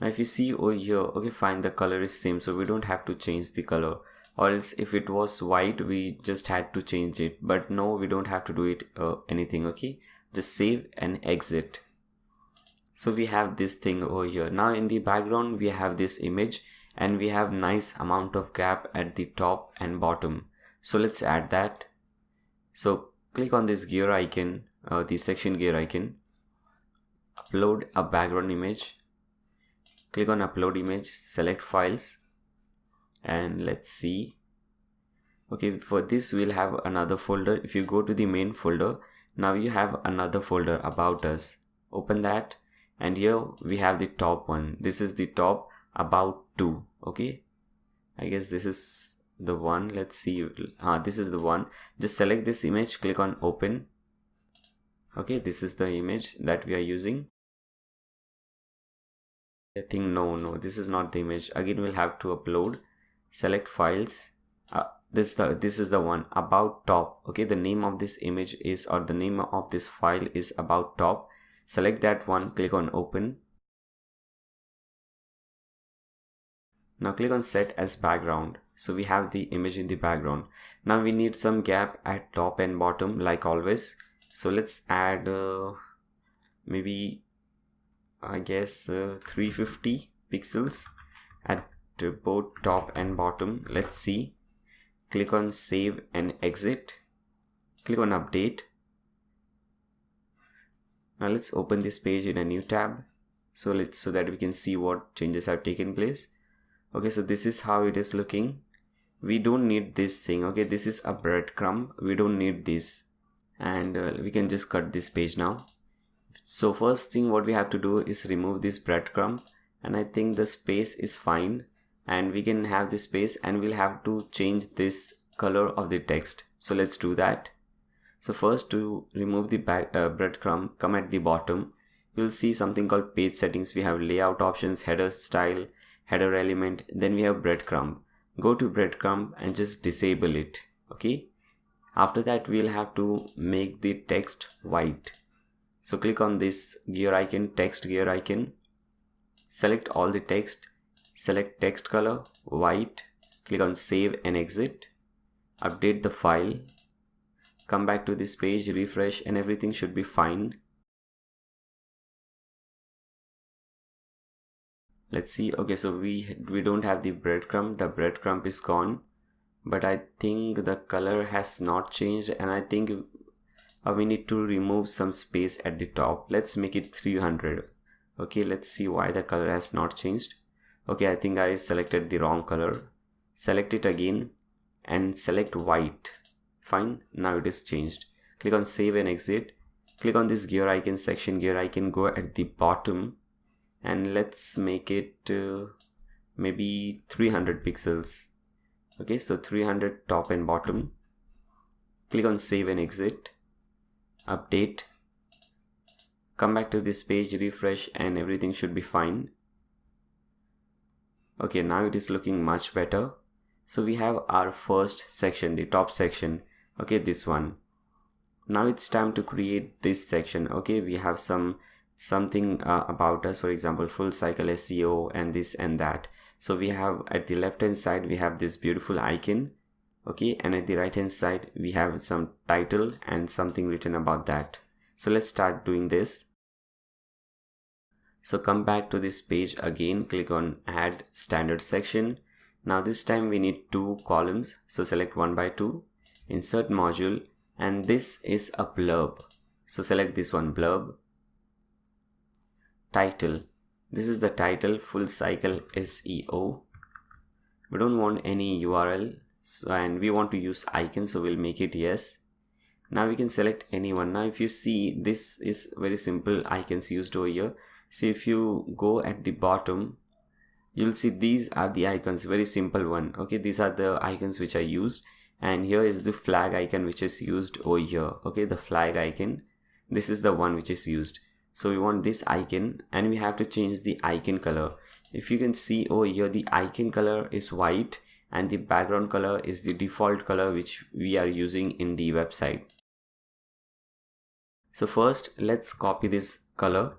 Now if you see over here, okay fine, the color is same, so we don't have to change the color, or else if it was white we just had to change it, but no, we don't have to do it anything. Okay, just save and exit. So we have this thing over here. Now in the background we have this image and we have nice amount of gap at the top and bottom. So let's add that. So click on this gear icon, the section gear icon, upload a background image, click on upload image, select files, and let's see. Okay, for this we'll have another folder. If you go to the main folder, now you have another folder about us. Open that, and here we have the top one. This is the top about 2. Okay, I guess this is the one. Let's see. This is the one. Just select this image, click on open. Okay, this is the image that we are using. I think no, this is not the image. Again, we'll have to upload, select files. This is the one, about top. Okay, the name of this image is, or the name of this file is about top. Select that one, click on open. Now click on set as background. So we have the image in the background. Now we need some gap at top and bottom like always. So let's add maybe I guess 350 pixels at both top and bottom. Let's see. Click on save and exit. Click on update. Now let's open this page in a new tab. so that we can see what changes have taken place. Okay, so this is how it is looking. We don't need this thing. Okay, this is a breadcrumb, we don't need this, and we can just cut this page now. So first thing what we have to do is remove this breadcrumb, and I think the space is fine, and we can have this space, and we'll have to change this color of the text. So let's do that. So first, to remove the breadcrumb, come at the bottom. You'll see something called page settings. We have layout options, header style, header element, then we have breadcrumb. Go to breadcrumb and just disable it. Okay, after that we'll have to make the text white. So click on this gear icon, text gear icon, select all the text, select text color white, click on save and exit, update the file, come back to this page, refresh, and everything should be fine. Let's see. Okay, so we don't have the breadcrumb. The breadcrumb is gone, but I think the color has not changed, and I think we need to remove some space at the top. Let's make it 300. Okay, let's see why the color has not changed. Okay, I think I selected the wrong color. Select it again and select white. Fine, now it is changed. Click on save and exit. Click on this gear icon, section gear icon, go at the bottom, and let's make it maybe 300 pixels. Okay, so 300 top and bottom. Click on save and exit, update, come back to this page, refresh, and everything should be fine. Okay, now it is looking much better. So we have our first section, the top section. Okay, this one. Now it's time to create this section. Okay, we have something about us, for example, full cycle SEO and this and that. So we have at the left hand side we have this beautiful icon. Okay, and at the right hand side we have some title and something written about that. So let's start doing this. So come back to this page again, click on add standard section. Now this time we need 2 columns, so select 1 by 2, insert module, and this is a blurb. So select this one, blurb. Title, this is the title, full cycle SEO. We don't want any URL, and we want to use icon, so we'll make it yes. Now we can select any one. Now if you see, this is very simple icons used over here. See, if you go at the bottom, you'll see these are the icons, very simple one. Okay, these are the icons which I used, and here is the flag icon which is used over here. Okay, the flag icon, this is the one which is used. So we want this icon, and we have to change the icon color. If you can see over here, the icon color is white and the background color is the default color which we are using in the website. So first let's copy this color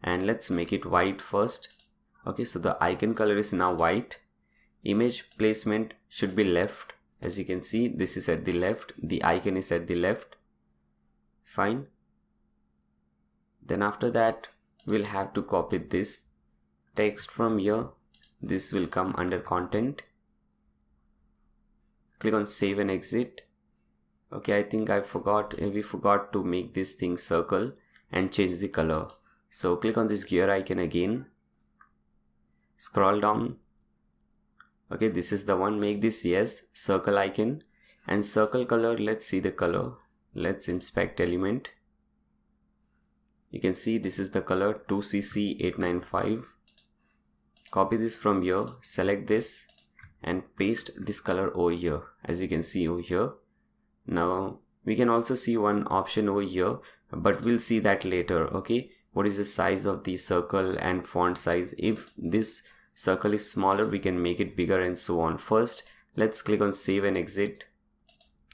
and let's make it white first. Okay, so the icon color is now white. Image placement should be left. As you can see, this is at the left, the icon is at the left. Fine. Then after that we'll have to copy this text from here. This will come under content. Click on save and exit. Okay, I think we forgot to make this thing circle and change the color. So click on this gear icon again, scroll down. Okay, this is the one, make this yes, circle icon, and circle color, let's see the color. Let's inspect element. You can see this is the color 2CC895. Copy this from here, select this and paste this color over here, as you can see over here. Now we can also see one option over here, but we'll see that later. Okay, what is the size of the circle and font size? If this circle is smaller, we can make it bigger and so on. First let's click on save and exit.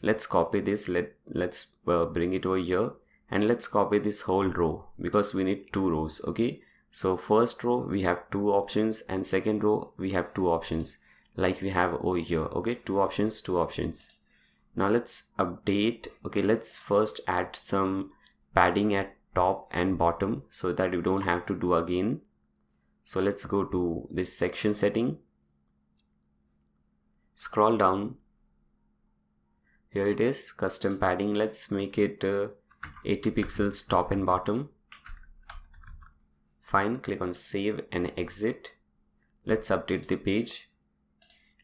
Let's copy this, let's bring it over here, and let's copy this whole row because we need 2 rows. Okay, so first row we have 2 options and second row we have 2 options like we have over here. Okay, 2 options, 2 options. Now let's update. Okay, let's first add some padding at top and bottom so that you don't have to do again. So let's go to this section setting, scroll down, here it is, custom padding. Let's make it 80 pixels top and bottom. Fine, click on save and exit. Let's update the page.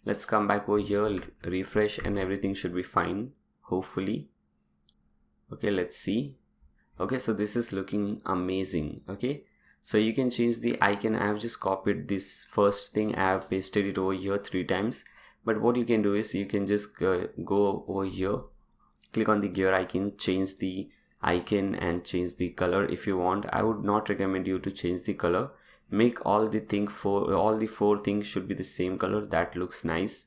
Let's come back over here, refresh, and everything should be fine, hopefully. Okay, let's see. Okay, so this is looking amazing. Okay, so you can change the icon. I have just copied this first thing, I have pasted it over here 3 times. But what you can do is you can just go over here, click on the gear icon, change the icon and change the color if you want. I would not recommend you to change the color. Make all the 4 things should be the same color. That looks nice.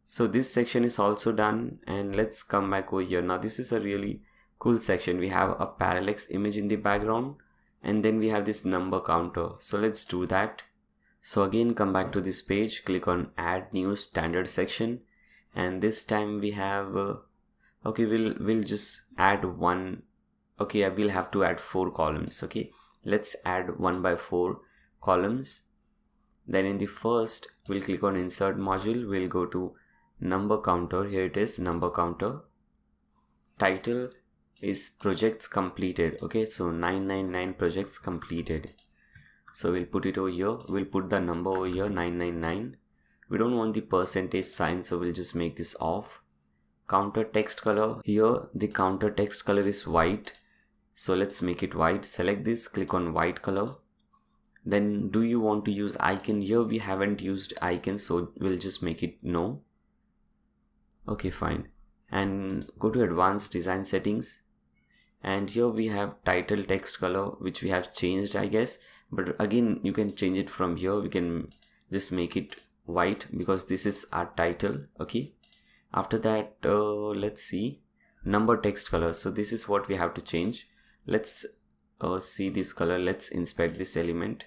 So this section is also done, and let's come back over here. Now this is a really cool section. We have a parallax image in the background, and then we have this number counter. So let's do that. So again, come back to this page, click on add new standard section, and this time we have okay, we'll just add one. Okay, I will have to add 4 columns. Okay, let's add 1 by 4 columns. Then in the first, we'll click on insert module, we'll go to number counter. Here it is, number counter. Title is projects completed. Okay, so 999 projects completed. So we'll put it over here, we'll put the number over here, 999. We don't want the percentage sign, so we'll just make this off. Counter text color, here the counter text color is white, so let's make it white. Select this, click on white color. Then do you want to use icon? Here we haven't used icon, so we'll just make it no. Okay, fine. And go to advanced design settings, and here we have title text color, which we have changed, I guess, but again you can change it from here. We can just make it white because this is our title. Okay, after that let's see, number text color. So this is what we have to change. Let's see this color. Let's inspect this element.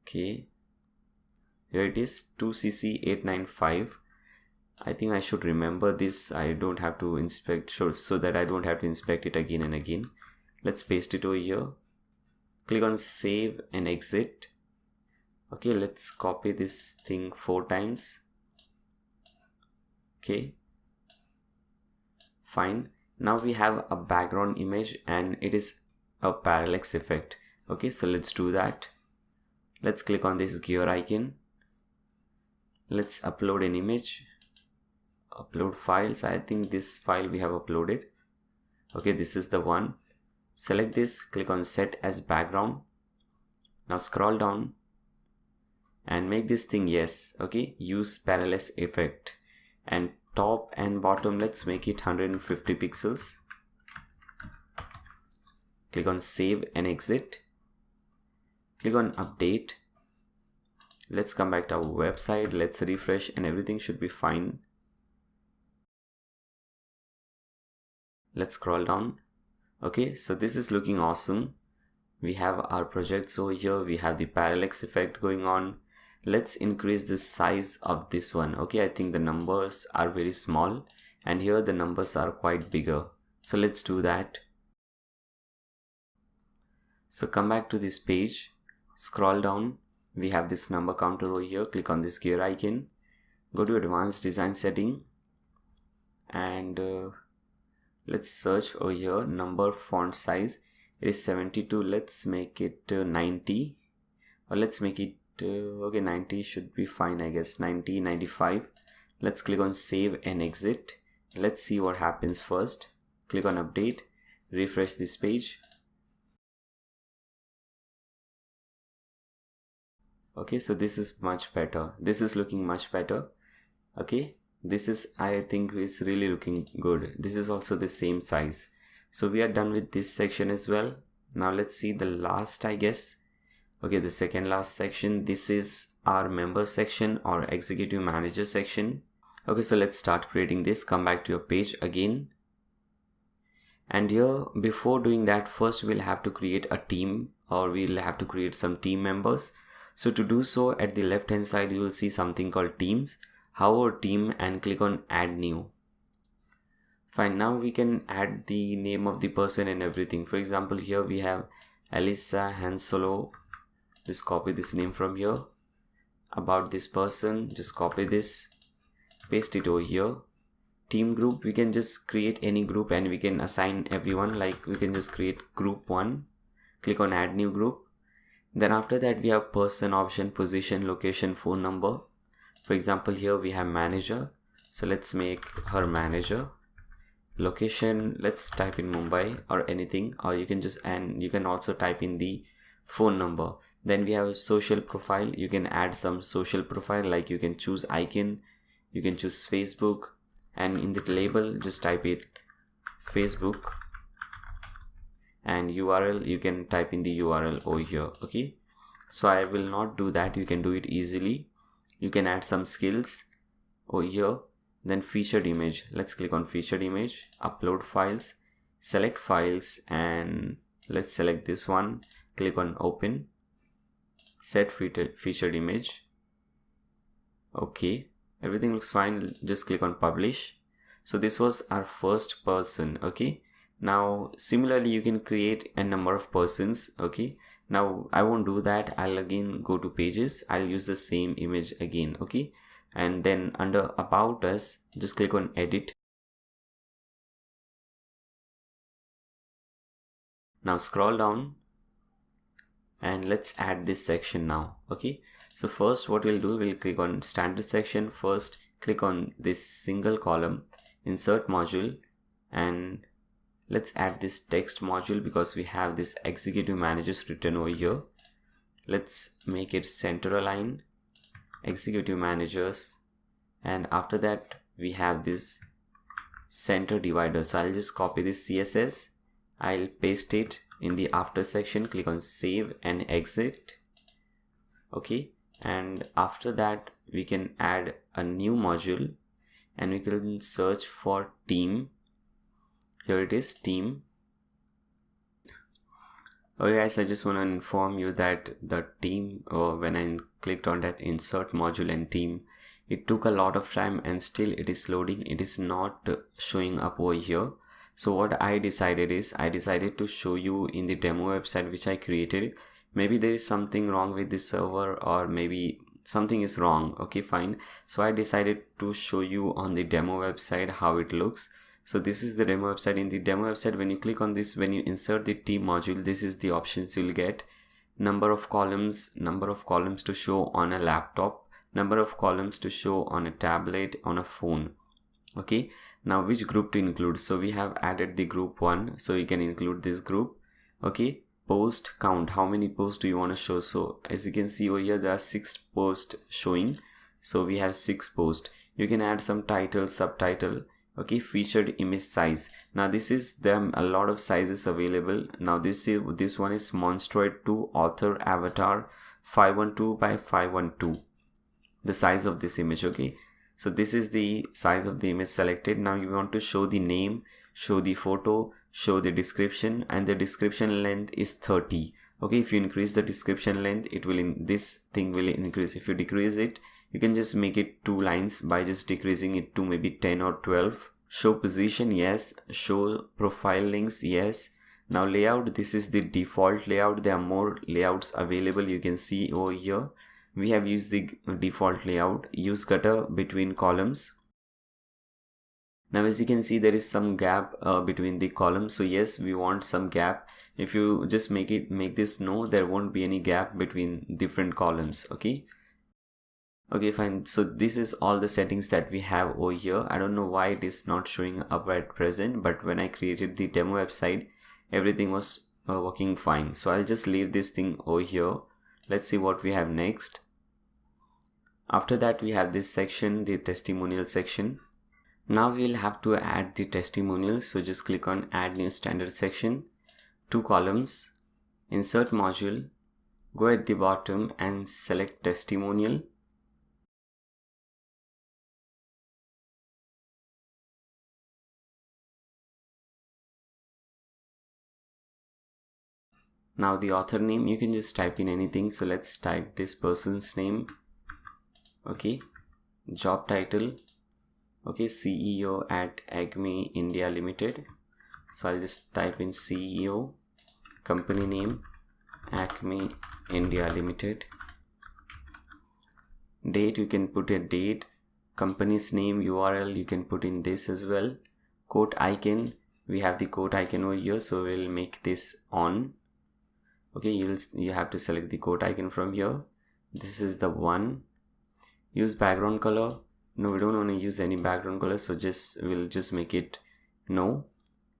Okay, here it is, 2cc895. I think I should remember this. I don't have to inspect, so that I don't have to inspect it again and again. Let's paste it over here. Click on save and exit. Okay, let's copy this thing 4 times. Okay, fine. Now we have a background image and it is a parallax effect. Okay, so let's do that. Let's click on this gear icon. Let's upload an image. Upload files. I think this file we have uploaded. Okay, this is the one. Select this, click on set as background. Now scroll down and make this thing yes. Okay, use parallax effect, and top and bottom, let's make it 150 pixels. Click on save and exit. Click on update. Let's come back to our website. Let's refresh and everything should be fine. Let's scroll down. Okay, so this is looking awesome. We have our projects over here. We have the parallax effect going on. Let's increase the size of this one. Okay, I think the numbers are very small and here the numbers are quite bigger. So let's do that. So come back to this page, scroll down. We have this number counter over here. Click on this gear icon. Go to advanced design setting and let's search over here, number font size. It is 72. Let's make it 90, or let's make it okay, 90 should be fine, I guess. 90, 95. Let's click on save and exit. Let's see what happens first. Click on update, refresh this page. Okay, so this is much better. This is looking much better. Okay, this is, I think, is really looking good. This is also the same size. So we are done with this section as well. Now let's see the last, I guess. Okay, the second last section. This is our member section or executive manager section. Okay, so let's start creating this. Come back to your page again. And here, before doing that, first we'll have to create a team, or we'll have to create some team members. So to do so, at the left hand side you will see something called teams. Hover team and click on add new. Fine, now we can add the name of the person and everything. For example, here we have Elisa Hansolo. Just copy this name from here. About this person, just copy this, paste it over here. Team group, we can just create any group and we can assign everyone. Like we can just create group 1, click on add new group. Then after that we have person option, position, location, phone number. For example, here we have manager, so let's make her manager. Location, let's type in Mumbai or anything, or you can just, and you can also type in the phone number. Then we have social profile. You can add some social profile, like you can choose icon, you can choose Facebook, and in the label just type it Facebook, and URL you can type in the URL over here. Okay, so I will not do that, you can do it easily. You can add some skills over here. Then featured image, let's click on featured image, upload files, select files, and let's select this one, click on open, set featured image. Okay, everything looks fine, just click on publish. So this was our first person. Okay, now similarly you can create a number of persons. Okay, now I won't do that, I'll again go to pages, I'll use the same image again. Okay, and then under about us just click on edit. Now scroll down and let's add this section now. Okay, so first what we'll do, we'll click on standard section. First click on this single column, insert module, and let's add this text module because we have this executive managers written over here. Let's make it center align, executive managers, and after that we have this center divider. So I'll just copy this CSS, I'll paste it in the after section, click on save and exit. Okay, and after that we can add a new module and we can search for team. Here it is, team. Okay guys, I just want to inform you that the team, when I clicked on that insert module and team, it took a lot of time and still it is loading, it is not showing up over here. So what I decided is, I decided to show you in the demo website which I created. Maybe there is something wrong with the server, or maybe something is wrong. Okay, fine. So I decided to show you on the demo website how it looks. So this is the demo website. In the demo website, when you click on this, when you insert the team module, this is the options you'll get. Number of columns to show on a laptop, number of columns to show on a tablet, on a phone. Okay, now which group to include? So we have added the group 1, so you can include this group. Okay, post count, how many posts do you want to show? So as you can see over here, there are 6 posts showing, so we have 6 posts. You can add some title, subtitle. Okay, featured image size. Now this is, there are a lot of sizes available. Now this one is Monstroid 2 author avatar 512 by 512, the size of this image. Okay, so this is the size of the image selected. Now you want to show the name, show the photo, show the description, and the description length is 30. Okay, if you increase the description length, it will this thing will increase. If you decrease it, you can just make it 2 lines by just decreasing it to maybe 10 or 12. Show position, yes. Show profile links, yes. Now layout, this is the default layout. There are more layouts available. You can see over here we have used the default layout. Use gutter between columns. Now as you can see, there is some gap between the columns, so yes, we want some gap. If you just make this no, there won't be any gap between different columns. Okay, fine. So this is all the settings that we have over here. I don't know why it is not showing up at present, but when I created the demo website, everything was working fine. So I'll just leave this thing over here. Let's see what we have next. After that we have this section, the testimonial section. Now we'll have to add the testimonials, so just click on add new standard section, 2 columns, insert module, go at the bottom and select testimonial. Now the author name, you can just type in anything, so let's type this person's name. Okay, job title, okay, CEO at Acme India Limited, so I'll just type in CEO, company name Acme India Limited, date, you can put a date, company's name, URL, you can put in this as well. Quote icon, we have the quote icon over here, so we'll make this on. Okay, you have to select the quote icon from here. This is the one. Use background color. No, we don't want to use any background color, so we'll just make it no.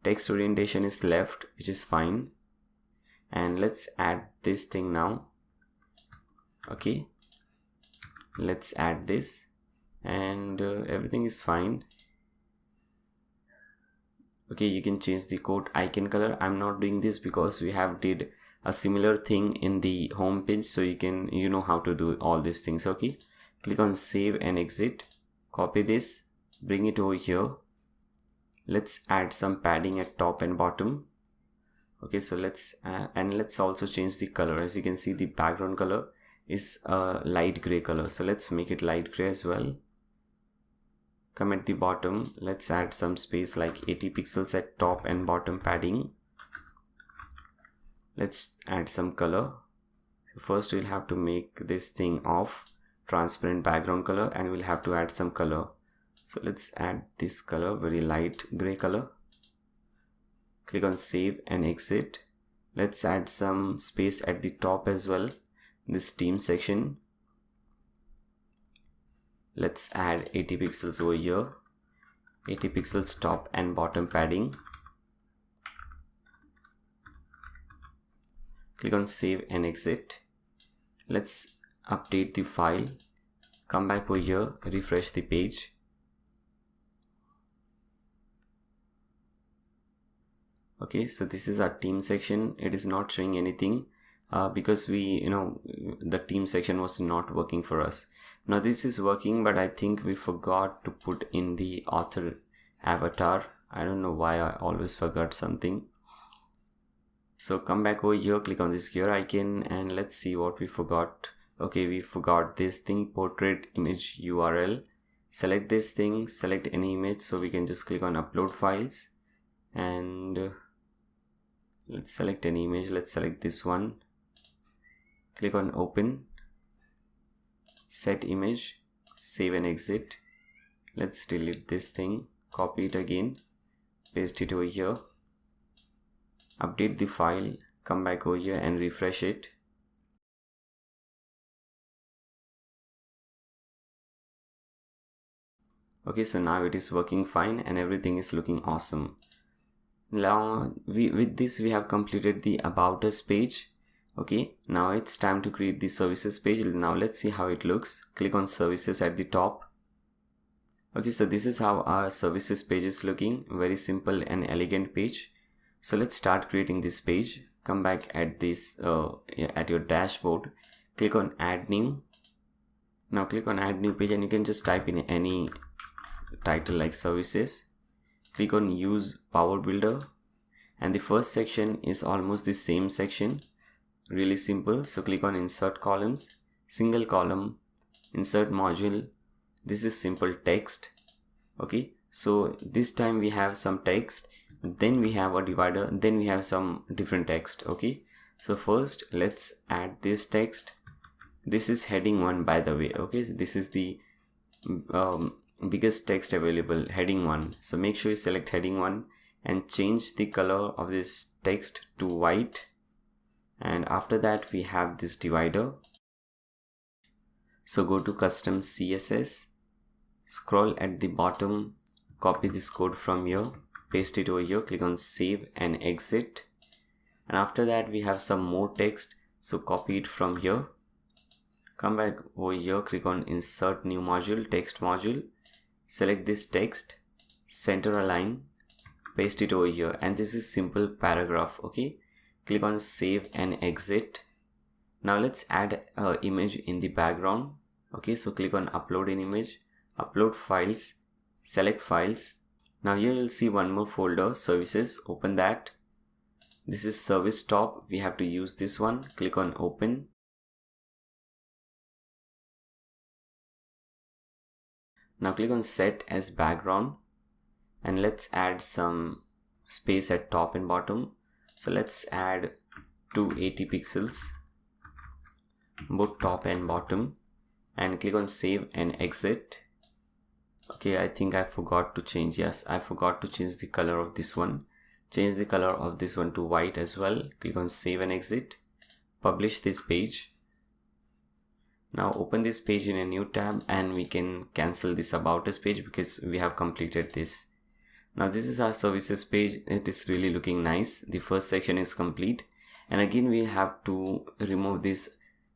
Text orientation is left, which is fine. And let's add this thing now. Okay, let's add this, and everything is fine. Okay, you can change the quote icon color. I'm not doing this because we have did a similar thing in the home page, so you know how to do all these things. Okay, click on save and exit. Copy this, bring it over here. Let's add some padding at top and bottom. Okay, so let's also change the color. As you can see, the background color is a light gray color, so let's make it light gray as well. Come at the bottom, let's add some space like 80 pixels at top and bottom padding. Let's add some color. So first we'll have to make this thing off, transparent background color, and we'll have to add some color. So let's add this color, very light gray color. Click on save and exit. Let's add some space at the top as well, this team section. Let's add 80 pixels over here, 80 pixels top and bottom padding. Click on save and exit. Let's update the file. Come back over here, refresh the page. Okay, so this is our team section. It is not showing anything because the team section was not working for us. Now this is working, but I think we forgot to put in the author avatar. I don't know why I always forgot something. So come back over here, click on this gear icon, and let's see what we forgot. Okay, we forgot this thing, portrait image URL. Select this thing, select any image, so we can just click on upload files, and let's select any image. Let's select this one. Click on open, set image, save and exit. Let's delete this thing, copy it again, paste it over here, update the file, come back over here and refresh it. Okay, so now it is working fine and everything is looking awesome. Now with this we have completed the about us page. Okay, now it's time to create the services page. Now let's see how it looks. Click on services at the top. Okay, so this is how our services page is looking. Very simple and elegant page. So let's start creating this page. Come back at this at your dashboard. Click on add new. Now click on add new page, and you can just type in any title like services. Click on use power builder, and the first section is almost the same section, really simple. So click on insert columns, single column, insert module. This is simple text. Okay, so this time we have some text, then we have a divider, then we have some different text. Okay, so first let's add this text. This is heading 1, by the way. Okay, so this is the biggest text available, heading 1. So make sure you select heading 1 and change the color of this text to white, and after that we have this divider. So go to custom CSS, scroll at the bottom, copy this code from here, paste it over here, click on save and exit, and after that we have some more text, so copy it from here, come back over here, click on insert new module, text module, select this text, center align, paste it over here, and this is simple paragraph. Okay, click on save and exit. Now let's add an image in the background. Okay, so click on upload an image, upload files, select files. Now here you'll see one more folder, services. Open that. This is service top, we have to use this one. Click on open. Now click on set as background, and let's add some space at top and bottom. So let's add 280 pixels both top and bottom, and click on save and exit. Okay, I think I forgot to change. Yes, I forgot to change the color of this one. Change the color of this one to white as well. Click on save and exit. publish this page. Now open this page in a new tab and we can cancel this about us page because we have completed this. Now this is our services page. It is really looking nice. The first section is complete, and again we have to remove these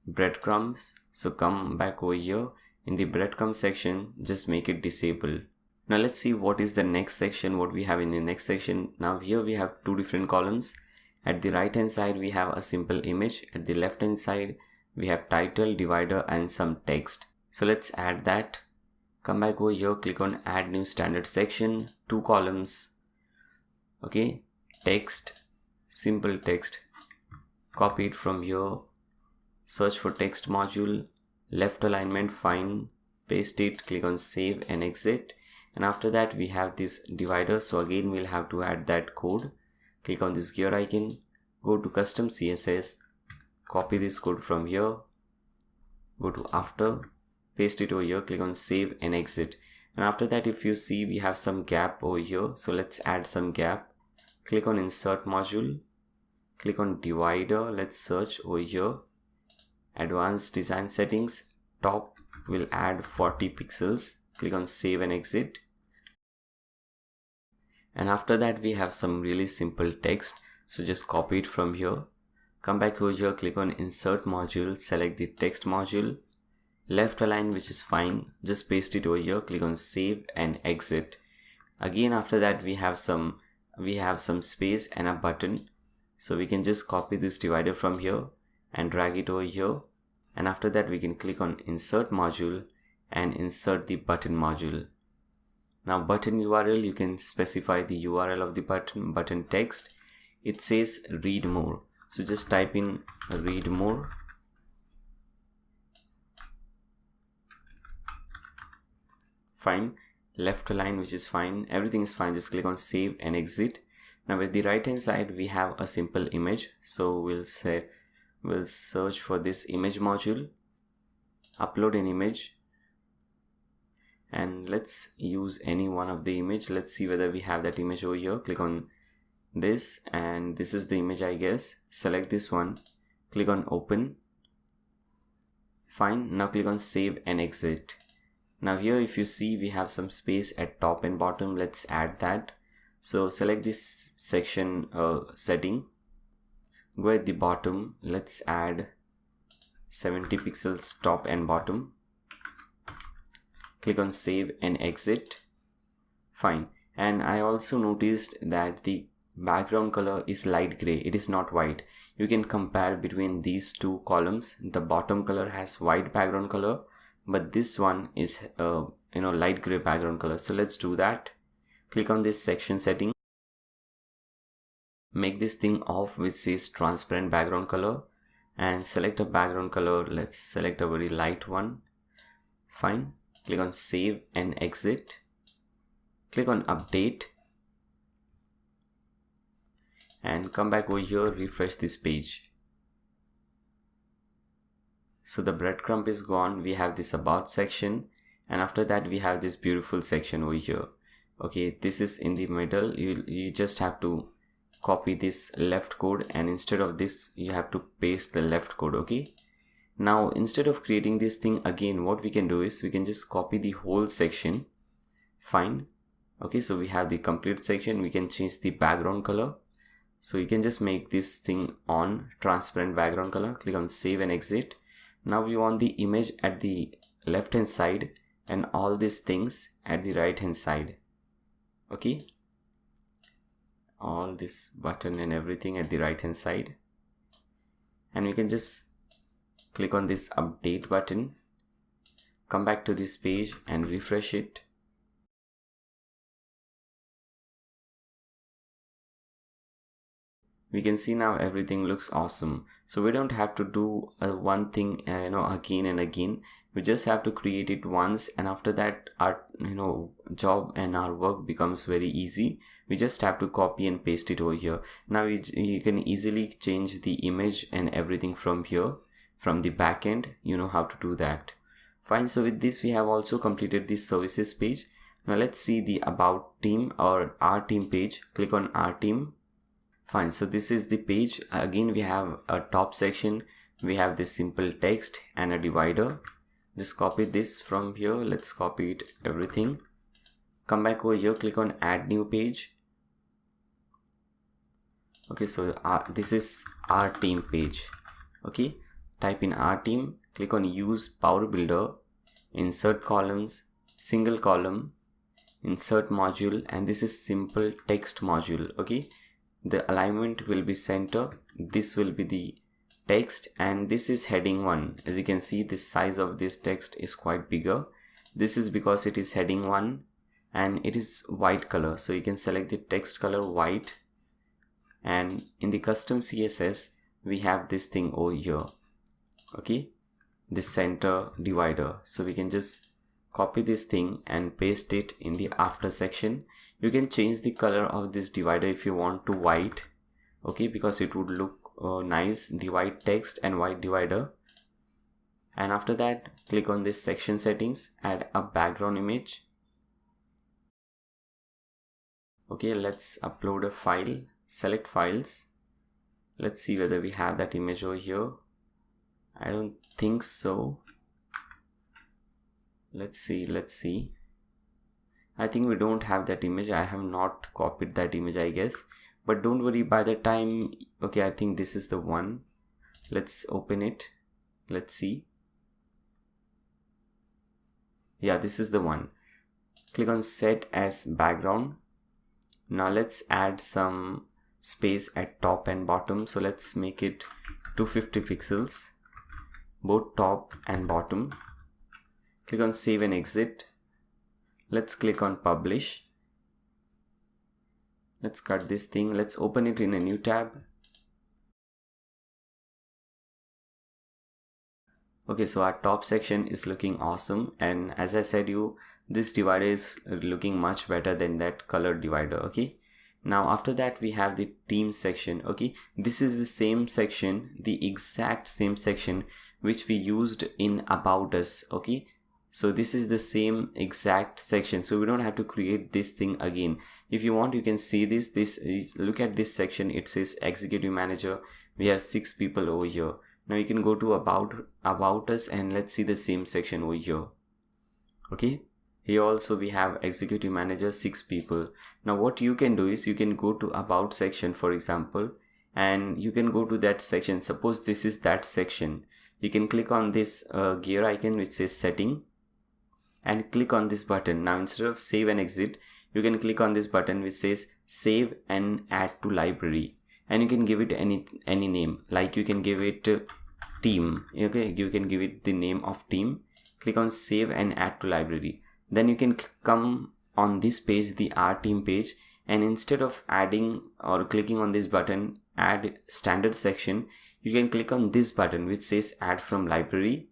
breadcrumbs. So come back over here in the breadcrumb section, just make it disable. Now let's see what is the next section, what we have in the next section. Now here we have two different columns. At the right hand side we have a simple image. At the left hand side we have title, divider and some text. So let's add that. Come back over here, click on add new standard section, two columns. Okay, text, simple text. Copy it from here, search for text module, left alignment, fine, paste it, click on save and exit. And after that we have this divider. So again we'll have to add that code. Click on this gear icon, go to custom CSS, copy this code from here, go to after, paste it over here, click on save and exit. And after that, if you see, we have some gap over here. So let's add some gap. Click on insert module, click on divider, let's search over here, advanced design settings, top will add 40 pixels, click on save and exit. And after that we have some really simple text. So just copy it from here, come back over here, click on insert module, select the text module, left align, which is fine, just paste it over here, click on save and exit. Again after that we have some space and a button. So we can just copy this divider from here and drag it over here. And after that we can click on insert module and insert the button module. Now button URL, you can specify the URL of the button text. It says read more. So just type in read more. Fine, left align, which is fine, everything is fine, just click on save and exit. Now at the right hand side we have a simple image. So we'll search for this image module, upload an image, and let's use any one of the image. Let's see whether we have that image over here. Click on this, and this is the image, I guess. Select this one, click on open. Fine, now click on save and exit. Now here if you see, we have some space at top and bottom. Let's add that. So select this section setting, go at the bottom, let's add 70 pixels top and bottom. Click on save and exit. Fine. And I also noticed that the background color is light gray, it is not white. You can compare between these two columns. The bottom color has white background color, but this one is light gray background color. So let's do that. Click on this section setting, make this thing off which says transparent background color, and select a background color. Let's select a very light one. Fine, click on save and exit. Click on update and come back over here, refresh this page. So the breadcrumb is gone. We have this about section, and after that we have this beautiful section over here. Okay, this is in the middle. You just have to copy this left code, and instead of this you have to paste the left code. Okay, now instead of creating this thing again, what we can do is we can just copy the whole section. Fine. Okay, so we have the complete section. We can change the background color. So you can just make this thing on transparent background color. Click on save and exit. Now we want the image at the left hand side and all these things at the right hand side. Okay, all this button and everything at the right hand side, and we can just click on this update button, come back to this page and refresh it. We can see now everything looks awesome. So we don't have to do one thing again and again. We just have to create it once, and after that our job and our work becomes very easy. We just have to copy and paste it over here. Now you can easily change the image and everything from here, from the back end. You know how to do that. Fine. So with this we have also completed this services page. Now let's see the about team or our team page. Click on our team. Fine, so this is the page. Again, we have a top section, we have this simple text and a divider. Just copy this from here. Let's copy it everything. Come back over here, click on add new page. Okay, so this is our team page. Okay, type in our team, click on use Power Builder, insert columns, single column, insert module, and this is simple text module. Okay, the alignment will be center, this will be the text, and this is heading 1. As you can see, the size of this text is quite bigger. This is because it is heading 1 and it is white color, so you can select the text color white. And in the custom CSS we have this thing over here. Okay, this center divider, so we can just copy this thing and paste it in the after section. You can change the color of this divider if you want to white, okay, because it would look nice, the white text and white divider. And after that, click on this section settings, add a background image. Okay, let's upload a file, select files. Let's see whether we have that image over here. I don't think so. Let's see. I think we don't have that image. I have not copied that image, I guess, but don't worry, by the time, okay, I think this is the one. Let's open it. Let's see. Yeah, this is the one. Click on set as background. Now let's add some space at top and bottom. So let's make it 250 pixels, both top and bottom. Click on save and exit. Let's click on publish. Let's cut this thing. Let's open it in a new tab. Okay, so our top section is looking awesome, and as I said you, this divider is looking much better than that color divider. Okay, now after that we have the team section. Okay, this is the same section, the exact same section which we used in About Us. Okay, so this is the same exact section, so we don't have to create this thing again. If you want, you can see this is, look at this section, it says executive manager. We have 6 people over here. Now you can go to about us and let's see the same section over here. Okay, here also we have executive manager, 6 people. Now what you can do is you can go to about section, for example, and you can go to that section. Suppose this is that section. You can click on this gear icon which says setting and click on this button. Now instead of save and exit, you can click on this button which says save and add to library, and you can give it any name, like you can give it team. Okay, you can give it the name of team. Click on save and add to library. Then you can come on this page, the our team page, and instead of adding or clicking on this button add standard section, you can click on this button which says add from library,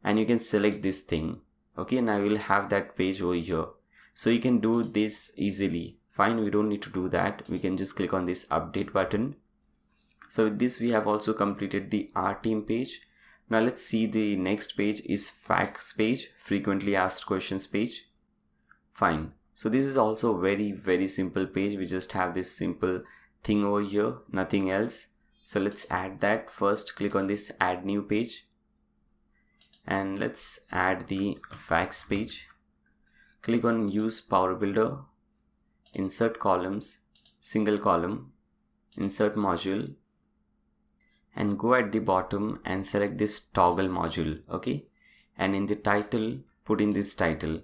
and you can select this thing. Okay, now you will have that page over here. So you can do this easily. Fine, we don't need to do that. We can just click on this update button. So with this we have also completed the our team page. Now let's see, the next page is FAQS page, frequently asked questions page. Fine, so this is also very simple page. We just have this simple thing over here, nothing else. So let's add that. First click on this add new page and let's add the FAQS page. Click on use Power Builder, insert columns, single column, insert module, and go at the bottom and select this toggle module. Okay, and in the title put in this title,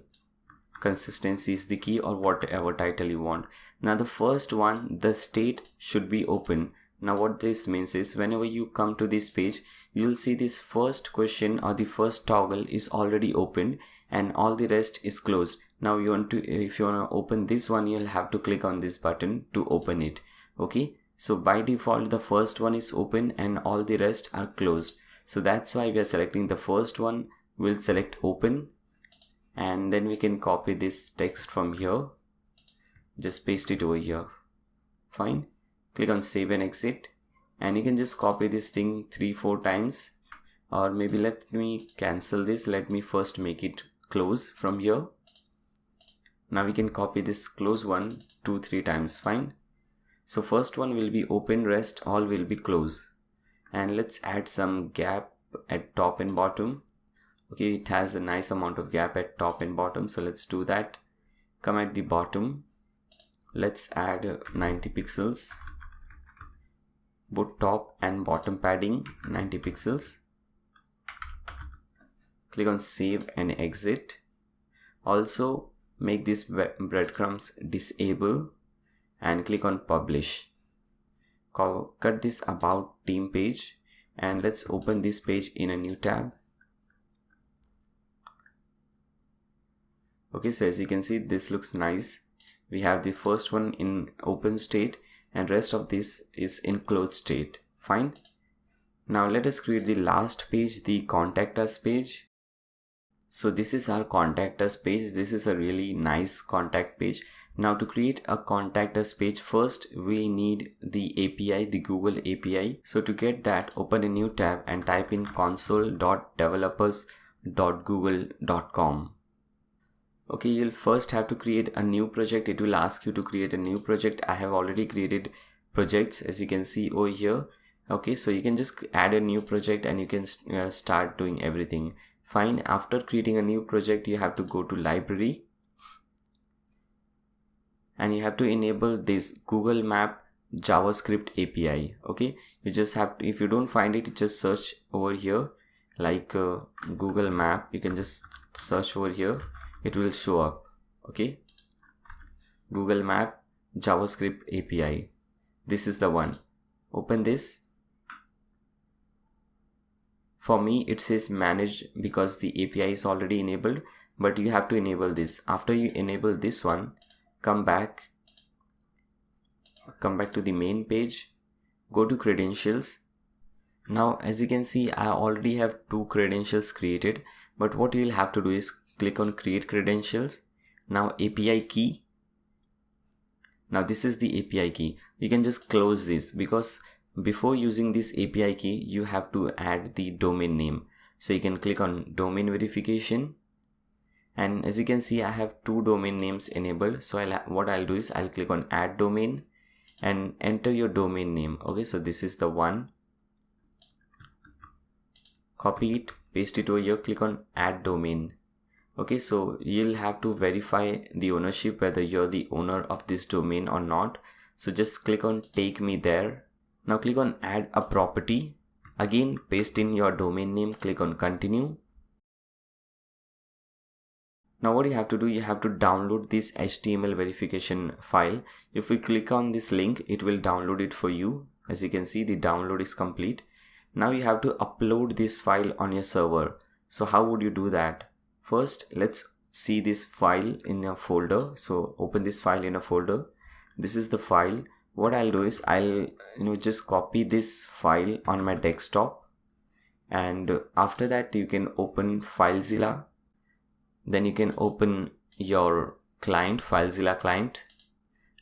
consistency is the key, or whatever title you want. Now the first one, the state should be open. Now what this means is whenever you come to this page, you'll see this first question or the first toggle is already opened and all the rest is closed. Now you want to, if you want to open this one, you'll have to click on this button to open it. Okay, so by default the first one is open and all the rest are closed. So that's why we are selecting the first one. We'll select open, and then we can copy this text from here, just paste it over here. Fine, click on save and exit, and you can just copy this thing 3-4 times, or maybe let me cancel this. Let me first make it close from here. Now we can copy this close one 2-3 times. Fine, So first one will be open, rest all will be close. And let's add some gap at top and bottom. Okay, it has a nice amount of gap at top and bottom, so let's do that. Come at the bottom, let's add 90 pixels. Both top and bottom padding 90 pixels. Click on save and exit. Also make this breadcrumbs disable and click on publish. Cut this about team page and let's open this page in a new tab. Okay, so as you can see, this looks nice. We have the first one in open state and rest of this is in closed state. Fine. Now let us create the last page, the contact us page. So this is our contact us page. This is a really nice contact page. Now to create a contact us page, first we need the API, the Google API. So to get that, open a new tab and type in console.developers.google.com. Okay, you'll first have to create a new project. It will ask you to create a new project. I have already created projects, as you can see over here. Okay, so you can just add a new project and you can start doing everything. Fine. After creating a new project, you have to go to library and you have to enable this Google Map JavaScript API. Okay, you just have to, if you don't find it, just search over here like Google Map. You can just search over here, it will show up. Okay, Google Map JavaScript API, this is the one. Open this. For me it says managed because the API is already enabled, but you have to enable this. After you enable this one, come back to the main page, go to credentials. Now as you can see, I already have 2 credentials created, but what you'll have to do is click on create credentials. Now API key. Now this is the API key. You can just close this because before using this API key, you have to add the domain name. So you can click on domain verification. And as you can see, I have 2 domain names enabled. So what I'll do is I'll click on add domain and enter your domain name. Okay, so this is the one. Copy it, paste it over here, click on add domain. Okay, so you'll have to verify the ownership, whether you're the owner of this domain or not. So just click on take me there. Now click on add a property. Again, paste in your domain name, click on continue. Now what you have to do, you have to download this HTML verification file. If we click on this link, it will download it for you. As you can see, the download is complete. Now you have to upload this file on your server. So how would you do that? First, let's see this file in a folder. So open this file in a folder. This is the file. What I'll do is I'll just copy this file on my desktop, and after that you can open FileZilla. Then you can open your client, FileZilla client.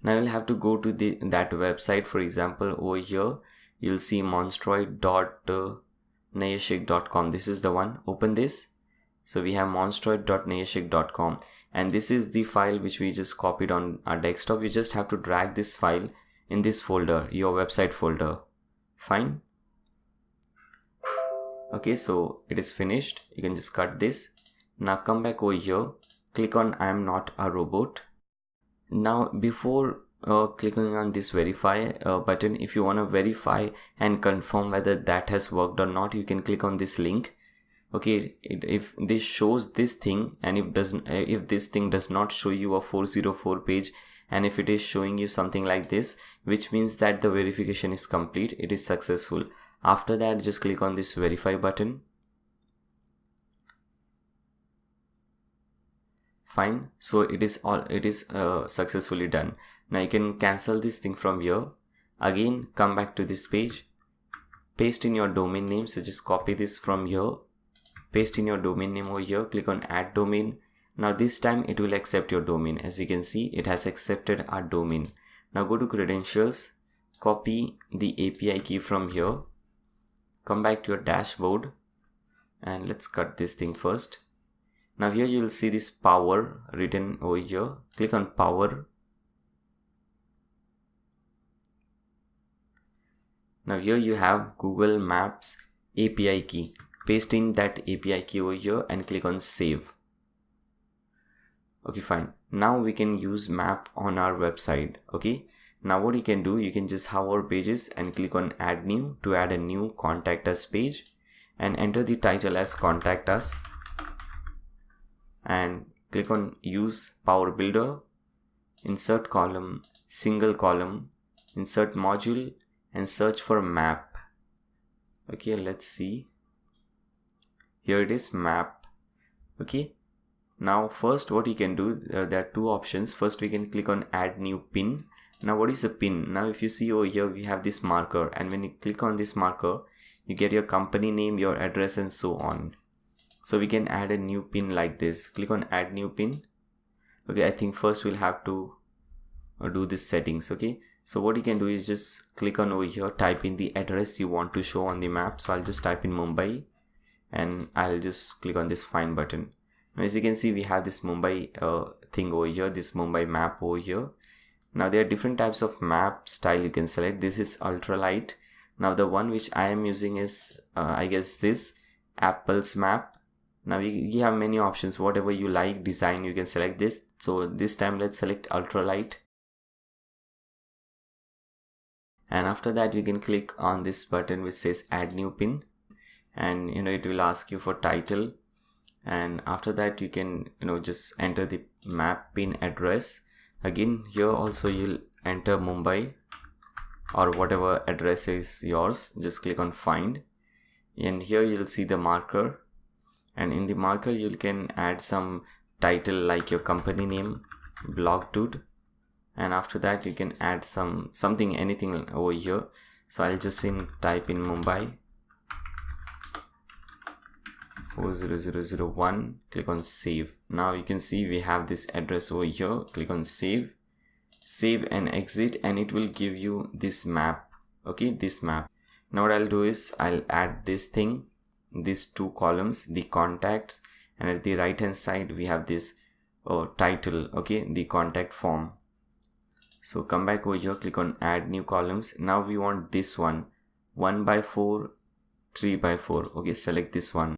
Now you'll have to go to that website. For example, over here you'll see monstroid.nayashik.com. This is the one. Open this. So we have monstroid.nayashik.com, and this is the file which we just copied on our desktop. You just have to drag this file in this folder, your website folder. Fine. Okay, so it is finished. You can just cut this. Now come back over here, click on I am not a robot. Now before clicking on this verify button, if you want to verify and confirm whether that has worked or not, you can click on this link. Okay, if this shows this thing, and if this thing does not show you a 404 page, and if it is showing you something like this, which means that the verification is complete, it is successful. After that, just click on this verify button. Fine, so it is successfully done. Now you can cancel this thing from here. Again, come back to this page, paste in your domain name. So just copy this from here, paste in your domain name over here, click on add domain. Now this time it will accept your domain. As you can see, it has accepted our domain. Now go to credentials, copy the API key from here, come back to your dashboard, and let's cut this thing first. Now here you will see this power written over here. Click on power. Now here you have Google Maps API key. Paste in that API key over here and click on save. Okay, fine. Now we can use map on our website. Okay, now what you can do, you can just hover pages and click on add new to add a new contact us page, and enter the title as contact us, and click on use Power Builder, insert column, single column, insert module, and search for map. Okay, let's see. Here it is, map. Okay, now first what you can do, there are two options. First we can click on add new pin. Now what is a pin? Now if you see over here, we have this marker, and when you click on this marker, you get your company name, your address, and so on. So we can add a new pin like this. Click on add new pin. Okay, I think first we'll have to do this settings. Okay, so what you can do is just click on over here, type in the address you want to show on the map. So I'll just type in Mumbai, and I'll just click on this find button. Now as you can see, we have this Mumbai thing over here, this Mumbai map over here. Now there are different types of map style you can select. This is ultralight. Now the one which I am using is I guess this Apple's map. Now you have many options, whatever you like design you can select this. So this time let's select ultralight, and after that you can click on this button which says add new pin, and it will ask you for title, and after that you can just enter the map pin address. Again here also you'll enter Mumbai or whatever address is yours. Just click on find, and here you'll see the marker, and in the marker you can add some title like your company name, blog dude, and after that you can add something anything over here. So I'll just type in Mumbai 40001, click on save. Now you can see we have this address over here. Click on save and exit, and it will give you this map. Okay, this map. Now what I'll do is I'll add this thing, these two columns, the contacts, and at the right hand side we have this title. Okay, the contact form. So come back over here, click on add new columns. Now we want this one, 1x4, 3x4. Okay, select this one.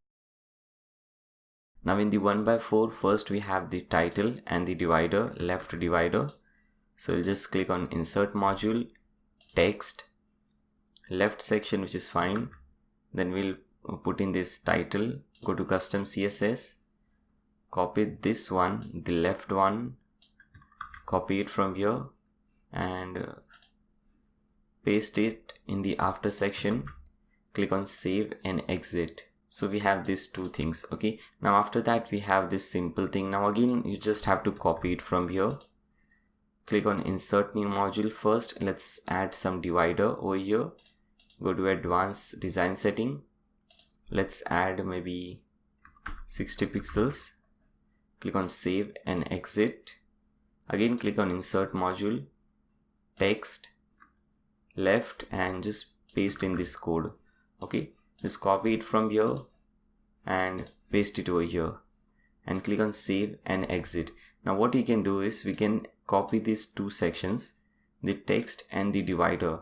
Now in the 1x4, first we have the title and the divider, left divider. So we'll just click on insert module, text, left section, which is fine. Then we'll put in this title, go to custom CSS, copy this one, the left one, copy it from here and paste it in the after section. Click on save and exit. So we have these two things. Okay, now after that we have this simple thing. Now again you just have to copy it from here. Click on insert new module first. Let's add some divider over here. Go to advanced design setting. Let's add maybe 60 pixels. Click on save and exit. Again click on insert module, text, left, and just paste in this code. Okay, just copy it from here and paste it over here and click on save and exit. Now what you can do is we can copy these two sections, the text and the divider,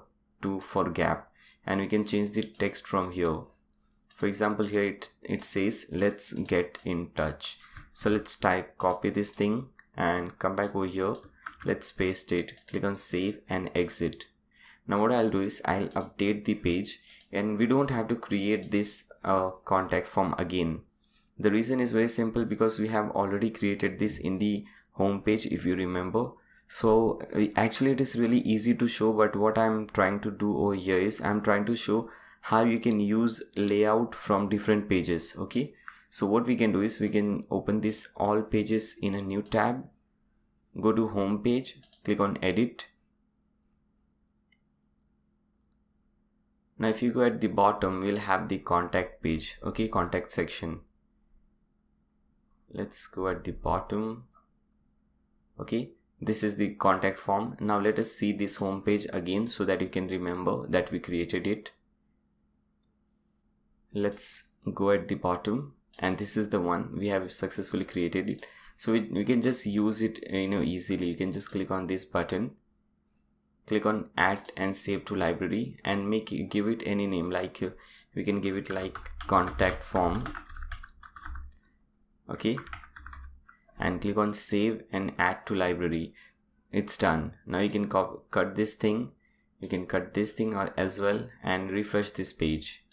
for gap, and we can change the text from here. For example, here it says let's get in touch. So let's copy this thing and come back over here. Let's paste it, click on save and exit. Now what I'll do is I'll update the page, and we don't have to create this contact form again. The reason is very simple, because we have already created this in the home page, if you remember. So actually it is really easy to show, but what I'm trying to do over here is I'm trying to show how you can use layout from different pages. Okay, so what we can do is we can open this all pages in a new tab, go to home page, click on edit. Now if you go at the bottom, we'll have the contact page. Okay, contact section. Let's go at the bottom. Okay, this is the contact form. Now let us see this home page again so that you can remember that we created it. Let's go at the bottom, and this is the one we have successfully created it. So we can just use it easily. You can just click on this button click on add and save to library, and give it any name, like we can give it like contact form. Okay, and click on save and add to library. It's done. Now you can cut this thing, you can cut this thing as well, and refresh this page.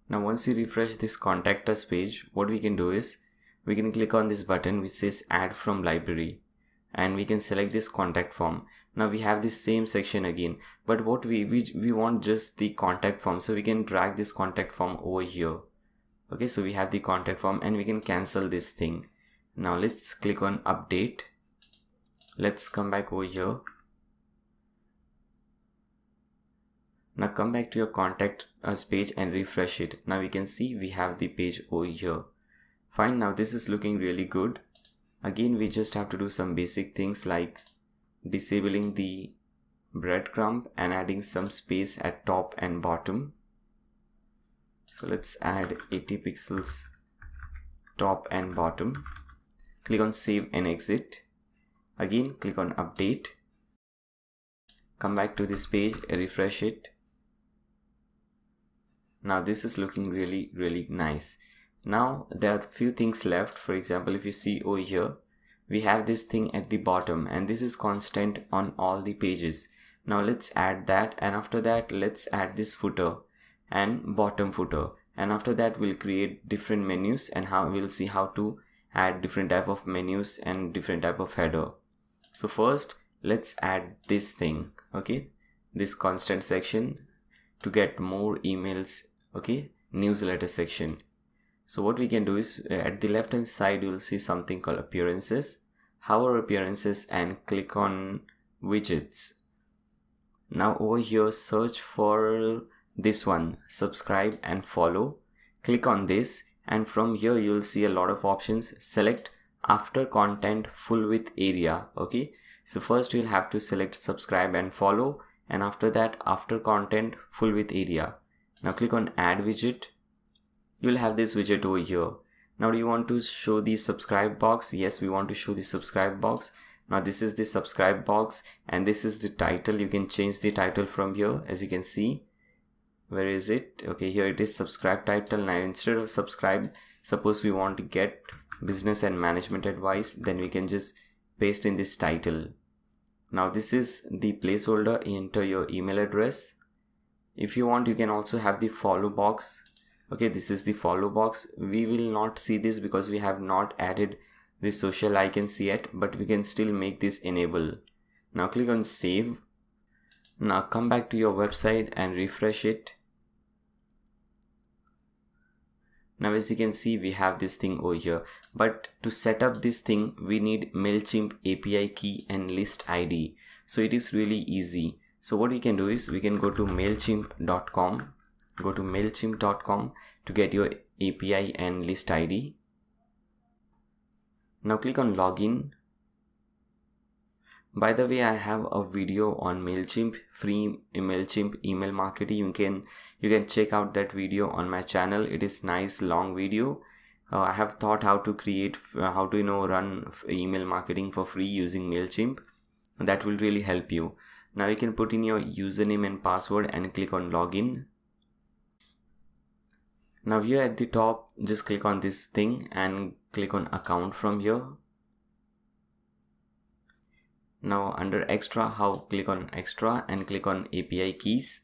Now once you refresh this contact us page, what we can do is we can click on this button which says add from library, and we can select this contact form. Now we have this same section again, but what we want just the contact form, so we can drag this contact form over here. Okay, so we have the contact form, and we can cancel this thing. Now let's click on update. Let's come back over here. Now come back to your contact us page and refresh it. Now we can see we have the page over here. Fine, now this is looking really good. Again, we just have to do some basic things like disabling the breadcrumb and adding some space at top and bottom. So let's add 80 pixels top and bottom. Click on save and exit. Again, click on update. Come back to this page, refresh it. Now this is looking really nice. Now there are a few things left. For example, if you see over here, we have this thing at the bottom, and this is constant on all the pages. Now let's add that, and after that let's add this footer and bottom footer, and after that we'll create different menus, and we'll see how to add different type of menus and different type of header. So first let's add this thing, okay, this constant section to get more emails, okay, newsletter section. So what we can do is at the left hand side you will see something called appearances. Hover appearances and click on widgets. Now over here search for this one, subscribe and follow. Click on this, and from here you will see a lot of options. Select after content full width area. Okay, so first you'll have to select subscribe and follow, and after that after content full width area. Now click on add widget. You'll have this widget over here. Now do you want to show the subscribe box? Yes, we want to show the subscribe box. Now this is the subscribe box, and this is the title. You can change the title from here, as you can see. Where is it? Okay, here it is, subscribe title. Now instead of subscribe, suppose we want to get business and management advice, then we can just paste in this title. Now this is the placeholder. Enter your email address. If you want, you can also have the follow box. Okay, this is the follow box. We will not see this because we have not added the social icons yet, but we can still make this enable. Now click on save. Now come back to your website and refresh it. Now as you can see, we have this thing over here, but to set up this thing we need MailChimp API key and list ID. So it is really easy. So what we can do is we can go to mailchimp.com. Go to mailchimp.com to get your API and list ID. Now click on login. By the way, I have a video on MailChimp, free MailChimp email marketing. You can check out that video on my channel. It is nice long video. I have thought how to create, how to run email marketing for free using MailChimp. That will really help you. Now you can put in your username and password and click on login. Now here at the top, just click on this thing and click on account from here. Now under extra, click on extra and click on API keys.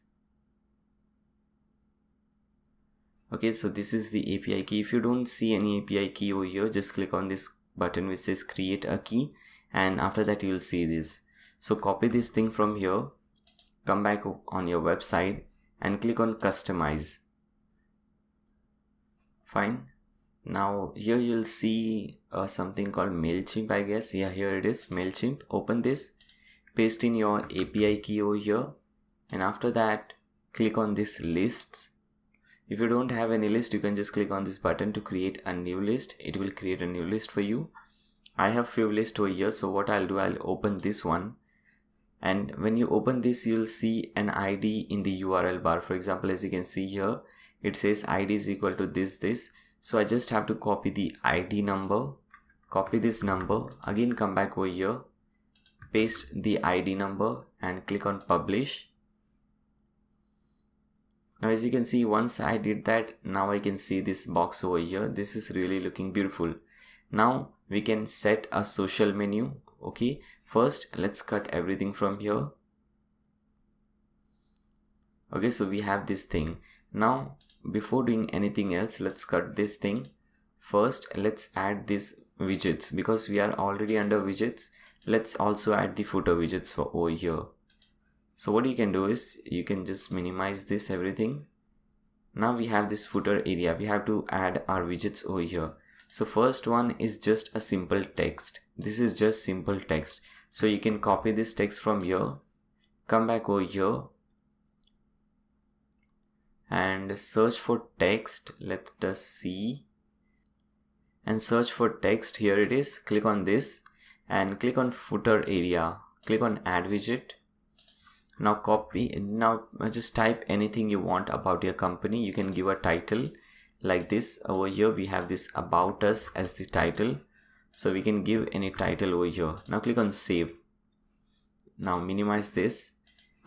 Okay, so this is the API key. If you don't see any API key over here, just click on this button which says create a key, and after that you will see this. So copy this thing from here, come back on your website and click on customize. Fine. Now here you'll see something called MailChimp, I guess. Yeah, here it is, MailChimp. Open this, paste in your API key over here, and after that click on this lists. If you don't have any list, you can just click on this button to create a new list. It will create a new list for you. I have few lists over here, so what I'll do, I'll open this one, and when you open this you'll see an ID in the URL bar. For example, as you can see here, it says ID is equal to this. So I just have to copy the ID number, copy this number, again come back over here, paste the ID number and click on publish. Now as you can see, once I did that, now I can see this box over here. This is really looking beautiful. Now we can set a social menu. Okay, first let's cut everything from here. Okay, so we have this thing. Now before doing anything else, let's cut this thing. First let's add these widgets, because we are already under widgets. Let's also add the footer widgets for over here. So what you can do is you can just minimize this everything. Now we have this footer area. We have to add our widgets over here. So first one is just a simple text. This is just simple text. So you can copy this text from here, come back over here and search for text. Let us see, and search for text. Here it is. Click on this and click on footer area, click on add widget. Now copy, now just type anything you want about your company. You can give a title like this. Over here we have this about us as the title, so we can give any title over here. Now click on save. Now minimize this.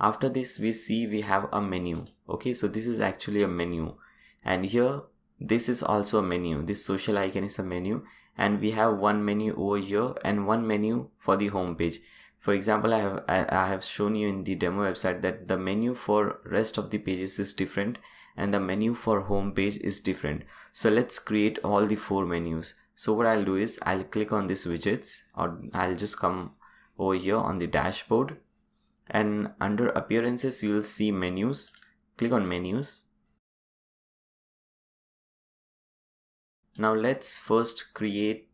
After this we see we have a menu. Okay, so this is actually a menu, and here this is also a menu. This social icon is a menu, and we have one menu over here and one menu for the home page. For example, I have shown you in the demo website that the menu for rest of the pages is different and the menu for home page is different. So let's create all the 4 menus. So what I'll do is I'll click on these widgets, or I'll just come over here on the dashboard, and under appearances you will see menus. Click on menus. Now let's first create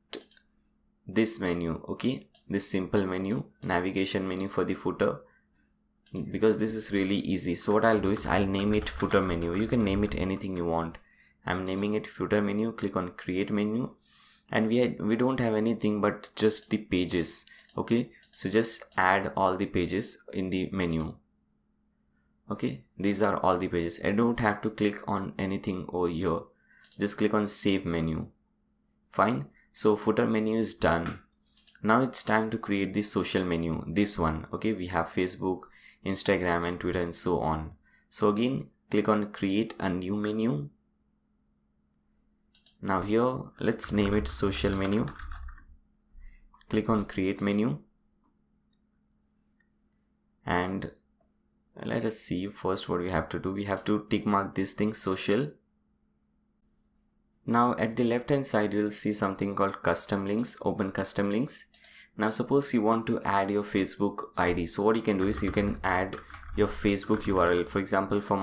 this menu. Okay, this simple menu, navigation menu for the footer, because this is really easy. So what I'll do is I'll name it footer menu. You can name it anything you want. I'm naming it footer menu. Click on create menu, and we don't have anything but just the pages. Okay, so just add all the pages in the menu. Okay, these are all the pages. I don't have to click on anything over here. Just click on save menu. Fine. So footer menu is done. Now it's time to create the social menu, this one. Okay, we have Facebook, Instagram and Twitter and so on. So again, click on create a new menu. Now here let's name it social menu. Click on create menu, and let us see first what we have to do. We have to tick mark this thing, social. Now at the left hand side you'll see something called custom links. Open custom links. Now suppose you want to add your Facebook ID. So what you can do is you can add your Facebook URL. For example, for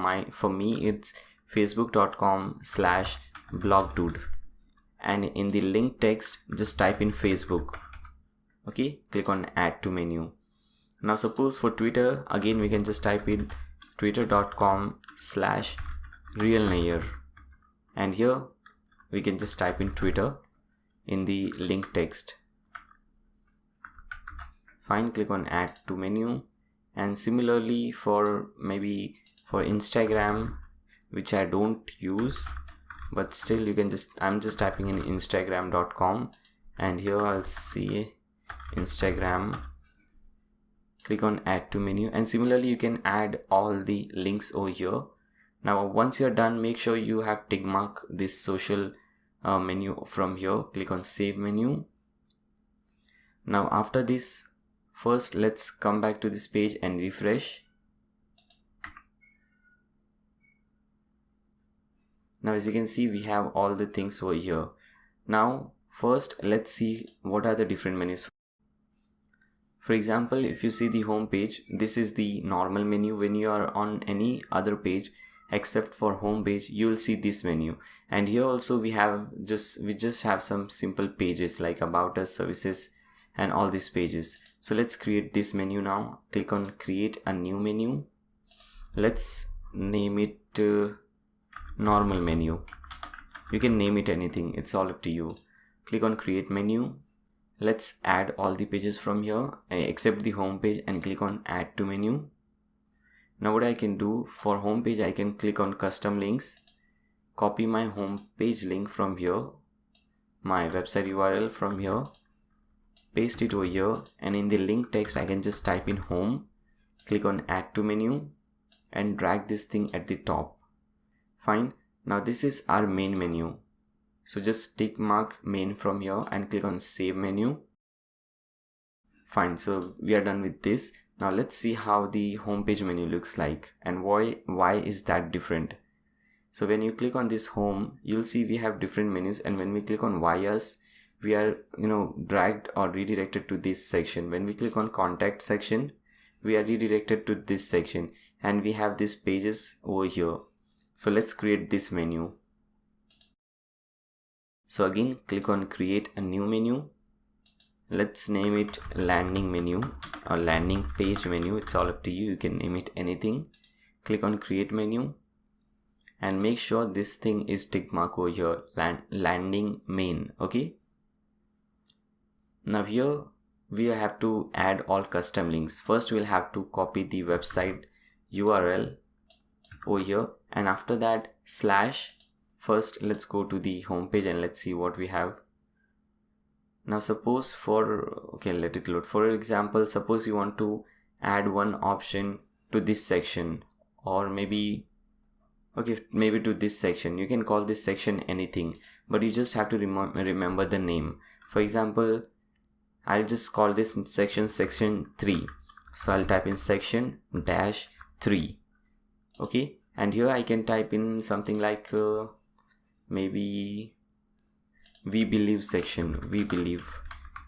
me it's facebook.com/blogdude, and in the link text just type in Facebook. Okay, click on add to menu. Now suppose for Twitter, again we can just type in twitter.com/realnair, and here we can just type in Twitter in the link text. Fine, click on add to menu. And similarly for maybe for Instagram, which I don't use, but still you can I'm just typing in instagram.com, and here I'll see Instagram. Click on add to menu, and similarly you can add all the links over here. Now once you're done, make sure you have tick mark this social menu from here. Click on save menu. Now after this, first let's come back to this page and refresh. Now as you can see, we have all the things over here. Now first let's see what are the different menus. For example, if you see the home page, this is the normal menu. When you are on any other page except for home page, you will see this menu. And here also we just have some simple pages like about us, services and all these pages. So let's create this menu now. Click on create a new menu. Let's name it normal menu. You can name it anything, it's all up to you. Click on create menu. Let's add all the pages from here except the home page, and click on add to menu. Now what I can do for home page, I can click on custom links, copy my home page link from here, my website URL from here, paste it over here, and in the link text I can just type in home, click on add to menu and drag this thing at the top. Fine. Now this is our main menu. So just tick mark main from here and click on save menu. Fine, so we are done with this. Now let's see how the homepage menu looks like and why is that different. So when you click on this home, you'll see we have different menus, and when we click on YS, we are dragged or redirected to this section. When we click on contact section, we are redirected to this section, and we have these pages over here. So let's create this menu. So again, click on create a new menu. Let's name it landing menu or landing page menu. It's all up to you. You can name it anything. Click on create menu and make sure this thing is tick mark over here, landing main. Okay. Now here we have to add all custom links. First we'll have to copy the website URL over here, and after that slash. First let's go to the home page and let's see what we have. Now suppose let it load. For example, suppose you want to add one option to this section, or maybe to this section. You can call this section anything, but you just have to remember the name. For example, I'll just call this section 3. So I'll type in section -3. Okay, and here I can type in something like maybe we believe section, we believe.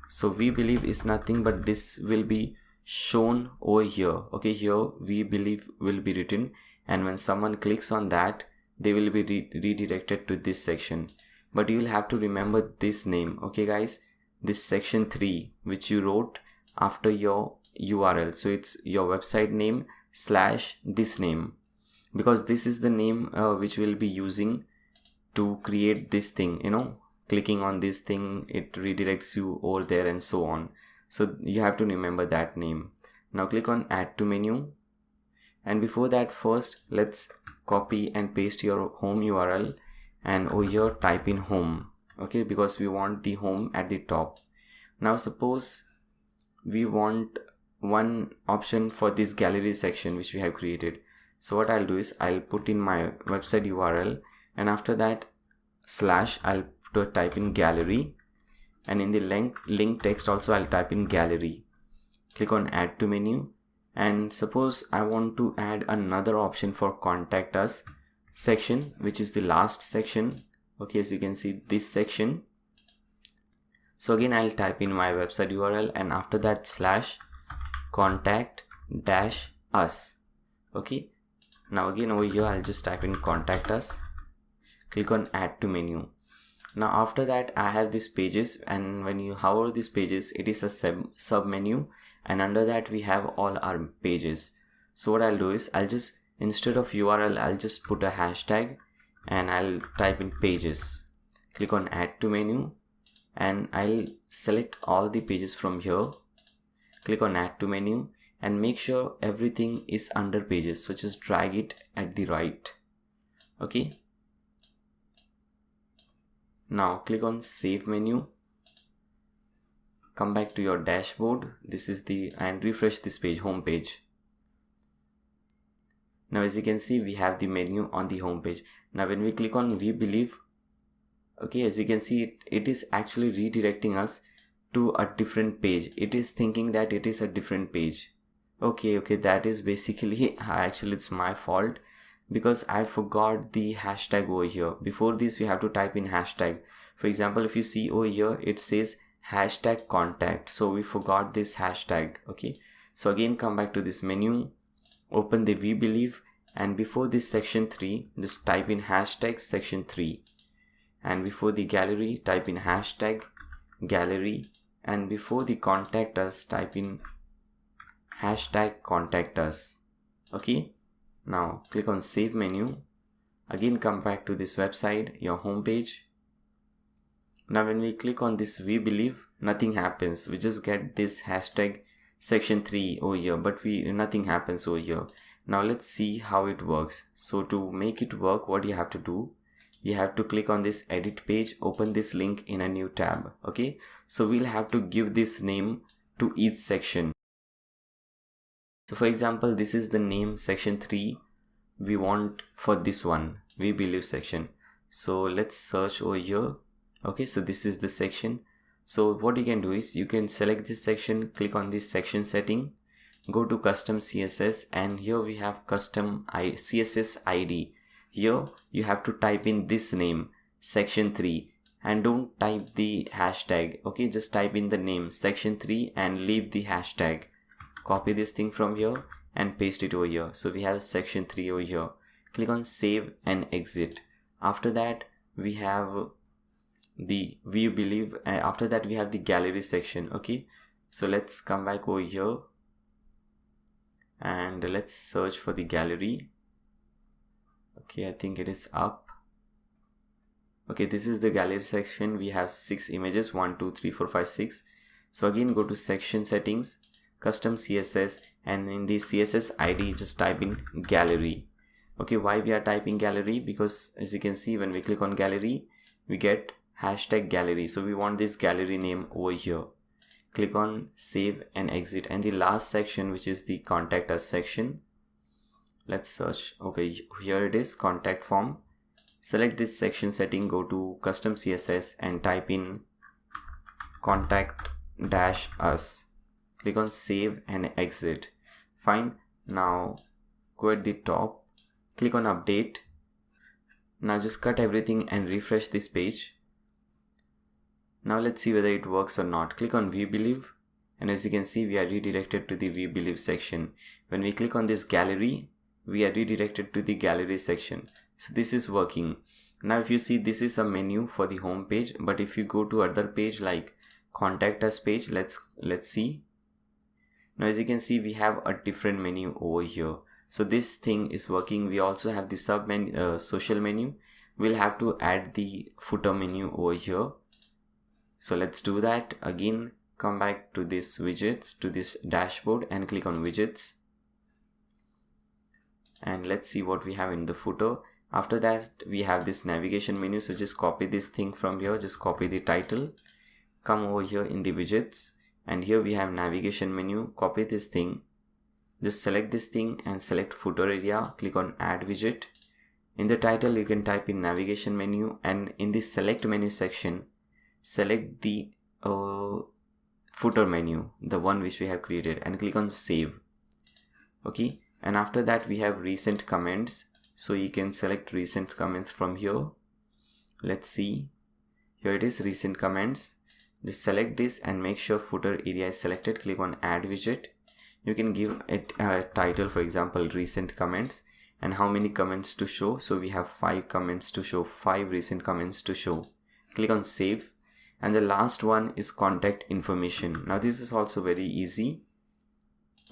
So we believe is nothing but this will be shown over here. Okay, here we believe will be written, and when someone clicks on that, they will be redirected to this section. But you will have to remember this name. Okay guys, this section 3 which you wrote after your URL. So it's your website name / this name, because this is the name which we'll be using to create this thing. Clicking on this thing, it redirects you over there and so on. So you have to remember that name. Now click on add to menu, and before that, first let's copy and paste your home URL and over here type in home. Okay, because we want the home at the top. Now suppose we want one option for this gallery section which we have created. So what I'll do is I'll put in my website URL, and after that / I'll type in gallery, and in the link text also I'll type in gallery. Click on add to menu, and suppose I want to add another option for contact us section, which is the last section. Okay, as you can see, this section. So again I'll type in my website URL, and after that /contact -us. Okay, now again over here I'll just type in contact us. Click on add to menu. Now after that I have these pages, and when you hover these pages, it is a sub menu, and under that we have all our pages. So what I'll do is I'll just, instead of URL, I'll just put a hashtag and I'll type in pages. Click on add to menu, and I'll select all the pages from here. Click on add to menu and make sure everything is under pages. So just drag it at the right. Okay. Now click on save menu, come back to your dashboard. This is and refresh this page, home page. Now as you can see, we have the menu on the home page. Now when we click on we believe, okay, as you can see, it is actually redirecting us to a different page. It is thinking that it is a different page. Okay, that is basically actually it's my fault, because I forgot the hashtag over here. Before this we have to type in hashtag. For example, if you see over here it says hashtag contact, so we forgot this hashtag. Okay, so again come back to this menu, open the we believe, and before this section 3 just type in hashtag section 3, and before the gallery type in hashtag gallery, and before the contact us type in hashtag contact us. Okay, now click on save menu, again come back to this website, your home page. Now when we click on this we believe, nothing happens. We just get this hashtag section 3 over here, but nothing happens over here. Now let's see how it works. So to make it work, what you have to do, you have to click on this edit page, open this link in a new tab. Okay, so we'll have to give this name to each section. So for example, this is the name section 3 we want for this one, we believe section. So let's search over here. Okay, so this is the section. So what you can do is you can select this section, click on this section setting, go to custom CSS, and here we have custom CSS ID. Here you have to type in this name section 3 and don't type the hashtag. Okay, just type in the name section 3 and leave the hashtag. Copy this thing from here and paste it over here. So we have section 3 over here. Click on save and exit. After that we have the after that we have the gallery section. Okay, so let's come back over here and let's search for the gallery. Okay, I think it is up. Okay, this is the gallery section. We have 6 images, 1 2 3 4 5 6. So again, go to section settings, custom CSS, and in the CSS ID just type in gallery. Okay, why we are typing gallery? Because as you can see, when we click on gallery we get hashtag gallery, so we want this gallery name over here. Click on save and exit. And the last section, which is the contact us section, let's search. Okay, here it is, contact form. Select this section setting, go to custom CSS and type in contact -us. Click on save and exit. Fine. Now go at the top, click on update. Now just cut everything and refresh this page. Now let's see whether it works or not. Click on view believe, and as you can see, we are redirected to the view believe section. When we click on this gallery, we are redirected to the gallery section. So this is working. Now if you see, this is a menu for the home page, but if you go to other page like contact us page, let's see. Now as you can see, we have a different menu over here. So this thing is working. We also have the sub menu, social menu. We'll have to add the footer menu over here. So let's do that. Again, come back to this widgets, to this dashboard, and click on widgets. And let's see what we have in the footer. After that, we have this navigation menu. So just copy this thing from here. Just copy the title. Come over here in the widgets, and here we have navigation menu. Copy this thing. Just select this thing and select footer area. Click on add widget. In the title, you can type in navigation menu, and in the select menu section, select the footer menu, the one which we have created, and click on save. Okay, and after that we have recent comments. So you can select recent comments from here. Let's see. Here it is, recent comments. Just select this and make sure footer area is selected. Click on add widget. You can give it a title, for example, recent comments, and how many comments to show. So we have 5 comments to show, 5 recent comments to show. Click on save. And the last one is contact information. Now this is also very easy.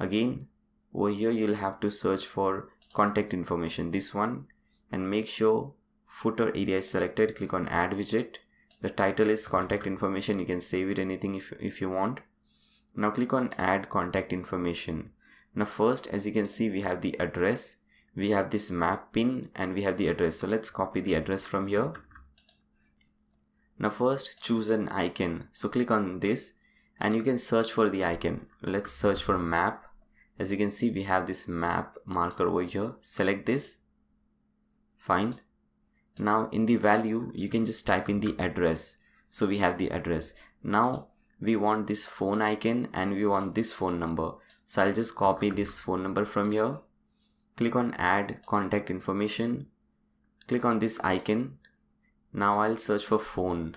Again, over here you'll have to search for contact information, this one, and make sure footer area is selected. Click on add widget. The title is contact information. You can save it anything if you want. Now click on add contact information. Now first, as you can see, we have the address, we have this map pin, and we have the address. So let's copy the address from here. Now first, choose an icon. So click on this and you can search for the icon. Let's search for map. As you can see, we have this map marker over here. Select this. Fine. Now in the value, you can just type in the address. So we have the address. Now we want this phone icon and we want this phone number. So I'll just copy this phone number from here. Click on add contact information. Click on this icon. Now I'll search for phone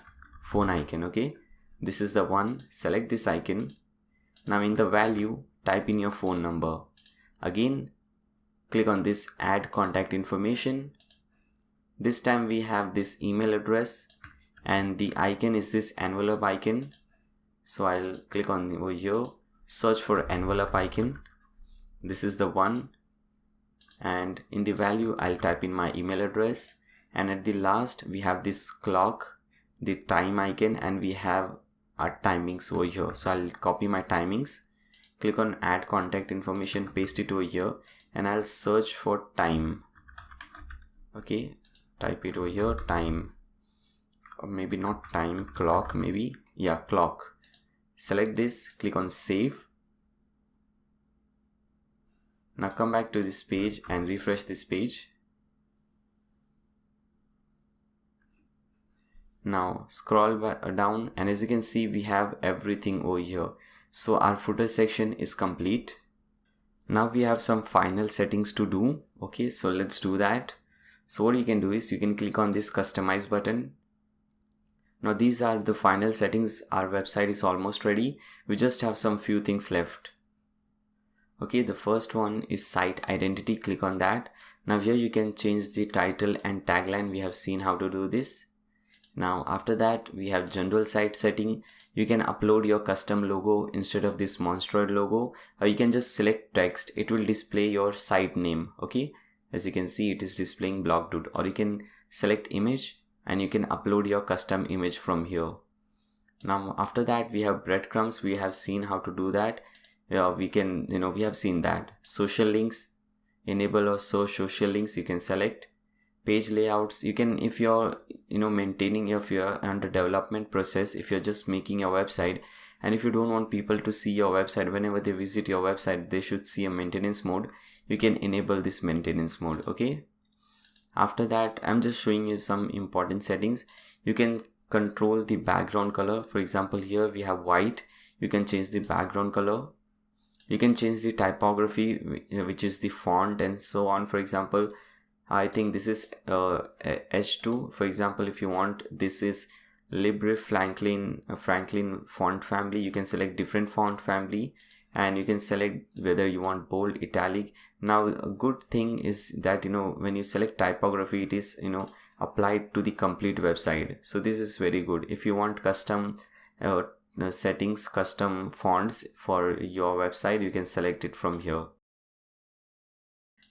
icon. Okay, this is the one. Select this icon. Now in the value, type in your phone number. Again, click on this add contact information. This time we have this email address, and the icon is this envelope icon. So I'll click on over here, search for envelope icon. This is the one, and in the value I'll type in my email address. And at the last, we have this clock, the time icon, and we have our timings over here. So I'll copy my timings, click on add contact information, paste it over here, and I'll search for time. Okay, type it over here, time, or maybe not time, clock, maybe, yeah, clock. Select this, click on save. Now come back to this page and refresh this page. Now scroll down, and as you can see, we have everything over here. So our footer section is complete. Now we have some final settings to do. Okay, so let's do that. So what you can do is you can click on this customize button. Now these are the final settings. Our website is almost ready. We just have some few things left. Okay, the first one is site identity. Click on that. Now here you can change the title and tagline. We have seen how to do this. Now after that, we have general site setting. You can upload your custom logo instead of this Monstroid logo, or you can just select text. It will display your site name. Okay, as you can see, it is displaying Blogdude. Or you can select image and you can upload your custom image from here. Now after that, we have breadcrumbs. We have seen how to do that. We have seen that. Social links, enable or show social links, you can select. Page layouts, you can, if you're maintaining, if you're under development process, if you're just making a website, and if you don't want people to see your website whenever they visit your website, they should see a maintenance mode, you can enable this maintenance mode. Okay, after that, I'm just showing you some important settings. You can control the background color. For example, here we have white. You can change the background color. You can change the typography, which is the font and so on. For example, I think this is H2. For example, if you want, this is Libre Franklin font family. You can select different font family, and you can select whether you want bold, italic. Now a good thing is that when you select typography, it is applied to the complete website. So this is very good. If you want custom settings, custom fonts for your website, you can select it from here.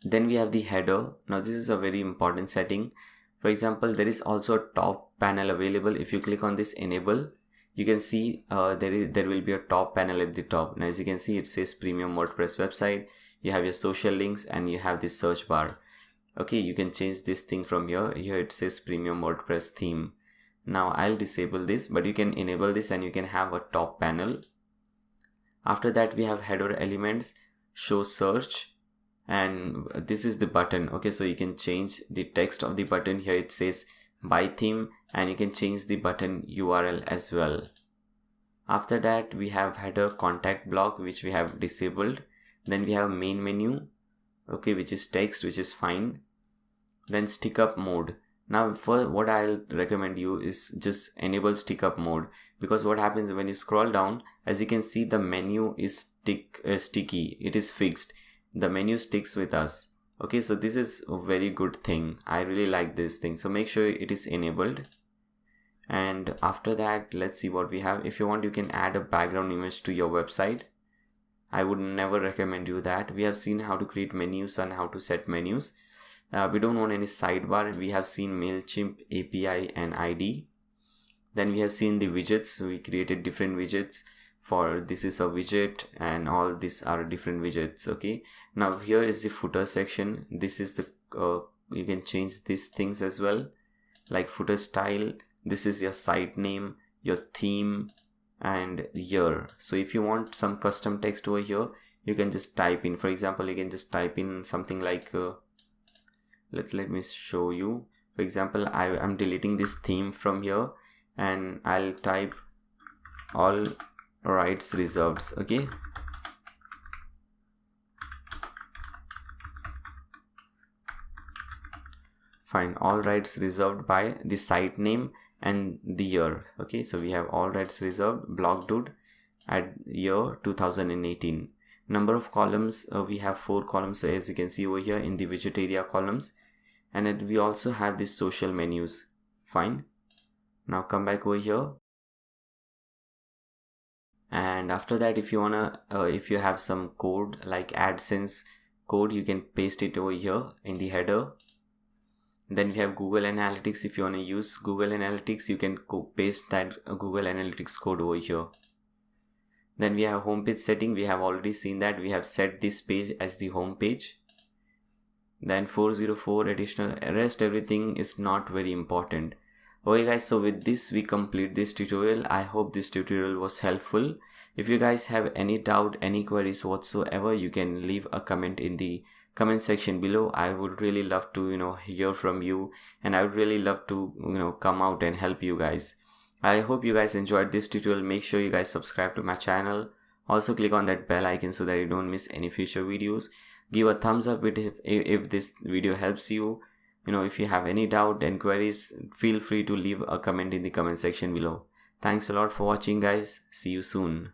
Then we have the header. Now this is a very important setting. For example, there is also a top panel available. If you click on this enable, you can see there will be a top panel at the top. Now as you can see, it says premium WordPress website. You have your social links and you have this search bar. Okay, you can change this thing from here. Here it says premium WordPress theme. Now I'll disable this, but you can enable this and you can have a top panel. After that, we have header elements, show search, and this is the button. Okay, so you can change the text of the button. Here it says by theme, and you can change the button URL as well. After that, we have header contact block, which we have disabled. Then we have main menu, okay, which is text, which is fine. Then stick up mode. Now for what I'll recommend you is just enable stick up mode, because what happens when you scroll down, as you can see, the menu is sticky, it is fixed. The menu sticks with us. Okay, so this is a very good thing. I really like this thing. So make sure it is enabled. And after that, let's see what we have. If you want, you can add a background image to your website. I would never recommend you that. We have seen how to create menus and how to set menus. We don't want any sidebar. We have seen MailChimp API and ID. Then we have seen the widgets. So we created different widgets. For this is a widget, and all these are different widgets. Okay, now here is the footer section. This is the you can change these things as well, like footer style. This is your site name, your theme, and year. So if you want some custom text over here, you can just type in. For example, you can just type in something like let me show you. For example, I'm deleting this theme from here, and I'll type all rights reserved. Okay, fine, all rights reserved by the site name and the year. Okay, so we have all rights reserved, Blogdude, at year 2018. Number of columns, we have 4 columns, as you can see over here in the widget area columns, and we also have these social menus. Fine, now come back over here. And after that, if you wanna if you have some code like AdSense code, you can paste it over here in the header. Then we have Google Analytics. If you want to use Google Analytics, you can paste that Google Analytics code over here. Then we have homepage setting. We have already seen that. We have set this page as the home page. then 404 additional. Rest everything is not very important. Okay guys, so with this we complete this tutorial. I hope this tutorial was helpful. If you guys have any doubt, any queries whatsoever, you can leave a comment in the comment section below. I would really love to hear from you, and I would really love to come out and help you guys. I hope you guys enjoyed this tutorial. Make sure you guys subscribe to my channel. Also click on that bell icon so that you don't miss any future videos. Give a thumbs up if this video helps you. If you have any doubt and queries, feel free to leave a comment in the comment section below. Thanks a lot for watching guys. See you soon.